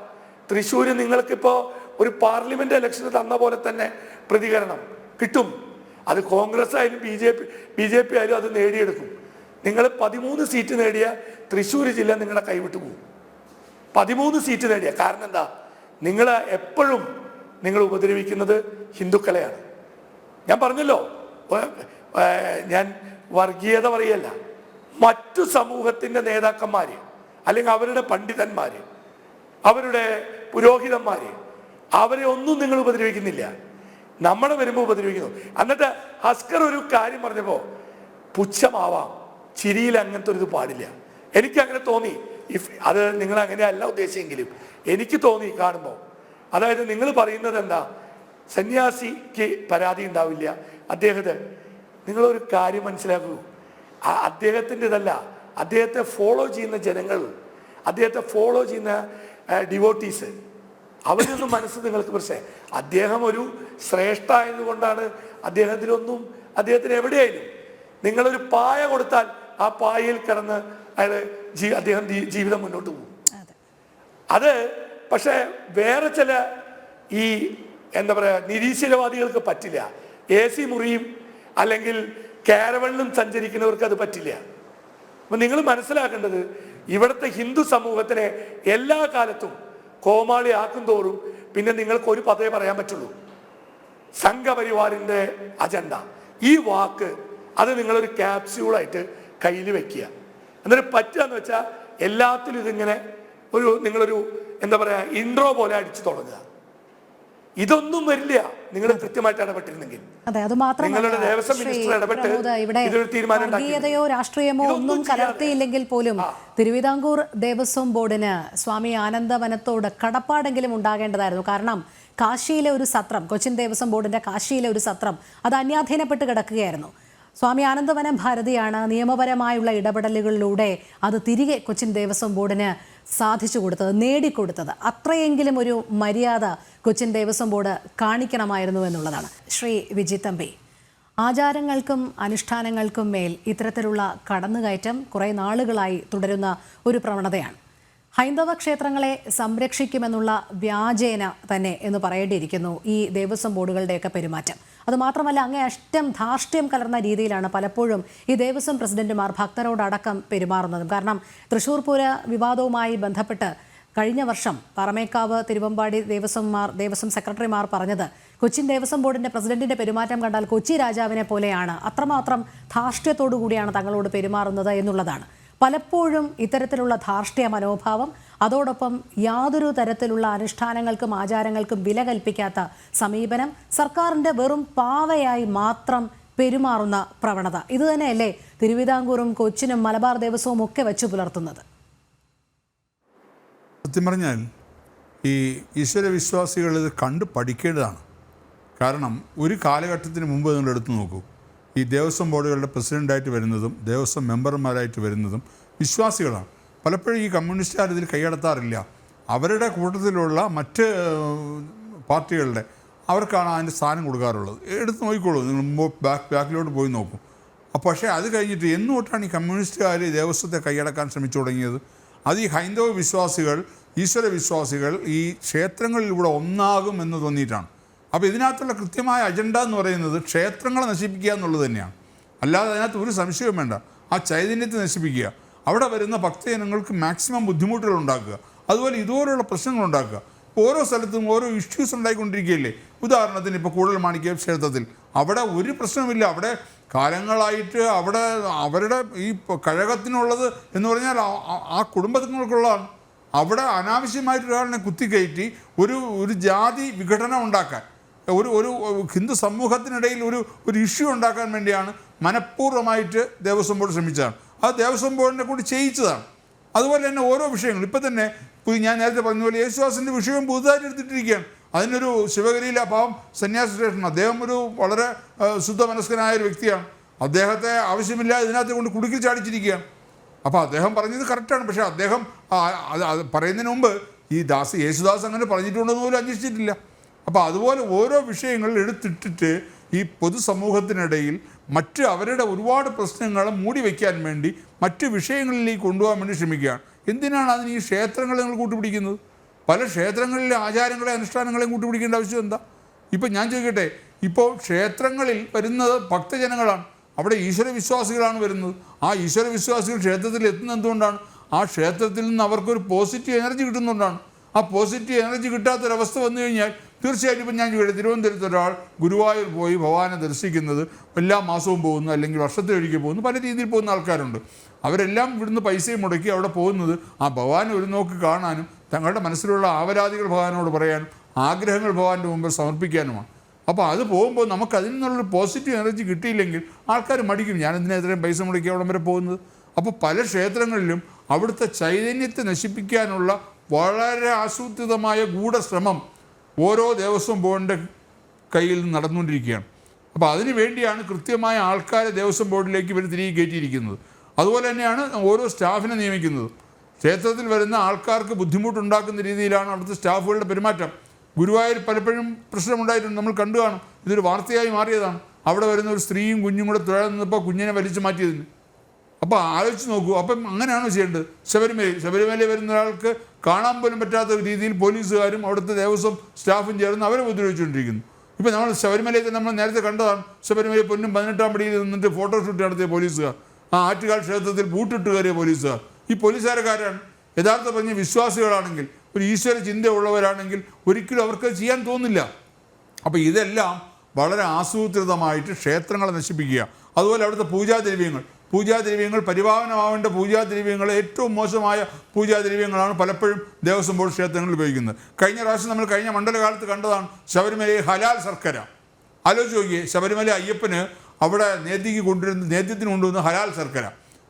Speaker 4: തൃശ്ശൂര് നിങ്ങൾക്കിപ്പോ ഒരു പാർലമെന്റ് ഇലക്ഷന് തന്ന പോലെ തന്നെ പ്രതികരണം കിട്ടും. അത് കോൺഗ്രസ് ആയാലും BJP ആയാലും അത് നേടിയെടുക്കും. നിങ്ങൾ 13 സീറ്റ് നേടിയ തൃശ്ശൂർ ജില്ല നിങ്ങളുടെ കൈവിട്ടു പോകും. 13 സീറ്റ് നേടിയ കാരണം എന്താ, നിങ്ങൾ എപ്പോഴും നിങ്ങൾ ഉപദ്രവിക്കുന്നത് ഹിന്ദുക്കളെയാണ്. ഞാൻ പറഞ്ഞല്ലോ, ഞാൻ വർഗീയത പറയല്ല. മറ്റു സമൂഹത്തിന്റെ നേതാക്കന്മാര് അല്ലെങ്കിൽ അവരുടെ പണ്ഡിതന്മാര്, അവരുടെ പുരോഹിതന്മാര്, അവരെ ഒന്നും നിങ്ങൾ ഉപദ്രവിക്കുന്നില്ല. നമ്മളെ വരുമ്പോൾ ഉപദ്രവിക്കുന്നു. എന്നിട്ട് ഹസ്കർ ഒരു കാര്യം പറഞ്ഞപ്പോ പുച്ഛമാവാം, ചിരിയിൽ അങ്ങനത്തെ ഒരു ഇത് പാടില്ല. എനിക്ക് അങ്ങനെ തോന്നി. അത് നിങ്ങൾ അങ്ങനെയല്ല ഉദ്ദേശിച്ചെങ്കിലും എനിക്ക് തോന്നി കാണുമ്പോൾ. അതായത് നിങ്ങൾ പറയുന്നത് എന്താ, സന്യാസിക്ക് പരാതി ഉണ്ടാവില്ല, അദ്ദേഹത്തെ നിങ്ങളൊരു കാര്യം മനസ്സിലാക്കൂ, അദ്ദേഹത്തിൻ്റെ ഇതല്ല, അദ്ദേഹത്തെ ഫോളോ ചെയ്യുന്ന ജനങ്ങൾ, അദ്ദേഹത്തെ ഫോളോ ചെയ്യുന്ന ഡിവോട്ടീസ്, അവരൊന്നും മനസ്സ് നിങ്ങൾക്ക് പ്രശ്നം. അദ്ദേഹം ഒരു ശ്രേഷ്ഠ ആയതുകൊണ്ടാണ് അദ്ദേഹത്തിന് എവിടെയായാലും നിങ്ങളൊരു പായ കൊടുത്താൽ ആ പായയിൽ കിടന്ന് അദ്ദേഹം ജീവിതം മുന്നോട്ട് പോകും. അത് പക്ഷേ വേറെ ചില ഈ എന്താ പറയുക നിരീശ്വരവാദികൾക്ക് പറ്റില്ല. AC മുറിയും അല്ലെങ്കിൽ കാരവണിലും സഞ്ചരിക്കുന്നവർക്ക് അത് പറ്റില്ല. അപ്പം നിങ്ങൾ മനസ്സിലാക്കേണ്ടത് ഇവിടുത്തെ ഹിന്ദു സമൂഹത്തിനെ എല്ലാ കാലത്തും കോമാളി ആക്കും തോറും പിന്നെ നിങ്ങൾക്ക് ഒരു പദവേ പറയാൻ പറ്റുള്ളൂ, സംഘപരിവാറിന്റെ അജണ്ട. ഈ വാക്ക് അത് നിങ്ങളൊരു ക്യാപ്സ്യൂളായിട്ട് കയ്യിൽ വെക്കുക. എന്നിട്ട് പറ്റുകയെന്ന് വെച്ചാൽ എല്ലാത്തിലും ഇതിങ്ങനെ നിങ്ങളൊരു എന്താ പറയുക ഇൻട്രോ പോലെ അടിച്ചു തുടങ്ങുക. ഇതൊന്നും വരില്ല നിങ്ങൾ കൃത്യമായിട്ട് ഇടപെട്ടിരുന്നെങ്കിൽ.
Speaker 1: അതെ, അത് മാത്രമല്ല വർഗീയതയോ രാഷ്ട്രീയമോ ഒന്നും കലർത്തിയില്ലെങ്കിൽ പോലും തിരുവിതാംകൂർ ദേവസ്വം ബോർഡിന് സ്വാമി ആനന്ദവനത്തോട് കടപ്പാടെങ്കിലും ഉണ്ടാകേണ്ടതായിരുന്നു. കാരണം കാശിയിലെ ഒരു സത്രം, കൊച്ചിൻ ദേവസ്വം ബോർഡിന്റെ കാശിയിലെ ഒരു സത്രം, അത് അന്യാധീനപ്പെട്ട് കിടക്കുകയായിരുന്നു. സ്വാമി ആനന്ദവനം ഭാരതിയാണ് നിയമപരമായുള്ള ഇടപെടലുകളിലൂടെ അത് തിരികെ കൊച്ചിൻ ദേവസ്വം ബോർഡിന് സാധിച്ചു കൊടുത്തത്, നേടിക്കൊടുത്തത്. അത്രയെങ്കിലും ഒരു മര്യാദ കൊച്ചിൻ ദേവസ്വം ബോർഡ് കാണിക്കണമായിരുന്നു എന്നുള്ളതാണ്. ശ്രീ വിജിത് തമ്പി, ആചാരങ്ങൾക്കും അനുഷ്ഠാനങ്ങൾക്കും മേൽ ഇത്തരത്തിലുള്ള കടന്നുകയറ്റം കുറേ നാളുകളായി തുടരുന്ന ഒരു പ്രവണതയാണ്. ഹൈന്ദവ ക്ഷേത്രങ്ങളെ സംരക്ഷിക്കുമെന്നുള്ള വ്യാജേന തന്നെ എന്ന് പറയേണ്ടിയിരിക്കുന്നു ഈ ദേവസ്വം ബോർഡുകളുടെയൊക്കെ പെരുമാറ്റം. അതുമാത്രമല്ല, അങ്ങേ അഷ്ടം ധാർഷ്ട്യം കലർന്ന രീതിയിലാണ് പലപ്പോഴും ഈ ദേവസ്വം പ്രസിഡന്റുമാർ ഭക്തരോടടക്കം പെരുമാറുന്നതും. കാരണം തൃശ്ശൂർ പൂര വിവാദവുമായി ബന്ധപ്പെട്ട് കഴിഞ്ഞ വർഷം പാറമേക്കാവ് തിരുവമ്പാടി ദേവസ്വം സെക്രട്ടറിമാർ പറഞ്ഞത് കൊച്ചിൻ ദേവസ്വം ബോർഡിന്റെ പ്രസിഡന്റിന്റെ പെരുമാറ്റം കണ്ടാൽ കൊച്ചി രാജാവിനെ പോലെയാണ്, അത്രമാത്രം ധാർഷ്ട്യത്തോടു കൂടിയാണ് തങ്ങളോട് പെരുമാറുന്നത് എന്നുള്ളതാണ്. പലപ്പോഴും ഇത്തരത്തിലുള്ള ധാർഷ്ട്യ മനോഭാവം, അതോടൊപ്പം യാതൊരു തരത്തിലുള്ള അനുഷ്ഠാനങ്ങൾക്കും ആചാരങ്ങൾക്കും വില കൽപ്പിക്കാത്ത സമീപനം, സർക്കാരിൻ്റെ വെറും പാവയായി മാത്രം പെരുമാറുന്ന പ്രവണത, ഇത് തന്നെയല്ലേ തിരുവിതാംകൂറും കൊച്ചിനും മലബാർ ദേവസ്വവും ഒക്കെ വെച്ചു പുലർത്തുന്നത്?
Speaker 2: സത്യം പറഞ്ഞാൽ ഈ ഈശ്വരവിശ്വാസികൾ ഇത് കണ്ട് പഠിക്കേണ്ടതാണ്. കാരണം ഒരു കാലഘട്ടത്തിന് മുമ്പ് നിങ്ങൾ എടുത്തു നോക്കൂ, ഈ ദേവസ്വം ബോർഡുകളുടെ പ്രസിഡൻ്റായിട്ട് വരുന്നതും ദേവസ്വം മെമ്പർമാരായിട്ട് വരുന്നതും വിശ്വാസികളാണ്. പലപ്പോഴും ഈ കമ്മ്യൂണിസ്റ്റുകാർ ഇതിൽ കൈയടത്താറില്ല. അവരുടെ കൂട്ടത്തിലുള്ള മറ്റ് പാർട്ടികളുടെ അവർക്കാണ് അതിൻ്റെ സ്ഥാനം കൊടുക്കാറുള്ളത്. എടുത്ത് നോക്കിക്കോളൂ, നിങ്ങൾ ബാക്കിലോട്ട് പോയി നോക്കും. അപ്പോൾ പക്ഷേ അത് കഴിഞ്ഞിട്ട് എന്നോട്ടാണ് ഈ കമ്മ്യൂണിസ്റ്റുകാർ ദേവസ്വത്തെ കൈയടക്കാൻ ശ്രമിച്ചു തുടങ്ങിയത്? അത് ഈ ഹൈന്ദവ വിശ്വാസികൾ, ഈശ്വര വിശ്വാസികൾ ഈ ക്ഷേത്രങ്ങളിലൂടെ ഒന്നാകും എന്ന് തോന്നിയിട്ടാണ്. അപ്പോൾ ഇതിനകത്തുള്ള കൃത്യമായ അജണ്ട എന്ന് പറയുന്നത് ക്ഷേത്രങ്ങളെ നശിപ്പിക്കുക എന്നുള്ളത് തന്നെയാണ്. അല്ലാതെ അതിനകത്ത് ഒരു സംശയവും വേണ്ട. ആ ചൈതന്യത്തെ നശിപ്പിക്കുക, അവിടെ വരുന്ന ഭക്തജനങ്ങൾക്ക് മാക്സിമം ബുദ്ധിമുട്ടുകൾ ഉണ്ടാക്കുക, അതുപോലെ ഇതുപോലുള്ള പ്രശ്നങ്ങൾ ഉണ്ടാക്കുക. ഓരോ സ്ഥലത്തും ഓരോ ഇഷ്യൂസ് ഉണ്ടായിക്കൊണ്ടിരിക്കുകയല്ലേ. ഉദാഹരണത്തിന് ഇപ്പോൾ കൂടൽമാണിക്യ ക്ഷേത്രത്തിൽ അവിടെ ഒരു പ്രശ്നമില്ല. അവിടെ കാലങ്ങളായിട്ട് അവിടെ അവരുടെ ഈ കഴകത്തിനുള്ളത് എന്ന് പറഞ്ഞാൽ ആ കുടുംബത്തിനുള്ളതാണ്. അവിടെ അനാവശ്യമായിട്ട് ഒരാളിനെ കുത്തിക്കയറ്റി ഒരു ജാതി വിഘടനം ഉണ്ടാക്കാൻ, ഒരു ഹിന്ദു സമൂഹത്തിനിടയിൽ ഒരു ഇഷ്യൂ ഉണ്ടാക്കാൻ വേണ്ടിയാണ് മനഃപൂർവ്വമായിട്ട് ദേവസ്വം ബോർഡ് ശ്രമിച്ചതാണ്. അത് ദേവസ്വം ബോർഡിനെ കൂടി ചെയ്യിച്ചതാണ്. അതുപോലെ തന്നെ ഓരോ വിഷയങ്ങളും ഇപ്പം തന്നെ ഞാൻ നേരത്തെ പറഞ്ഞ പോലെ യേശുദാസിൻ്റെ വിഷയം പുതുതായിട്ട് എടുത്തിട്ടിരിക്കുകയാണ്. അതിനൊരു ശിവഗിരിയിലെ അഭാവം സന്യാസി സ്റ്റേഷൻ, അദ്ദേഹം ഒരു വളരെ ശുദ്ധമനസ്കനായ ഒരു വ്യക്തിയാണ്. അദ്ദേഹത്തെ ആവശ്യമില്ല ഇതിനകത്ത് കൊണ്ട് കുടുക്കിൽ ചാടിച്ചിരിക്കുകയാണ്. അപ്പോൾ അദ്ദേഹം പറഞ്ഞത് കറക്റ്റാണ്. പക്ഷേ അദ്ദേഹം അത് പറയുന്നതിന് മുമ്പ് ഈ യേശുദാസ് അങ്ങനെ പറഞ്ഞിട്ടുണ്ടെന്ന് പോലും അന്വേഷിച്ചിട്ടില്ല. അപ്പോൾ അതുപോലെ ഓരോ വിഷയങ്ങൾ എടുത്തിട്ടിട്ട് ഈ പൊതുസമൂഹത്തിനിടയിൽ മറ്റ് അവരുടെ ഒരുപാട് പ്രശ്നങ്ങളെ മൂടി വയ്ക്കാൻ വേണ്ടി മറ്റ് വിഷയങ്ങളിലേക്ക് കൊണ്ടുപോകാൻ വേണ്ടി ശ്രമിക്കുകയാണ്. എന്തിനാണ് അതിന് ഈ ക്ഷേത്രങ്ങളെ നിങ്ങൾ കൂട്ടുപിടിക്കുന്നത്? പല ക്ഷേത്രങ്ങളിലെ ആചാരങ്ങളെ അനുഷ്ഠാനങ്ങളെയും കൂട്ടുപിടിക്കേണ്ട ആവശ്യം എന്താ? ഇപ്പം ഞാൻ ചോദിക്കട്ടെ, ഇപ്പോൾ ക്ഷേത്രങ്ങളിൽ വരുന്നത് ഭക്തജനങ്ങളാണ്, അവിടെ ഈശ്വരവിശ്വാസികളാണ് വരുന്നത്. ആ ഈശ്വരവിശ്വാസികൾ ക്ഷേത്രത്തിൽ എത്തുന്നത് എന്തുകൊണ്ടാണ്? ആ ക്ഷേത്രത്തിൽ നിന്ന് അവർക്കൊരു പോസിറ്റീവ് എനർജി കിട്ടുന്നതുകൊണ്ടാണ്. ആ പോസിറ്റീവ് എനർജി കിട്ടാത്തൊരവസ്ഥ വന്നു കഴിഞ്ഞാൽ തീർച്ചയായിട്ടും ഇപ്പം ഞാൻ ചോദിക്കട്ടെ, തിരുവനന്തപുരത്ത് ഒരാൾ ഗുരുവായൂർ പോയി ഭഗവാനെ ദർശിക്കുന്നത് എല്ലാ മാസവും പോകുന്നു, അല്ലെങ്കിൽ വർഷത്തിലൊരിക്കൽ പോകുന്നു, പല രീതിയിൽ പോകുന്ന ആൾക്കാരുണ്ട്. അവരെല്ലാം ഇവിടുന്ന് പൈസയും മുടക്കി അവിടെ പോകുന്നത് ആ ഭഗവാനെ ഒരു നോക്ക് കാണാനും തങ്ങളുടെ മനസ്സിലുള്ള ആവരാധികൾ ഭഗവാനോട് പറയാനും ആഗ്രഹങ്ങൾ ഭഗവാന്റെ മുമ്പിൽ സമർപ്പിക്കാനുമാണ്. അപ്പോൾ അത് പോകുമ്പോൾ നമുക്ക് അതിൽ നിന്നുള്ളൊരു പോസിറ്റീവ് എനർജി കിട്ടിയില്ലെങ്കിൽ ആൾക്കാർ മടിക്കും, ഞാനെന്തിനാ ഇത്രയും പൈസ മുടക്കി അവിടം വരെ പോകുന്നത്. അപ്പോൾ പല ക്ഷേത്രങ്ങളിലും അവിടുത്തെ ചൈതന്യത്തെ നശിപ്പിക്കാനുള്ള വളരെ ആസൂത്രിതമായ ഗൂഢശ്രമം ഓരോ ദേവസ്വം ബോർഡിൻ്റെ കയ്യിൽ നിന്ന് നടന്നുകൊണ്ടിരിക്കുകയാണ്. അപ്പോൾ അതിനു വേണ്ടിയാണ് കൃത്യമായ ആൾക്കാരെ ദേവസ്വം ബോർഡിലേക്ക് ഇവർ തിരികെ കയറ്റിയിരിക്കുന്നത്. അതുപോലെ തന്നെയാണ് ഓരോ സ്റ്റാഫിനെ നിയമിക്കുന്നത്. ക്ഷേത്രത്തിൽ വരുന്ന ആൾക്കാർക്ക് ബുദ്ധിമുട്ടുണ്ടാക്കുന്ന രീതിയിലാണ് അവിടുത്തെ സ്റ്റാഫുകളുടെ പെരുമാറ്റം. ഗുരുവായൂർ പലപ്പോഴും പ്രശ്നമുണ്ടായിട്ടുണ്ട്, നമ്മൾ കണ്ടു കാണും. ഇതൊരു വാർത്തയായി മാറിയതാണ്. അവിടെ വരുന്ന ഒരു സ്ത്രീയും കുഞ്ഞും കൂടെ തുഴ നിന്നപ്പോൾ കുഞ്ഞിനെ വലിച്ചു മാറ്റിയതിന് അപ്പോൾ ആലോചിച്ച് നോക്കൂ. അപ്പം അങ്ങനെയാണോ ചെയ്യേണ്ടത്? ശബരിമലയിൽ വരുന്ന ഒരാൾക്ക് കാണാൻ പോലും പറ്റാത്ത രീതിയിൽ പോലീസുകാരും അവിടുത്തെ ദേവസ്വം സ്റ്റാഫും ചേർന്ന് അവരെ ഉപദ്രവിച്ചുകൊണ്ടിരിക്കുന്നു. ഇപ്പം നമ്മൾ ശബരിമലയിൽ നമ്മൾ നേരത്തെ കണ്ടതാണ്. ശബരിമല പൊന്നും 18-ാം പടിയിൽ നിന്നിട്ട് ഫോട്ടോഷൂട്ട് നടത്തിയ പോലീസുകാർ, ആ ആറ്റുകാൽ ക്ഷേത്രത്തിൽ പൂട്ടിട്ട് കയറിയ പോലീസുകാർ. ഈ പോലീസുകാരക്കാരാണ് യഥാർത്ഥ പറഞ്ഞ വിശ്വാസികളാണെങ്കിൽ, ഒരു ഈശ്വര ചിന്തയുള്ളവരാണെങ്കിൽ ഒരിക്കലും അവർക്ക് ചെയ്യാൻ തോന്നില്ല. അപ്പോൾ ഇതെല്ലാം വളരെ ആസൂത്രിതമായിട്ട് ക്ഷേത്രങ്ങളെ നശിപ്പിക്കുക. അതുപോലെ അവിടുത്തെ പൂജാദ്രവ്യങ്ങൾ പരിപാവനമാവേണ്ട പൂജാദ്രവ്യങ്ങൾ ഏറ്റവും മോശമായ പൂജാദ്രവ്യങ്ങളാണ് പലപ്പോഴും ദേവസ്വം ബോർഡ് ക്ഷേത്രങ്ങളിൽ ഉപയോഗിക്കുന്നത്. കഴിഞ്ഞ പ്രാവശ്യം നമ്മൾ കഴിഞ്ഞ മണ്ഡലകാലത്ത് കണ്ടതാണ് ശബരിമലയിൽ ഹലാൽ ശർക്കര. ആലോചിച്ച് നോക്കിയേ, ശബരിമല അയ്യപ്പന് അവിടെ നേദ്യത്തിന് കൊണ്ടുവന്ന ഹലാൽ ശർക്കര.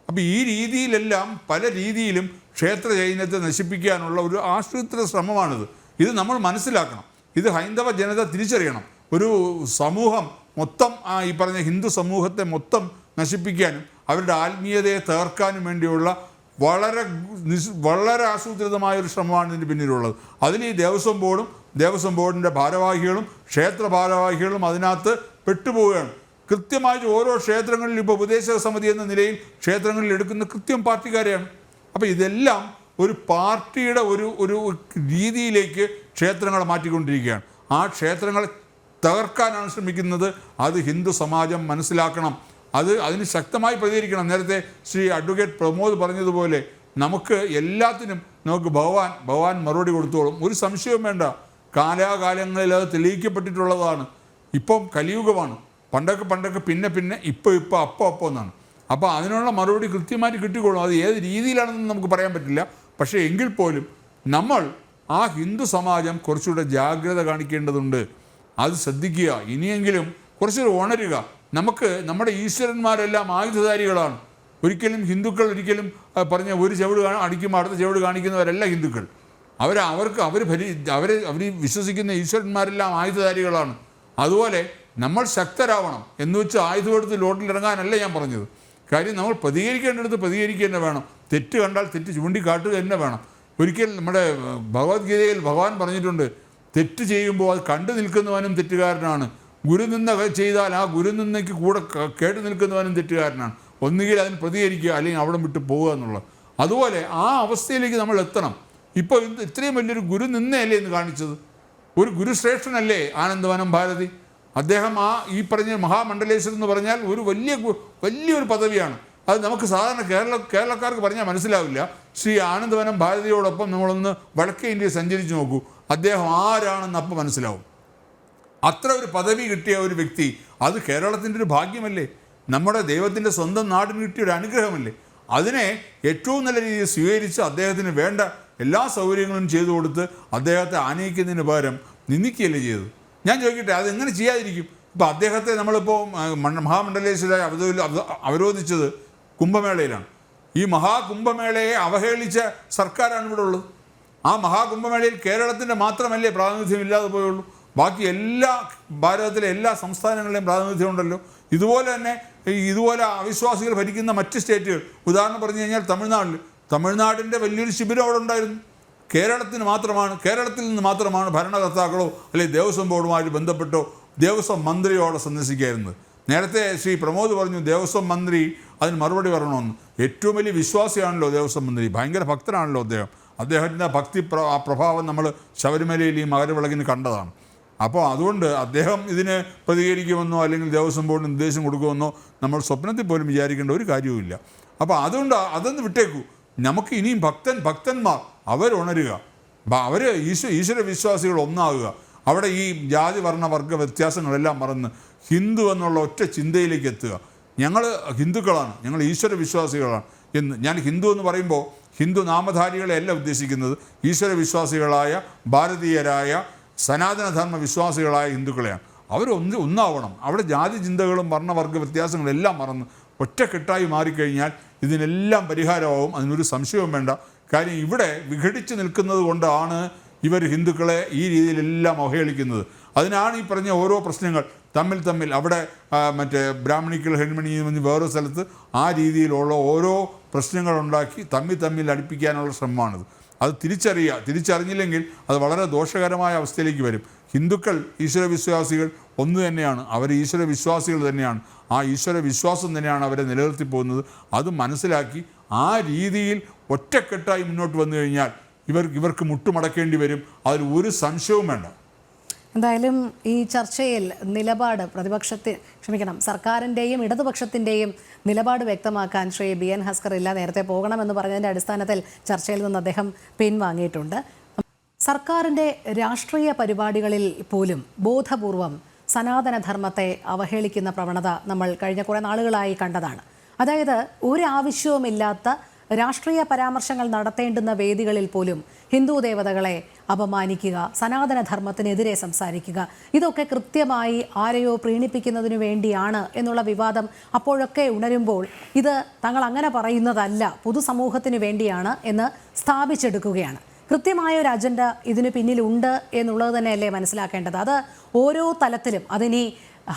Speaker 2: അപ്പോൾ ഈ രീതിയിലെല്ലാം പല രീതിയിലും ക്ഷേത്ര ചൈതന്യത്തെ നശിപ്പിക്കാനുള്ള ഒരു ആസൂത്രിത ശ്രമമാണിത്. ഇത് നമ്മൾ മനസ്സിലാക്കണം. ഇത് ഹൈന്ദവ ജനത തിരിച്ചറിയണം. ഒരു സമൂഹം മൊത്തം ഈ പറഞ്ഞ ഹിന്ദു സമൂഹത്തെ മൊത്തം നശിപ്പിക്കാനും അവരുടെ ആത്മീയതയെ തകർക്കാനും വേണ്ടിയുള്ള വളരെ ആസൂത്രിതമായ ഒരു ശ്രമമാണ് ഇതിന് പിന്നിലുള്ളത്. അതിൽ ഈ ദേവസ്വം ബോർഡിൻ്റെ ഭാരവാഹികളും ക്ഷേത്ര ഭാരവാഹികളും അതിനകത്ത് പെട്ടുപോവുകയാണ്. കൃത്യമായിട്ട് ഓരോ ക്ഷേത്രങ്ങളിൽ ഇപ്പോൾ ഉപദേശക സമിതി എന്ന നിലയിൽ ക്ഷേത്രങ്ങളിൽ എടുക്കുന്ന കൃത്യം പാർട്ടിക്കാരെയാണ്. അപ്പോൾ ഇതെല്ലാം ഒരു പാർട്ടിയുടെ ഒരു രീതിയിലേക്ക് ക്ഷേത്രങ്ങളെ മാറ്റിക്കൊണ്ടിരിക്കുകയാണ്. ആ ക്ഷേത്രങ്ങളെ തകർക്കാനാണ് ശ്രമിക്കുന്നത്. അത് ഹിന്ദു സമാജം മനസ്സിലാക്കണം. അതിന് ശക്തമായി പ്രതികരിക്കണം. നേരത്തെ ശ്രീ അഡ്വക്കേറ്റ് പ്രമോദ് പറഞ്ഞതുപോലെ നമുക്ക് എല്ലാത്തിനും ഭഗവാൻ മറുപടി കൊടുത്തോളും. ഒരു സംശയവും വേണ്ട. കാലാകാലങ്ങളിൽ അത് തെളിയിക്കപ്പെട്ടിട്ടുള്ളതാണ്. ഇപ്പം കലിയുഗമാണ്. പണ്ടൊക്കെ പിന്നെ ഇപ്പോൾ അപ്പം എന്നാണ്. അപ്പോൾ അതിനുള്ള മറുപടി കൃത്യമായിട്ട് കിട്ടിക്കൊള്ളും. അത് ഏത് രീതിയിലാണെന്ന് നമുക്ക് പറയാൻ പറ്റില്ല. പക്ഷേ എങ്കിൽ പോലും നമ്മൾ ആ ഹിന്ദു സമാജം കുറച്ചുകൂടെ ജാഗ്രത കാണിക്കേണ്ടതുണ്ട്. അത് ശ്രദ്ധിക്കുക. ഇനിയെങ്കിലും കുറച്ചുകൂടെ ഉണരുക. നമ്മുടെ ഈശ്വരന്മാരെല്ലാം ആയുധധാരികളാണ്. ഹിന്ദുക്കൾ ഒരിക്കലും പറഞ്ഞ ഒരു ചവിട് അടിക്കുമ്പോൾ അടുത്ത ചവിട് കാണിക്കുന്നവരല്ല ഹിന്ദുക്കൾ. അവർ വിശ്വസിക്കുന്ന ഈശ്വരന്മാരെല്ലാം ആയുധധാരികളാണ്. അതുപോലെ നമ്മൾ ശക്തരാവണം എന്ന് വെച്ച് ആയുധമെടുത്ത് ലോട്ടിലിറങ്ങാനല്ല ഞാൻ പറഞ്ഞത്. കാര്യം നമ്മൾ പ്രതികരിക്കേണ്ടടുത്ത് പ്രതികരിക്കുക തന്നെ വേണം. തെറ്റ് കണ്ടാൽ തെറ്റ് ചൂണ്ടിക്കാട്ടുക തന്നെ വേണം. ഒരിക്കൽ നമ്മുടെ ഭഗവത്ഗീതയിൽ ഭഗവാൻ പറഞ്ഞിട്ടുണ്ട്, തെറ്റ് ചെയ്യുമ്പോൾ അത് കണ്ടു നിൽക്കുന്നവനും തെറ്റുകാരനാണ്. ഗുരുനിന്ദ ചെയ്താൽ ആ ഗുരുനിന്ദയ്ക്ക് കൂടെ കേട്ടു നിൽക്കുന്നവനും തെറ്റുകാരനാണ്. ഒന്നുകിൽ അതിന് പ്രതികരിക്കുക, അല്ലെങ്കിൽ അവിടെ വിട്ട് പോവുക എന്നുള്ളത്. അതുപോലെ ആ അവസ്ഥയിലേക്ക് നമ്മൾ എത്തണം. ഇപ്പോൾ ഇത്രയും വലിയൊരു ഗുരുനിന്ദയല്ലേ ഇന്ന് കാണിച്ചത്? ഒരു ഗുരുശ്രേഷ്ഠനല്ലേ ആനന്ദവനം ഭാരതി? അദ്ദേഹം ഈ പറഞ്ഞ മഹാമണ്ഡലേശ്വരൻ എന്ന് പറഞ്ഞാൽ ഒരു വലിയൊരു പദവിയാണ്. അത് നമുക്ക് സാധാരണ കേരളക്കാർക്ക് പറഞ്ഞാൽ മനസ്സിലാവില്ല. ശ്രീ ആനന്ദവനം ഭാരതിയോടൊപ്പം നമ്മളൊന്ന് വടക്കേ ഇന്ത്യയിൽ സഞ്ചരിച്ച് നോക്കൂ. അദ്ദേഹം ആരാണെന്ന് അപ്പം മനസ്സിലാവും. അത്ര ഒരു പദവി കിട്ടിയ ഒരു വ്യക്തി, അത് കേരളത്തിൻ്റെ ഒരു ഭാഗ്യമല്ലേ? നമ്മുടെ ദൈവത്തിൻ്റെ സ്വന്തം നാടിന് കിട്ടിയ ഒരു അനുഗ്രഹമല്ലേ? അതിനെ ഏറ്റവും നല്ല രീതിയിൽ സ്വീകരിച്ച് അദ്ദേഹത്തിന് വേണ്ട എല്ലാ സൗകര്യങ്ങളും ചെയ്തു കൊടുത്ത് അദ്ദേഹത്തെ ആനയിക്കുന്നതിന് പകരം നിന്ദിക്കുകയല്ലേ ചെയ്തത്? ഞാൻ ചോദിക്കട്ടെ, അതെങ്ങനെ ചെയ്യാതിരിക്കും? ഇപ്പോൾ അദ്ദേഹത്തെ നമ്മളിപ്പോൾ മഹാമണ്ഡലേശ്വരായി അവരോധിച്ചത് കുംഭമേളയിലാണ്. ഈ മഹാകുംഭമേളയെ അവഹേളിച്ച സർക്കാരാണ് ഇവിടെ ഉള്ളത്. ആ മഹാകുംഭമേളയിൽ കേരളത്തിൻ്റെ മാത്രമല്ലേ പ്രാതിനിധ്യം ഇല്ലാതെ പോയുള്ളൂ? ബാക്കി ഭാരതത്തിലെ എല്ലാ സംസ്ഥാനങ്ങളിലെയും പ്രാതിനിധ്യം ഉണ്ടല്ലോ. ഇതുപോലെ അവിശ്വാസികൾ ഭരിക്കുന്ന മറ്റ് സ്റ്റേറ്റുകൾ, ഉദാഹരണം പറഞ്ഞു കഴിഞ്ഞാൽ തമിഴ്നാടിൻ്റെ വലിയൊരു ശിബിരം അവിടെ ഉണ്ടായിരുന്നു. കേരളത്തിൽ നിന്ന് മാത്രമാണ് ഭരണകർത്താക്കളോ അല്ലെങ്കിൽ ദേവസ്വം ബോർഡുമായിട്ട് ബന്ധപ്പെട്ടോ ദേവസ്വം മന്ത്രിയോ അവിടെ സന്ദർശിക്കായിരുന്നത്. നേരത്തെ ശ്രീ പ്രമോദ് പറഞ്ഞു ദേവസ്വം മന്ത്രി അതിന് മറുപടി പറയണമെന്ന്. ഏറ്റവും വലിയ വിശ്വാസിയാണല്ലോ ദേവസ്വം മന്ത്രി, ഭയങ്കര ഭക്തനാണല്ലോ അദ്ദേഹത്തിൻ്റെ ഭക്തി പ്രഭാവം നമ്മൾ ശബരിമലയിൽ ഈ മകരവിളക്കിന് കണ്ടതാണ്. അപ്പോൾ അതുകൊണ്ട് അദ്ദേഹം ഇതിന് പ്രതികരിക്കുമെന്നോ അല്ലെങ്കിൽ ദേവസ്വം ബോർഡിന് നിർദ്ദേശം കൊടുക്കുമെന്നോ നമ്മൾ സ്വപ്നത്തിൽ പോലും വിചാരിക്കേണ്ട ഒരു കാര്യവുമില്ല. അപ്പോൾ അതുകൊണ്ട് അതൊന്ന് വിട്ടേക്കൂ. നമുക്ക് ഇനിയും ഭക്തന്മാർ അവരുണരുക, അവർ ഈശ്വര വിശ്വാസികൾ ഒന്നാകുക. അവിടെ ഈ ജാതി വർഗ വ്യത്യാസങ്ങളെല്ലാം മറന്ന് ഹിന്ദു എന്നുള്ള ഒറ്റ ചിന്തയിലേക്ക് എത്തുക. ഞങ്ങൾ ഹിന്ദുക്കളാണ്, ഞങ്ങൾ ഈശ്വര വിശ്വാസികളാണ് എന്ന്. ഞാൻ ഹിന്ദു എന്ന് പറയുമ്പോൾ ഹിന്ദു നാമധാരികളെ അല്ല ഉദ്ദേശിക്കുന്നത്, ഈശ്വര വിശ്വാസികളായ ഭാരതീയരായ സനാതനധർമ്മ വിശ്വാസികളായ ഹിന്ദുക്കളെയാണ്. ഒന്നാവണം. അവിടെ ജാതി ചിന്തകളും വർണ്ണവർഗ വ്യത്യാസങ്ങളെല്ലാം മറന്ന് ഒറ്റക്കെട്ടായി മാറിക്കഴിഞ്ഞാൽ ഇതിനെല്ലാം പരിഹാരമാവും. അതിനൊരു സംശയവും വേണ്ട. കാര്യം ഇവിടെ വിഘടിച്ച് നിൽക്കുന്നത് കൊണ്ടാണ് ഇവർ ഹിന്ദുക്കളെ ഈ രീതിയിലെല്ലാം അവഹേളിക്കുന്നത്. അതിനാണ് ഈ പറഞ്ഞ ഓരോ പ്രശ്നങ്ങൾ തമ്മിൽ അവിടെ ബ്രാഹ്മണിക്കൽ ഹെൺമണി എന്ന് വേറൊരു സ്ഥലത്ത് ആ രീതിയിലുള്ള ഓരോ പ്രശ്നങ്ങളുണ്ടാക്കി തമ്മിൽ അടുപ്പിക്കാനുള്ള ശ്രമമാണിത്. അത് തിരിച്ചറിഞ്ഞില്ലെങ്കിൽ അത് വളരെ ദോഷകരമായ അവസ്ഥയിലേക്ക് വരും. ഹിന്ദുക്കൾ ഈശ്വരവിശ്വാസികൾ ഒന്ന് തന്നെയാണ്, അവർ ഈശ്വരവിശ്വാസികൾ തന്നെയാണ്. ആ ഈശ്വര വിശ്വാസം തന്നെയാണ് അവരെ നിലനിർത്തി പോകുന്നത്. അത് മനസ്സിലാക്കി ആ രീതിയിൽ ഒറ്റക്കെട്ടായി മുന്നോട്ട് വന്നു കഴിഞ്ഞാൽ ഇവർക്ക് മുട്ടുമടക്കേണ്ടി വരും. അതിൽ ഒരു സംശയവും വേണ്ട.
Speaker 1: എന്തായാലും ഈ ചർച്ചയിൽ നിലപാട് സർക്കാരിൻ്റെയും ഇടതുപക്ഷത്തിൻ്റെയും നിലപാട് വ്യക്തമാക്കാൻ ശ്രീ BN ഹസ്കർ ഇല്ല, നേരത്തെ പോകണമെന്ന് പറഞ്ഞതിൻ്റെ അടിസ്ഥാനത്തിൽ ചർച്ചയിൽ നിന്ന് അദ്ദേഹം പിൻവാങ്ങിയിട്ടുണ്ട്. സർക്കാരിൻ്റെ രാഷ്ട്രീയ പരിപാടികളിൽ പോലും ബോധപൂർവം സനാതനധർമ്മത്തെ അവഹേളിക്കുന്ന പ്രവണത നമ്മൾ കഴിഞ്ഞ കുറേ നാളുകളായി കണ്ടതാണ്. അതായത് ഒരാവശ്യവുമില്ലാത്ത രാഷ്ട്രീയ പരാമർശങ്ങൾ നടത്തേണ്ടുന്ന വേദികളിൽ പോലും ഹിന്ദു ദേവതകളെ അപമാനിക്കുക, സനാതനധർമ്മത്തിനെതിരെ സംസാരിക്കുക, ഇതൊക്കെ കൃത്യമായി ആരെയോ പ്രീണിപ്പിക്കുന്നതിനു വേണ്ടിയാണ് എന്നുള്ള വിവാദം അപ്പോഴൊക്കെ ഉണരുമ്പോൾ ഇത് തങ്ങൾ അങ്ങനെ പറയുന്നതല്ല, പൊതുസമൂഹത്തിന് വേണ്ടിയാണ് എന്ന് സ്ഥാപിച്ചെടുക്കുകയാണ്. കൃത്യമായ ഒരു അജണ്ട ഇതിന് പിന്നിലുണ്ട് എന്നുള്ളത് തന്നെയല്ലേ മനസ്സിലാക്കേണ്ടത്. അത് ഓരോ തലത്തിലും, അതിനി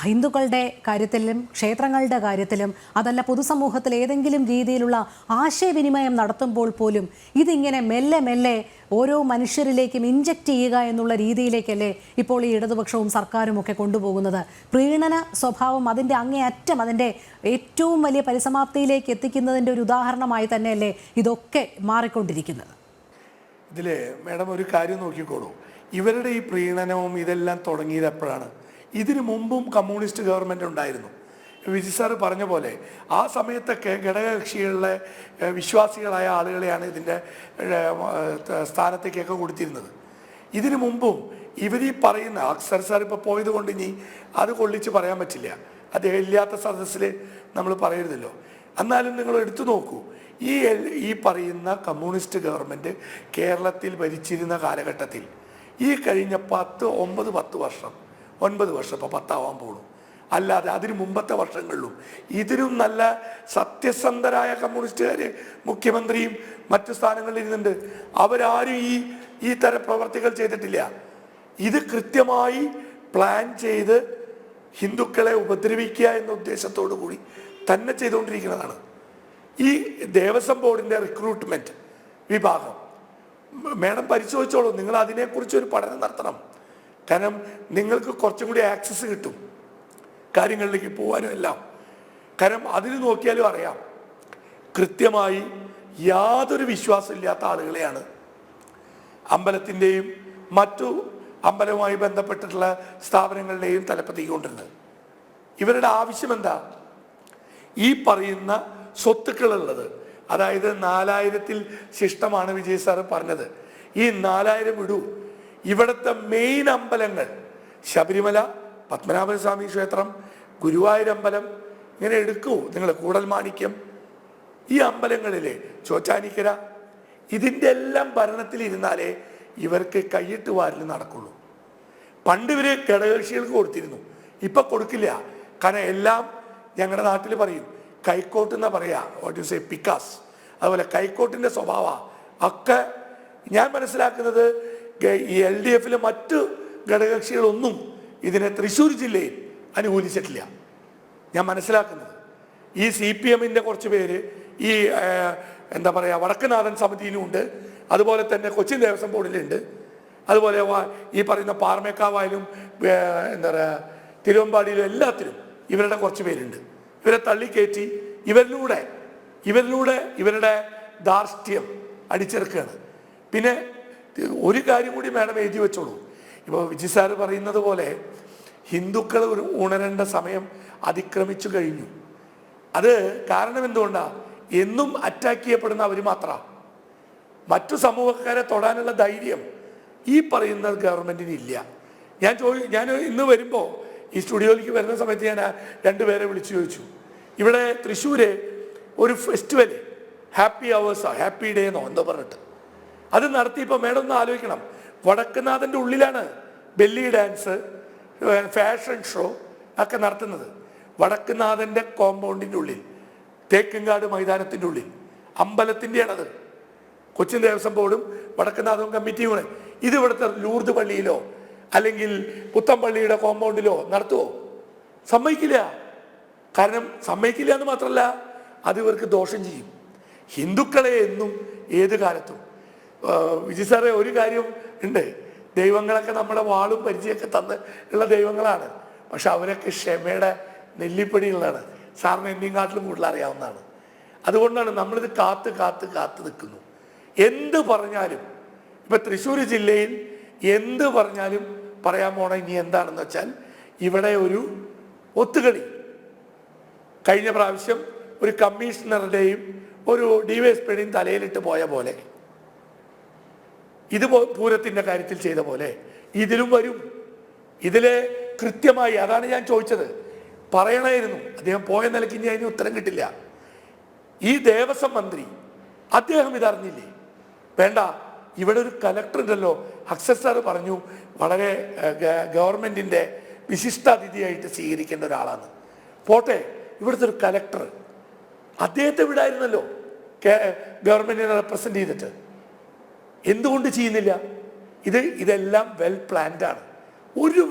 Speaker 1: ഹിന്ദുക്കളുടെ കാര്യത്തിലും ക്ഷേത്രങ്ങളുടെ കാര്യത്തിലും അതല്ല പൊതുസമൂഹത്തിൽ ഏതെങ്കിലും രീതിയിലുള്ള ആശയവിനിമയം നടത്തുമ്പോൾ പോലും ഇതിങ്ങനെ മെല്ലെ മെല്ലെ ഓരോ മനുഷ്യരിലേക്കും ഇഞ്ചക്റ്റ് ചെയ്യുക എന്നുള്ള രീതിയിലേക്കല്ലേ ഇപ്പോൾ ഈ ഇടതുപക്ഷവും സർക്കാരും ഒക്കെ കൊണ്ടുപോകുന്നത്. പ്രീണന സ്വഭാവം അതിൻ്റെ അങ്ങേയറ്റം, അതിൻ്റെ ഏറ്റവും വലിയ പരിസമാപ്തിയിലേക്ക് എത്തിക്കുന്നതിൻ്റെ ഒരു ഉദാഹരണമായി തന്നെയല്ലേ ഇതൊക്കെ മാറിക്കൊണ്ടിരിക്കുന്നത്.
Speaker 4: ഇതിൽ മാഡം ഒരു കാര്യം നോക്കിക്കോളൂ, ഇവരുടെ ഈ പ്രീണനവും ഇതെല്ലാം തുടങ്ങിയത് എപ്പോഴാണ്? ഇതിനു മുമ്പും കമ്മ്യൂണിസ്റ്റ് ഗവൺമെൻറ് ഉണ്ടായിരുന്നു. വിജി സാറ് പറഞ്ഞ പോലെ ആ സമയത്തൊക്കെ ഘടകകക്ഷികളിലെ വിശ്വാസികളായ ആളുകളെയാണ് ഇതിൻ്റെ സ്ഥാനത്തേക്കൊക്കെ കൊടുത്തിരുന്നത്. ഇതിനു മുമ്പും ഇവരീ പറയുന്ന അക്സർ സാർ ഇപ്പോൾ പോയത് കൊണ്ട് ഇനി അത് കൊള്ളിച്ച് പറയാൻ പറ്റില്ല, അദ്ദേഹം ഇല്ലാത്ത സദസ്സിൽ നമ്മൾ പറയരുതല്ലോ. എന്നാലും നിങ്ങൾ എടുത്തു നോക്കൂ, ഈ പറയുന്ന കമ്മ്യൂണിസ്റ്റ് ഗവൺമെൻറ് കേരളത്തിൽ ഭരിച്ചിരുന്ന കാലഘട്ടത്തിൽ ഈ കഴിഞ്ഞ 9 വർഷം ഇപ്പോൾ 10 ആവാൻ പോണു, അല്ലാതെ അതിന് മുമ്പത്തെ വർഷങ്ങളിലും ഇതിനും നല്ല സത്യസന്ധരായ കമ്മ്യൂണിസ്റ്റുകാർ മുഖ്യമന്ത്രിയും മറ്റു സ്ഥാനങ്ങളിൽ ഇരുന്നുണ്ട്. അവരാരും ഈ തരം പ്രവർത്തികൾ ചെയ്തിട്ടില്ല. ഇത് കൃത്യമായി പ്ലാൻ ചെയ്ത് ഹിന്ദുക്കളെ ഉപദ്രവിക്കുക എന്ന ഉദ്ദേശത്തോടു കൂടി തന്നെ ചെയ്തുകൊണ്ടിരിക്കുന്നതാണ്. ഈ ദേവസ്വം ബോർഡിൻ്റെ റിക്രൂട്ട്മെൻറ്റ് വിഭാഗം മാഡം പരിശോധിച്ചോളൂ. നിങ്ങൾ അതിനെക്കുറിച്ച് ഒരു പഠനം നടത്തണം. കാരണം നിങ്ങൾക്ക് കുറച്ചും കൂടി ആക്സസ് കിട്ടും കാര്യങ്ങളിലേക്ക് പോകാനും എല്ലാം. കാരണം അതിന് നോക്കിയാലും അറിയാം, കൃത്യമായി യാതൊരു വിശ്വാസമില്ലാത്ത ആളുകളെയാണ് അമ്പലത്തിൻ്റെയും മറ്റു അമ്പലവുമായി ബന്ധപ്പെട്ടിട്ടുള്ള സ്ഥാപനങ്ങളുടെയും തലപ്പത്തിക്കൊണ്ടിരുന്നത്. ഇവരുടെ ആവശ്യം എന്താ? ഈ പറയുന്ന സ്വത്തുക്കളുള്ളത്, അതായത് 4000-ൽ ശിഷ്ടമാണ് വിജയ് സാറ് പറഞ്ഞത്. ഈ 4000 വിടൂ, ഇവിടുത്തെ മെയിൻ അമ്പലങ്ങൾ ശബരിമല, പത്മനാഭസ്വാമി ക്ഷേത്രം, ഗുരുവായൂരമ്പലം, ഇങ്ങനെ എടുക്കൂ നിങ്ങൾ, കൂടൽമാണിക്യം, ഈ അമ്പലങ്ങളിലെ ചോറ്റാനിക്കര, ഇതിൻ്റെ എല്ലാം ഭരണത്തിലിരുന്നാലേ ഇവർക്ക് കൈയിട്ട് വാരൽ നടക്കുള്ളൂ. പണ്ട് ഇവർ ഘടകകക്ഷികൾക്ക് കൊടുത്തിരുന്നു, ഇപ്പം കൊടുക്കില്ല. കാരണം എല്ലാം ഞങ്ങളുടെ നാട്ടിൽ പറയും കൈക്കോട്ട് എന്നാ പറയാ, വാട്ട് യു സേ പിക്കാസ്. അതുപോലെ കൈക്കോട്ടിൻ്റെ സ്വഭാവ ഒക്കെ ഞാൻ മനസ്സിലാക്കുന്നത് ഈ LDFിലെ മറ്റു ഘടകകക്ഷികളൊന്നും ഇതിനെ തൃശ്ശൂർ ജില്ലയിൽ അനുകൂലിച്ചിട്ടില്ല. ഞാൻ മനസ്സിലാക്കുന്നത് ഈ CPMൻ്റെ കുറച്ച് പേര് ഈ എന്താ പറയുക വടക്കുനാഥൻ സമിതിയിലുമുണ്ട്, അതുപോലെ തന്നെ കൊച്ചിൻ ദേവസ്വം ബോർഡിലുണ്ട്, അതുപോലെ ഈ പറയുന്ന പാറമേക്കാവായാലും എന്താ പറയുക തിരുവമ്പാടിയിലും എല്ലാത്തിലും ഇവരുടെ കുറച്ച് പേരുണ്ട്. ഇവരെ തള്ളിക്കയറ്റി ഇവരിലൂടെ ഇവരുടെ ധാർഷ്ട്യം അടിച്ചെടുക്കുകയാണ്. പിന്നെ ഒരു കാര്യം കൂടി മാഡം എഴുതി വെച്ചോളൂ. ഇപ്പോൾ വിജയ് സാറ് പറയുന്നത് പോലെ ഹിന്ദുക്കൾ ഉണരേണ്ട സമയം അതിക്രമിച്ചു കഴിഞ്ഞു. അത് കാരണം എന്തുകൊണ്ടാണ്? എന്നും അറ്റാക്ക് ചെയ്യപ്പെടുന്ന അവർ മാത്രമാണ്. മറ്റു സമൂഹക്കാരെ തൊടാനുള്ള ധൈര്യം ഈ പറയുന്ന ഗവൺമെൻറ്റിന് ഇല്ല. ഞാൻ ഇന്ന് വരുമ്പോൾ ഈ സ്റ്റുഡിയോയിലേക്ക് വരുന്ന സമയത്ത് ഞാൻ 2 പേരെ വിളിച്ചു ചോദിച്ചു, ഇവിടെ തൃശ്ശൂര് ഒരു ഫെസ്റ്റിവൽ ഹാപ്പി അവേഴ്സോ ഹാപ്പി ഡേ എന്നോ എന്തോ പറഞ്ഞിട്ട് അത് നടത്തിയപ്പോൾ മേഡം ഒന്ന് ആലോചിക്കണം, വടക്കുനാഥൻ്റെ ഉള്ളിലാണ് ബെല്ലി ഡാൻസ്, ഫാഷൻ ഷോ ഒക്കെ നടത്തുന്നത്. വടക്കുനാഥൻ്റെ കോമ്പൗണ്ടിൻ്റെ ഉള്ളിൽ, തേക്കിൻകാട് മൈതാനത്തിൻ്റെ ഉള്ളിൽ, അമ്പലത്തിൻ്റെയാണത്. കൊച്ചിൻ ദേവസ്വം ബോർഡും വടക്കുനാഥവും കമ്മിറ്റിയുമാണ്. ഇത് ഇവിടുത്തെ ലൂർദ് പള്ളിയിലോ അല്ലെങ്കിൽ പുത്തമ്പള്ളിയുടെ കോമ്പൗണ്ടിലോ നടത്തുമോ? സമ്മതിക്കില്ല. കാരണം സമ്മതിക്കില്ല എന്ന് മാത്രമല്ല, അത് ഇവർക്ക് ദോഷം ചെയ്യും. ഹിന്ദുക്കളെ എന്നും ഏത് കാലത്തും വിജയ് സാറേ ഒരു കാര്യം ഉണ്ട്, ദൈവങ്ങളൊക്കെ നമ്മളെ വാളും പരിചയമൊക്കെ തന്ന് ഉള്ള ദൈവങ്ങളാണ്. പക്ഷെ അവരൊക്കെ ക്ഷമയുടെ നെല്ലിപ്പടികളാണ്. സാറിന് എന്നെയും കാട്ടിലും കൂടുതൽ അറിയാവുന്നതാണ്. അതുകൊണ്ടാണ് നമ്മളിത് കാത്ത് കാത്ത് കാത്ത് നിൽക്കുന്നു. എന്ത് പറഞ്ഞാലും ഇപ്പം തൃശ്ശൂർ ജില്ലയിൽ എന്ത് പറഞ്ഞാലും പറയാൻ പോണ ഇനി എന്താണെന്ന് വെച്ചാൽ ഇവിടെ ഒരു ഒത്തുകളി. കഴിഞ്ഞ പ്രാവശ്യം ഒരു കമ്മീഷണറുടെയും ഒരു ഡിവൈഎസ്പിയുടെയും തലയിലിട്ട് പോയ പോലെ, ഇത് പൂരത്തിൻ്റെ കാര്യത്തിൽ ചെയ്ത പോലെ ഇതിലും വരും. ഇതിലെ കൃത്യമായി അതാണ് ഞാൻ ചോദിച്ചത്. പറയണമായിരുന്നു. അദ്ദേഹം പോയ നിലയ്ക്ക് ഇനി അതിന് ഉത്തരം കിട്ടില്ല. ഈ ദേവസ്വം മന്ത്രി അദ്ദേഹം ഇതറിഞ്ഞില്ലേ? വേണ്ട, ഇവിടെ ഒരു കലക്ടർ ഉണ്ടല്ലോ, അക്സർ സാറ് പറഞ്ഞു വളരെ ഗവൺമെന്റിന്റെ വിശിഷ്ടാതിഥിയായിട്ട് സ്വീകരിക്കേണ്ട ഒരാളാണ്. പോട്ടെ, ഇവിടുത്തെ ഒരു കലക്ടർ അദ്ദേഹത്തെ വിടായിരുന്നല്ലോ ഗവൺമെന്റിനെ റെപ്രസെന്റ് ചെയ്തിട്ട്. എന്തുകൊണ്ട് ചെയ്യുന്നില്ല? ഇതെല്ലാം വെൽ പ്ലാൻഡ് ആണ്. ഒരു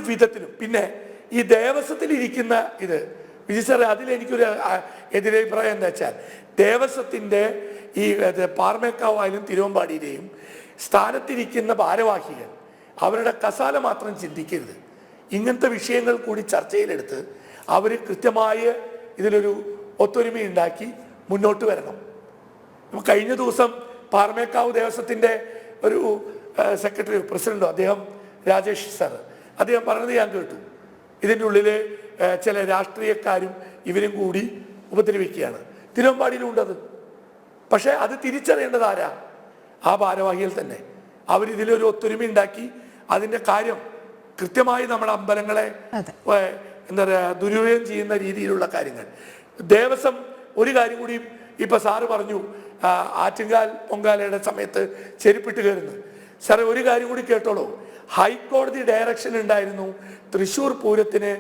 Speaker 4: വിധത്തിലും പിന്നെ ഈ ദേവസ്വത്തിൽ ഇരിക്കുന്ന ഇത് വിജയ് സാറേ, അതിലെനിക്കൊരു എതിരഭിപ്രായം എന്താ വെച്ചാൽ, ദേവസ്വത്തിൻ്റെ ഈ പാറമേക്കാവായാലും തിരുവമ്പാടിയിലെയും സ്ഥാനത്തിരിക്കുന്ന ഭാരവാഹികൾ അവരുടെ കസാല മാത്രം ചിന്തിക്കരുത്. ഇങ്ങനത്തെ വിഷയങ്ങൾ കൂടി ചർച്ചയിലെടുത്ത് അവർ കൃത്യമായ ഇതിലൊരു ഒത്തൊരുമയുണ്ടാക്കി മുന്നോട്ട് വരണം. കഴിഞ്ഞ ദിവസം പാറമേക്കാവ് ദേവസ്വത്തിൻ്റെ ഒരു സെക്രട്ടറി പ്രസിഡന്റോ അദ്ദേഹം രാജേഷ് സാർ അദ്ദേഹം പറഞ്ഞത് ഞാൻ കേട്ടു. ഇതിൻ്റെ ഉള്ളിൽ ചില രാഷ്ട്രീയക്കാരും ഇവരും കൂടി ഉപദ്രവിക്കുകയാണ്. തിരുവമ്പാടിയിലും ഉണ്ടത്. പക്ഷെ അത് തിരിച്ചറിയേണ്ടത് ആരാ? ആ ഭാരവാഹികൾ തന്നെ. അവരിതിലൊരു ഒത്തൊരുമ ഉണ്ടാക്കി അതിൻ്റെ കാര്യം കൃത്യമായി നമ്മുടെ അമ്പലങ്ങളെ എന്താ പറയുക ദുരുപയോഗം ചെയ്യുന്ന രീതിയിലുള്ള കാര്യങ്ങൾ. ദേവസ്വം ഒരു കാര്യം കൂടി ഇപ്പൊ സാറ് പറഞ്ഞു, ആറ്റുകാൽ പൊങ്കാലയുടെ സമയത്ത് ചെരുപ്പിട്ട് കയറുന്നു. സാറേ, ഒരു കാര്യം കൂടി കേട്ടോളൂ. ഹൈക്കോടതി ഡയറക്ഷൻ ഉണ്ടായിരുന്നു തൃശ്ശൂർ പൂരത്തിന്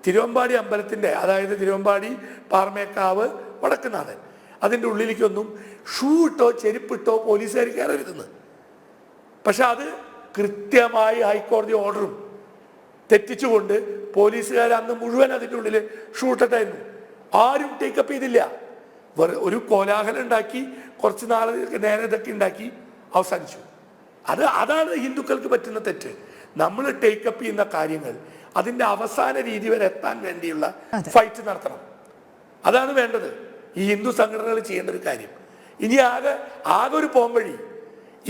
Speaker 4: തിരുവമ്പാടി അമ്പലത്തിന്റെ, അതായത് തിരുവമ്പാടി പാറമേക്കാവ് വടക്കുന്നാഥൻ, അതിൻ്റെ ഉള്ളിലേക്കൊന്നും ഷൂ ഇട്ടോ ചെരുപ്പിട്ടോ പോലീസുകാർ കയറരുതെന്ന്. പക്ഷെ അത് കൃത്യമായി ഹൈക്കോടതി ഓർഡറും തെറ്റിച്ചുകൊണ്ട് പോലീസുകാർ അന്ന് മുഴുവൻ അതിൻ്റെ ഉള്ളിൽ ഷൂ ഇട്ടിട്ടായിരുന്നു. ആരും ടേക്കപ്പ് ചെയ്തില്ല. ഒരു കോലാഹലം ഉണ്ടാക്കി കുറച്ച് നാൾ നേരെ ഇതൊക്കെ ഉണ്ടാക്കി അവസാനിച്ചു. അതാണ് ഹിന്ദുക്കൾക്ക് പറ്റുന്ന തെറ്റ്. നമ്മൾ ടേക്കപ്പ് ചെയ്യുന്ന കാര്യങ്ങൾ അതിൻ്റെ അവസാന രീതി വരെ എത്താൻ വേണ്ടിയുള്ള ഫൈറ്റ് നടത്തണം. അതാണ് വേണ്ടത്. ഈ ഹിന്ദു സംഘടനകൾ ചെയ്യേണ്ട ഒരു കാര്യം. ഇനി ആകെ ഒരു പോംവഴി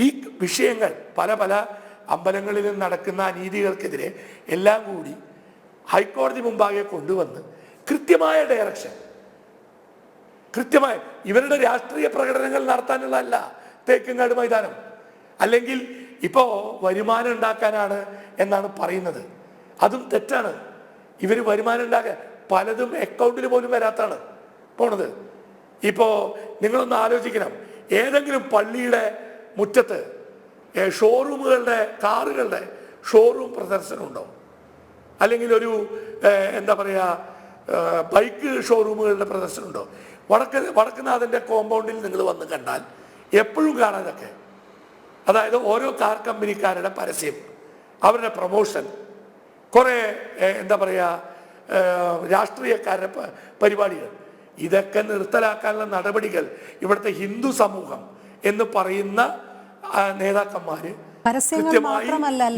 Speaker 4: ഈ വിഷയങ്ങൾ പല അമ്പലങ്ങളിലും നടക്കുന്ന അനീതികൾക്കെതിരെ എല്ലാം കൂടി ഹൈക്കോടതി മുമ്പാകെ കൊണ്ടുവന്ന് കൃത്യമായ ഡയറക്ഷൻ, കൃത്യമായ ഇവരുടെ രാഷ്ട്രീയ പ്രകടനങ്ങൾ നടത്താനുള്ളതല്ല തേക്കങ്ങാട് മൈതാനം. അല്ലെങ്കിൽ ഇപ്പോൾ വരുമാനം ഉണ്ടാക്കാനാണ് എന്നാണ് പറയുന്നത്. അതും തെറ്റാണ്. ഇവർ വരുമാനം ഉണ്ടാക്കാൻ പലതും അക്കൗണ്ടിൽ പോലും വരാത്താണ് പോണത്. ഇപ്പോൾ നിങ്ങളൊന്ന് ആലോചിക്കണം, ഏതെങ്കിലും പള്ളിയുടെ മുറ്റത്ത് ഷോറൂമുകളുടെ കാറുകളുടെ ഷോറൂം പ്രദർശനം ഉണ്ടോ? അല്ലെങ്കിൽ ഒരു എന്താ പറയുക ബൈക്ക് ഷോറൂമുകളുടെ പ്രദർശനം ഉണ്ടോ? വടക്കുന്നാഥൻ്റെ കോമ്പൗണ്ടിൽ നിങ്ങൾ വന്ന് കണ്ടാൽ എപ്പോഴും കാണാനൊക്കെ, അതായത് ഓരോ കാർ കമ്പനിക്കാരുടെ പരസ്യം, അവരുടെ പ്രൊമോഷൻ, കുറേ എന്താ പറയുക രാഷ്ട്രീയക്കാരുടെ പരിപാടികൾ, ഇതൊക്കെ നിർത്തലാക്കാനുള്ള നടപടികൾ ഇവിടുത്തെ ഹിന്ദു സമൂഹം എന്ന് പറയുന്ന നേതാക്കന്മാര് കൃത്യമായി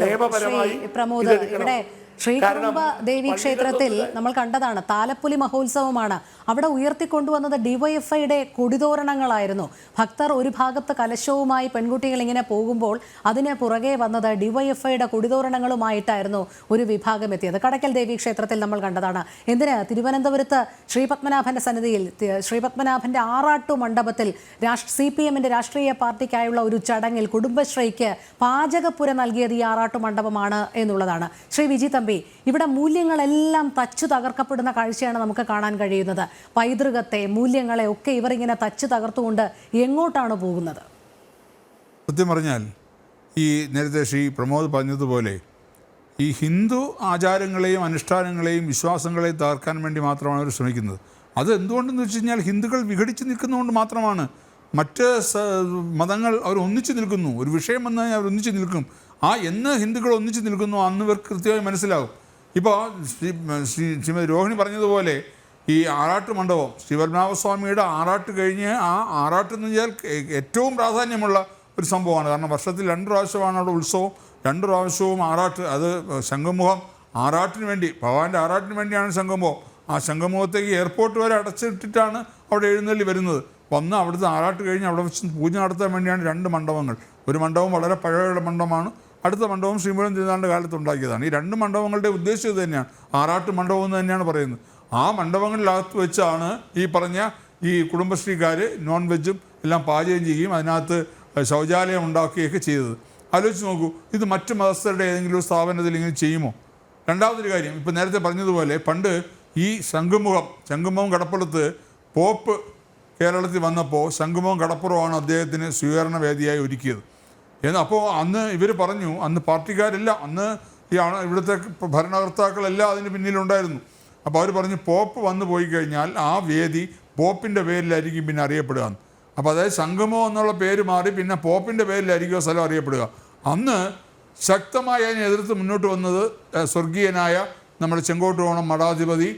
Speaker 4: നിയമപരമായി
Speaker 1: ഇവിടെ ശ്രീകുറുമ്പ ദേവി ക്ഷേത്രത്തിൽ നമ്മൾ കണ്ടതാണ്. താലപ്പൊലി മഹോത്സവമാണ്. അവിടെ ഉയർത്തിക്കൊണ്ടുവന്നത് ഡിവൈഎഫ്ഐയുടെ കൊടിതോരണങ്ങളായിരുന്നു. ഭക്തർ ഒരു ഭാഗത്ത് കലശവുമായി പെൺകുട്ടികൾ ഇങ്ങനെ പോകുമ്പോൾ അതിന് പുറകെ വന്നത് ഡിവൈഎഫ്ഐയുടെ കൊടിതോരണങ്ങളുമായിട്ടായിരുന്നു ഒരു വിഭാഗം എത്തിയത്. കടയ്ക്കൽ ദേവി ക്ഷേത്രത്തിൽ നമ്മൾ കണ്ടതാണ്. എന്തിന് തിരുവനന്തപുരത്ത് ശ്രീപത്മനാഭന്റെ സന്നിധിയിൽ ശ്രീപത്മനാഭന്റെ ആറാട്ടു മണ്ഡപത്തിൽ CPM-ന്റെ രാഷ്ട്രീയ പാർട്ടിക്കായുള്ള ഒരു ചടങ്ങിൽ കുടുംബശ്രീക്ക് പാചകപ്പുര നൽകിയത് ഈ ആറാട്ടു മണ്ഡപമാണ് എന്നുള്ളതാണ്. ശ്രീ വിജി തമ്പി, ഇവിടെ മൂല്യങ്ങളെല്ലാം തച്ചു തകർക്കപ്പെടുന്ന കാഴ്ചയാണ് നമുക്ക് കാണാൻ കഴിയുന്നത്. പൈതൃകത്തെ, മൂല്യങ്ങളെ ഒക്കെ ഇവർ ഇങ്ങനെ തച്ചു തകർത്തുകൊണ്ട് എങ്ങോട്ടാണ് പോകുന്നത്?
Speaker 2: സത്യം പറഞ്ഞാൽ ഈ നേരത്തെ ശ്രീ പ്രമോദ് പറഞ്ഞതുപോലെ ഈ ഹിന്ദു ആചാരങ്ങളെയും അനുഷ്ഠാനങ്ങളെയും വിശ്വാസങ്ങളെയും തകർക്കാൻ വേണ്ടി മാത്രമാണ് അവർ ശ്രമിക്കുന്നത്. അത് എന്തുകൊണ്ടെന്ന് വെച്ച് കഴിഞ്ഞാൽ ഹിന്ദുക്കൾ വിഘടിച്ച് നിൽക്കുന്നതുകൊണ്ട് മാത്രമാണ്. മറ്റ് മതങ്ങൾ അവർ ഒന്നിച്ച് നിൽക്കുന്നു. ഒരു വിഷയം വന്നാൽ അവർ ഒന്നിച്ച് നിൽക്കും. എന്ന് ഹിന്ദുക്കൾ ഒന്നിച്ച് നിൽക്കുന്നു അന്ന് ഇവർക്ക് കൃത്യമായി മനസ്സിലാകും. ഇപ്പോൾ ശ്രീമതി രോഹിണി പറഞ്ഞതുപോലെ ഈ ആറാട്ട് മണ്ഡപം ശ്രീപത്മനാഭസ്വാമിയുടെ ആറാട്ട് കഴിഞ്ഞ് ആ ആറാട്ട് എന്ന് വെച്ചാൽ ഏറ്റവും പ്രാധാന്യമുള്ള ഒരു സംഭവമാണ്. കാരണം വർഷത്തിൽ 2 പ്രാവശ്യമാണ് അവിടെ ഉത്സവം, 2 പ്രാവശ്യവും ആറാട്ട്. അത് ശംഖുമുഖം ആറാട്ടിന് വേണ്ടി, ഭഗവാന്റെ ആറാട്ടിന് വേണ്ടിയാണ് ശംഖുമുഖം. ആ ശംഖുമുഖത്തേക്ക് എയർപോർട്ട് വരെ അടച്ചിട്ടിട്ടാണ് അവിടെ എഴുന്നള്ളി വരുന്നത്. വന്ന് അവിടുത്തെ ആറാട്ട് കഴിഞ്ഞ് അവിടെ വെച്ച് പൂജ നടത്താൻ വേണ്ടിയാണ് 2 മണ്ഡപങ്ങൾ. ഒരു മണ്ഡപം വളരെ പഴയ മണ്ഡപമാണ്, അടുത്ത മണ്ഡപം ശ്രീമൂലം തിരുനാളിൻ്റെ കാലത്ത് ഉണ്ടാക്കിയതാണ്. ഈ 2 മണ്ഡപങ്ങളുടെ ഉദ്ദേശം ഇത് തന്നെയാണ്. ആറാട്ട് മണ്ഡപം എന്ന് തന്നെയാണ് പറയുന്നത്. ആ മണ്ഡപങ്ങളിനകത്ത് വെച്ചാണ് ഈ പറഞ്ഞ ഈ കുടുംബശ്രീക്കാർ നോൺ വെജും എല്ലാം പാചകം ചെയ്യുകയും അതിനകത്ത് ശൗചാലയം ഉണ്ടാക്കുകയൊക്കെ ചെയ്തത്. ആലോചിച്ച് നോക്കൂ, ഇത് മറ്റ് മതസ്ഥരുടെ ഏതെങ്കിലും ഒരു സ്ഥാപനത്തിൽ ഇങ്ങനെ ചെയ്യുമോ? രണ്ടാമതൊരു കാര്യം, ഇപ്പോൾ നേരത്തെ പറഞ്ഞതുപോലെ പണ്ട് ഈ ശംഖുമുഖം കടപ്പുറത്ത് പോപ്പ് കേരളത്തിൽ വന്നപ്പോൾ ശംഖുമുഖം കടപ്പുറമാണ് അദ്ദേഹത്തിന് സ്വീകരണ വേദിയായി ഒരുക്കിയത്. അപ്പോൾ അന്ന് ഇവർ പറഞ്ഞു, അന്ന് പാർട്ടിക്കാരെല്ലാം, അന്ന് ഇവിടുത്തെ ഭരണകർത്താക്കളെല്ലാം അതിന് പിന്നിലുണ്ടായിരുന്നു. അപ്പോൾ അവർ പറഞ്ഞു പോപ്പ് വന്നു പോയി കഴിഞ്ഞാൽ ആ വേദി പോപ്പിൻ്റെ പേരിലായിരിക്കും പിന്നെ അറിയപ്പെടുക. അപ്പോൾ അതായത് ശംഖുമുഖം എന്നുള്ള പേര് മാറി പിന്നെ പോപ്പിൻ്റെ പേരിലായിരിക്കും സ്ഥലം അറിയപ്പെടുക. അന്ന് ശക്തമായി അതിനെ എതിർത്ത് മുന്നോട്ട് വന്നത് സ്വർഗീയനായ നമ്മുടെ ചെങ്കോട്ടുകോണം മഠാധിപതി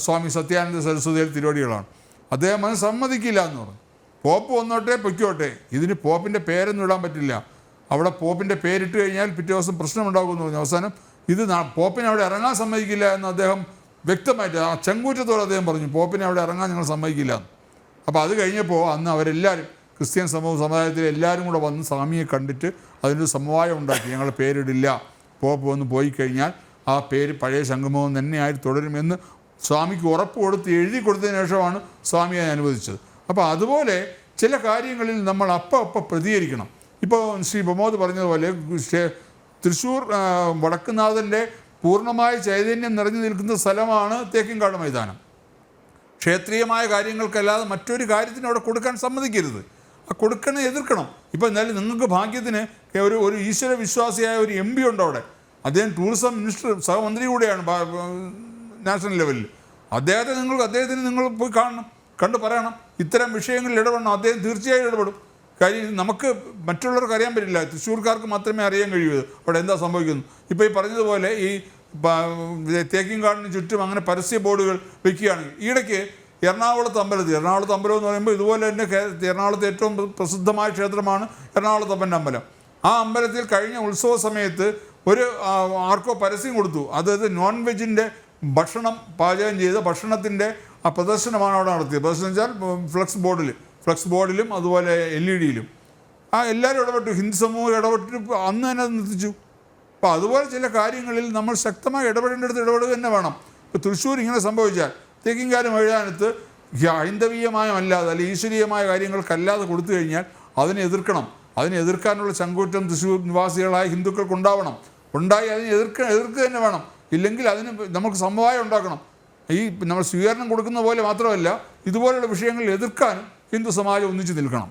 Speaker 2: സ്വാമി സത്യാനന്ദ സരസ്വതി തിരുവടികളാണ്. അദ്ദേഹം അത് സമ്മതിക്കില്ല എന്ന് പറഞ്ഞു. പോപ്പ് വന്നോട്ടെ പൊയ്ക്കോട്ടെ, ഇതിന് പോപ്പിൻ്റെ പേരൊന്നും ഇടാൻ പറ്റില്ല, അവിടെ പോപ്പിൻ്റെ പേരിട്ട് കഴിഞ്ഞാൽ പിറ്റേ ദിവസം പ്രശ്നമുണ്ടാകുമെന്ന് പറഞ്ഞു. അവസാനം ഇത് പോപ്പിനെ അവിടെ ഇറങ്ങാൻ സമ്മതിക്കില്ല എന്ന് അദ്ദേഹം വ്യക്തമായിട്ട് ആ ചെങ്കൂറ്റത്തോടെ അദ്ദേഹം പറഞ്ഞു, പോപ്പിനെ അവിടെ ഇറങ്ങാൻ ഞങ്ങൾ സമ്മതിക്കില്ല എന്ന്. അപ്പോൾ അത് കഴിഞ്ഞപ്പോൾ അന്ന് അവരെല്ലാവരും ക്രിസ്ത്യൻ സമുദായത്തിലെ എല്ലാവരും കൂടെ വന്ന് സ്വാമിയെ കണ്ടിട്ട് അതിനൊരു സമവായം ഉണ്ടാക്കി, ഞങ്ങൾ പേരിടില്ല, പോപ്പ് വന്ന് പോയി കഴിഞ്ഞാൽ ആ പേര് പഴയ ശംഖുമുഖം തന്നെയായി തുടരുമെന്ന് സ്വാമിക്ക് ഉറപ്പ് കൊടുത്ത് എഴുതി കൊടുത്തതിന് ശേഷമാണ് സ്വാമിയെ അനുവദിച്ചത്. അപ്പോൾ അതുപോലെ ചില കാര്യങ്ങളിൽ നമ്മൾ അപ്പം പ്രതികരിക്കണം. ഇപ്പോൾ ശ്രീ പ്രമോദ് പറഞ്ഞതുപോലെ തൃശ്ശൂർ വടക്കുന്നാഥൻ്റെ പൂർണ്ണമായ ചൈതന്യം നിറഞ്ഞു നിൽക്കുന്ന സ്ഥലമാണ് തേക്കിൻകാട് മൈതാനം. ക്ഷേത്രീയമായ കാര്യങ്ങൾക്കല്ലാതെ മറ്റൊരു കാര്യത്തിന് അവിടെ കൊടുക്കാൻ സമ്മതിക്കരുത്. ആ കൊടുക്കണേ എതിർക്കണം. ഇപ്പോൾ എന്നാലും നിങ്ങൾക്ക് ഭാഗ്യത്തിന് ഒരു ഈശ്വര വിശ്വാസിയായ ഒരു MP ഉണ്ട് അവിടെ. അദ്ദേഹം ടൂറിസം മിനിസ്റ്റർ സഹമന്ത്രി കൂടെയാണ് നാഷണൽ ലെവലിൽ. അദ്ദേഹത്തിന് നിങ്ങൾ പോയി കാണണം, കണ്ട് പറയണം, ഇത്തരം വിഷയങ്ങളിൽ ഇടപെടണം. അദ്ദേഹം തീർച്ചയായും ഇടപെടും. കാര്യം നമുക്ക് മറ്റുള്ളവർക്ക് അറിയാൻ പറ്റില്ല, തൃശ്ശൂർക്കാർക്ക് മാത്രമേ അറിയാൻ കഴിയൂ അവിടെ എന്താ സംഭവിക്കുന്നത്. ഇപ്പോൾ ഈ പറഞ്ഞതുപോലെ ഈ തേക്കിൻകാടിന് ചുറ്റും അങ്ങനെ പരസ്യ ബോർഡുകൾ വയ്ക്കുകയാണെങ്കിൽ, ഈയിടയ്ക്ക് എറണാകുളത്ത് അമ്പലം എന്ന് പറയുമ്പോൾ ഇതുപോലെ തന്നെ എറണാകുളത്ത് ഏറ്റവും പ്രസിദ്ധമായ ക്ഷേത്രമാണ് എറണാകുളത്തപ്പൻ്റെ അമ്പലം. ആ അമ്പലത്തിൽ കഴിഞ്ഞ ഉത്സവ സമയത്ത് ആർക്കോ പരസ്യം കൊടുത്തു. അതായത് നോൺ വെജിൻ്റെ ഭക്ഷണം പാചകം ചെയ്ത ഭക്ഷണത്തിൻ്റെ ആ പ്രദർശനമാണ് അവിടെ നടത്തിയത്. പ്രദർശനം വെച്ചാൽ ഫ്ലക്സ് ബോർഡിലും അതുപോലെ LED-യിലും എല്ലാവരും ഇടപെട്ടു, ഹിന്ദു സമൂഹം ഇടപെട്ടിട്ട് അന്ന് തന്നെ അത് നിർത്തിച്ചു. അപ്പോൾ അതുപോലെ ചില കാര്യങ്ങളിൽ നമ്മൾ ശക്തമായി ഇടപെടേണ്ടടുത്ത് ഇടപെടുക തന്നെ വേണം. ഇപ്പോൾ തൃശ്ശൂർ ഇങ്ങനെ സംഭവിച്ചാൽ തേക്കിൻകാട് മൈതാനത്ത് ഹൈന്ദവീയമായല്ലാതെ അല്ലെങ്കിൽ ഈശ്വരീയമായ കാര്യങ്ങൾക്കല്ലാതെ കൊടുത്തു കഴിഞ്ഞാൽ അതിനെ എതിർക്കണം. അതിനെ എതിർക്കാനുള്ള ചങ്കൂറ്റം തൃശ്ശൂർ നിവാസികളായ ഹിന്ദുക്കൾക്കുണ്ടാവണം. ഉണ്ടായി അതിനെ എതിർക്കുക തന്നെ വേണം. ഇല്ലെങ്കിൽ അതിന് നമുക്ക് സമവായം ഉണ്ടാക്കണം. ഈ നമ്മൾ സ്വീകരണം കൊടുക്കുന്ന പോലെ മാത്രമല്ല, ഇതുപോലുള്ള വിഷയങ്ങളിൽ എതിർക്കാൻ ഹിന്ദു സമാജം ഒന്നിച്ചു നിൽക്കണം.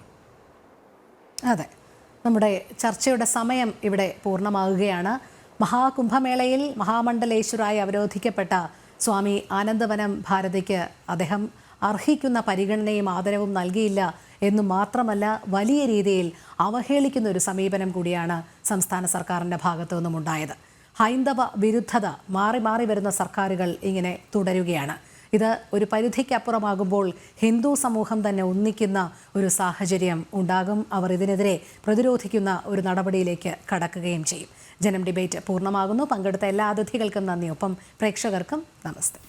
Speaker 1: അതെ, നമ്മുടെ ചർച്ചയുടെ സമയം ഇവിടെ പൂർണ്ണമാകുകയാണ്. മഹാകുംഭമേളയിൽ മഹാമണ്ഡലേശ്വരായി അവരോധിക്കപ്പെട്ട സ്വാമി ആനന്ദവനം ഭാരതിക്ക് അദ്ദേഹം അർഹിക്കുന്ന പരിഗണനയും ആദരവും നൽകിയില്ല എന്നു മാത്രമല്ല, വലിയ രീതിയിൽ അവഹേളിക്കുന്ന ഒരു സമീപനം കൂടിയാണ് സംസ്ഥാന സർക്കാരിൻ്റെ ഭാഗത്തു നിന്നും ഉണ്ടായത്. ഹൈന്ദവ വിരുദ്ധത മാറി വരുന്ന സർക്കാരുകൾ ഇങ്ങനെ തുടരുകയാണ്. ഇത് ഒരു പരിധിക്കപ്പുറമാകുമ്പോൾ ഹിന്ദു സമൂഹം തന്നെ ഒന്നിക്കുന്ന ഒരു സാഹചര്യം ഉണ്ടാകും. അവർ ഇതിനെതിരെ പ്രതിരോധിക്കുന്ന ഒരു നടപടിയിലേക്ക് കടക്കുകയും ചെയ്യും. ജനം ഡിബേറ്റ് പൂർണ്ണമാകുന്നു. പങ്കെടുത്ത എല്ലാ അതിഥികൾക്കും നന്ദി. ഒപ്പം പ്രേക്ഷകർക്കും നമസ്തേ.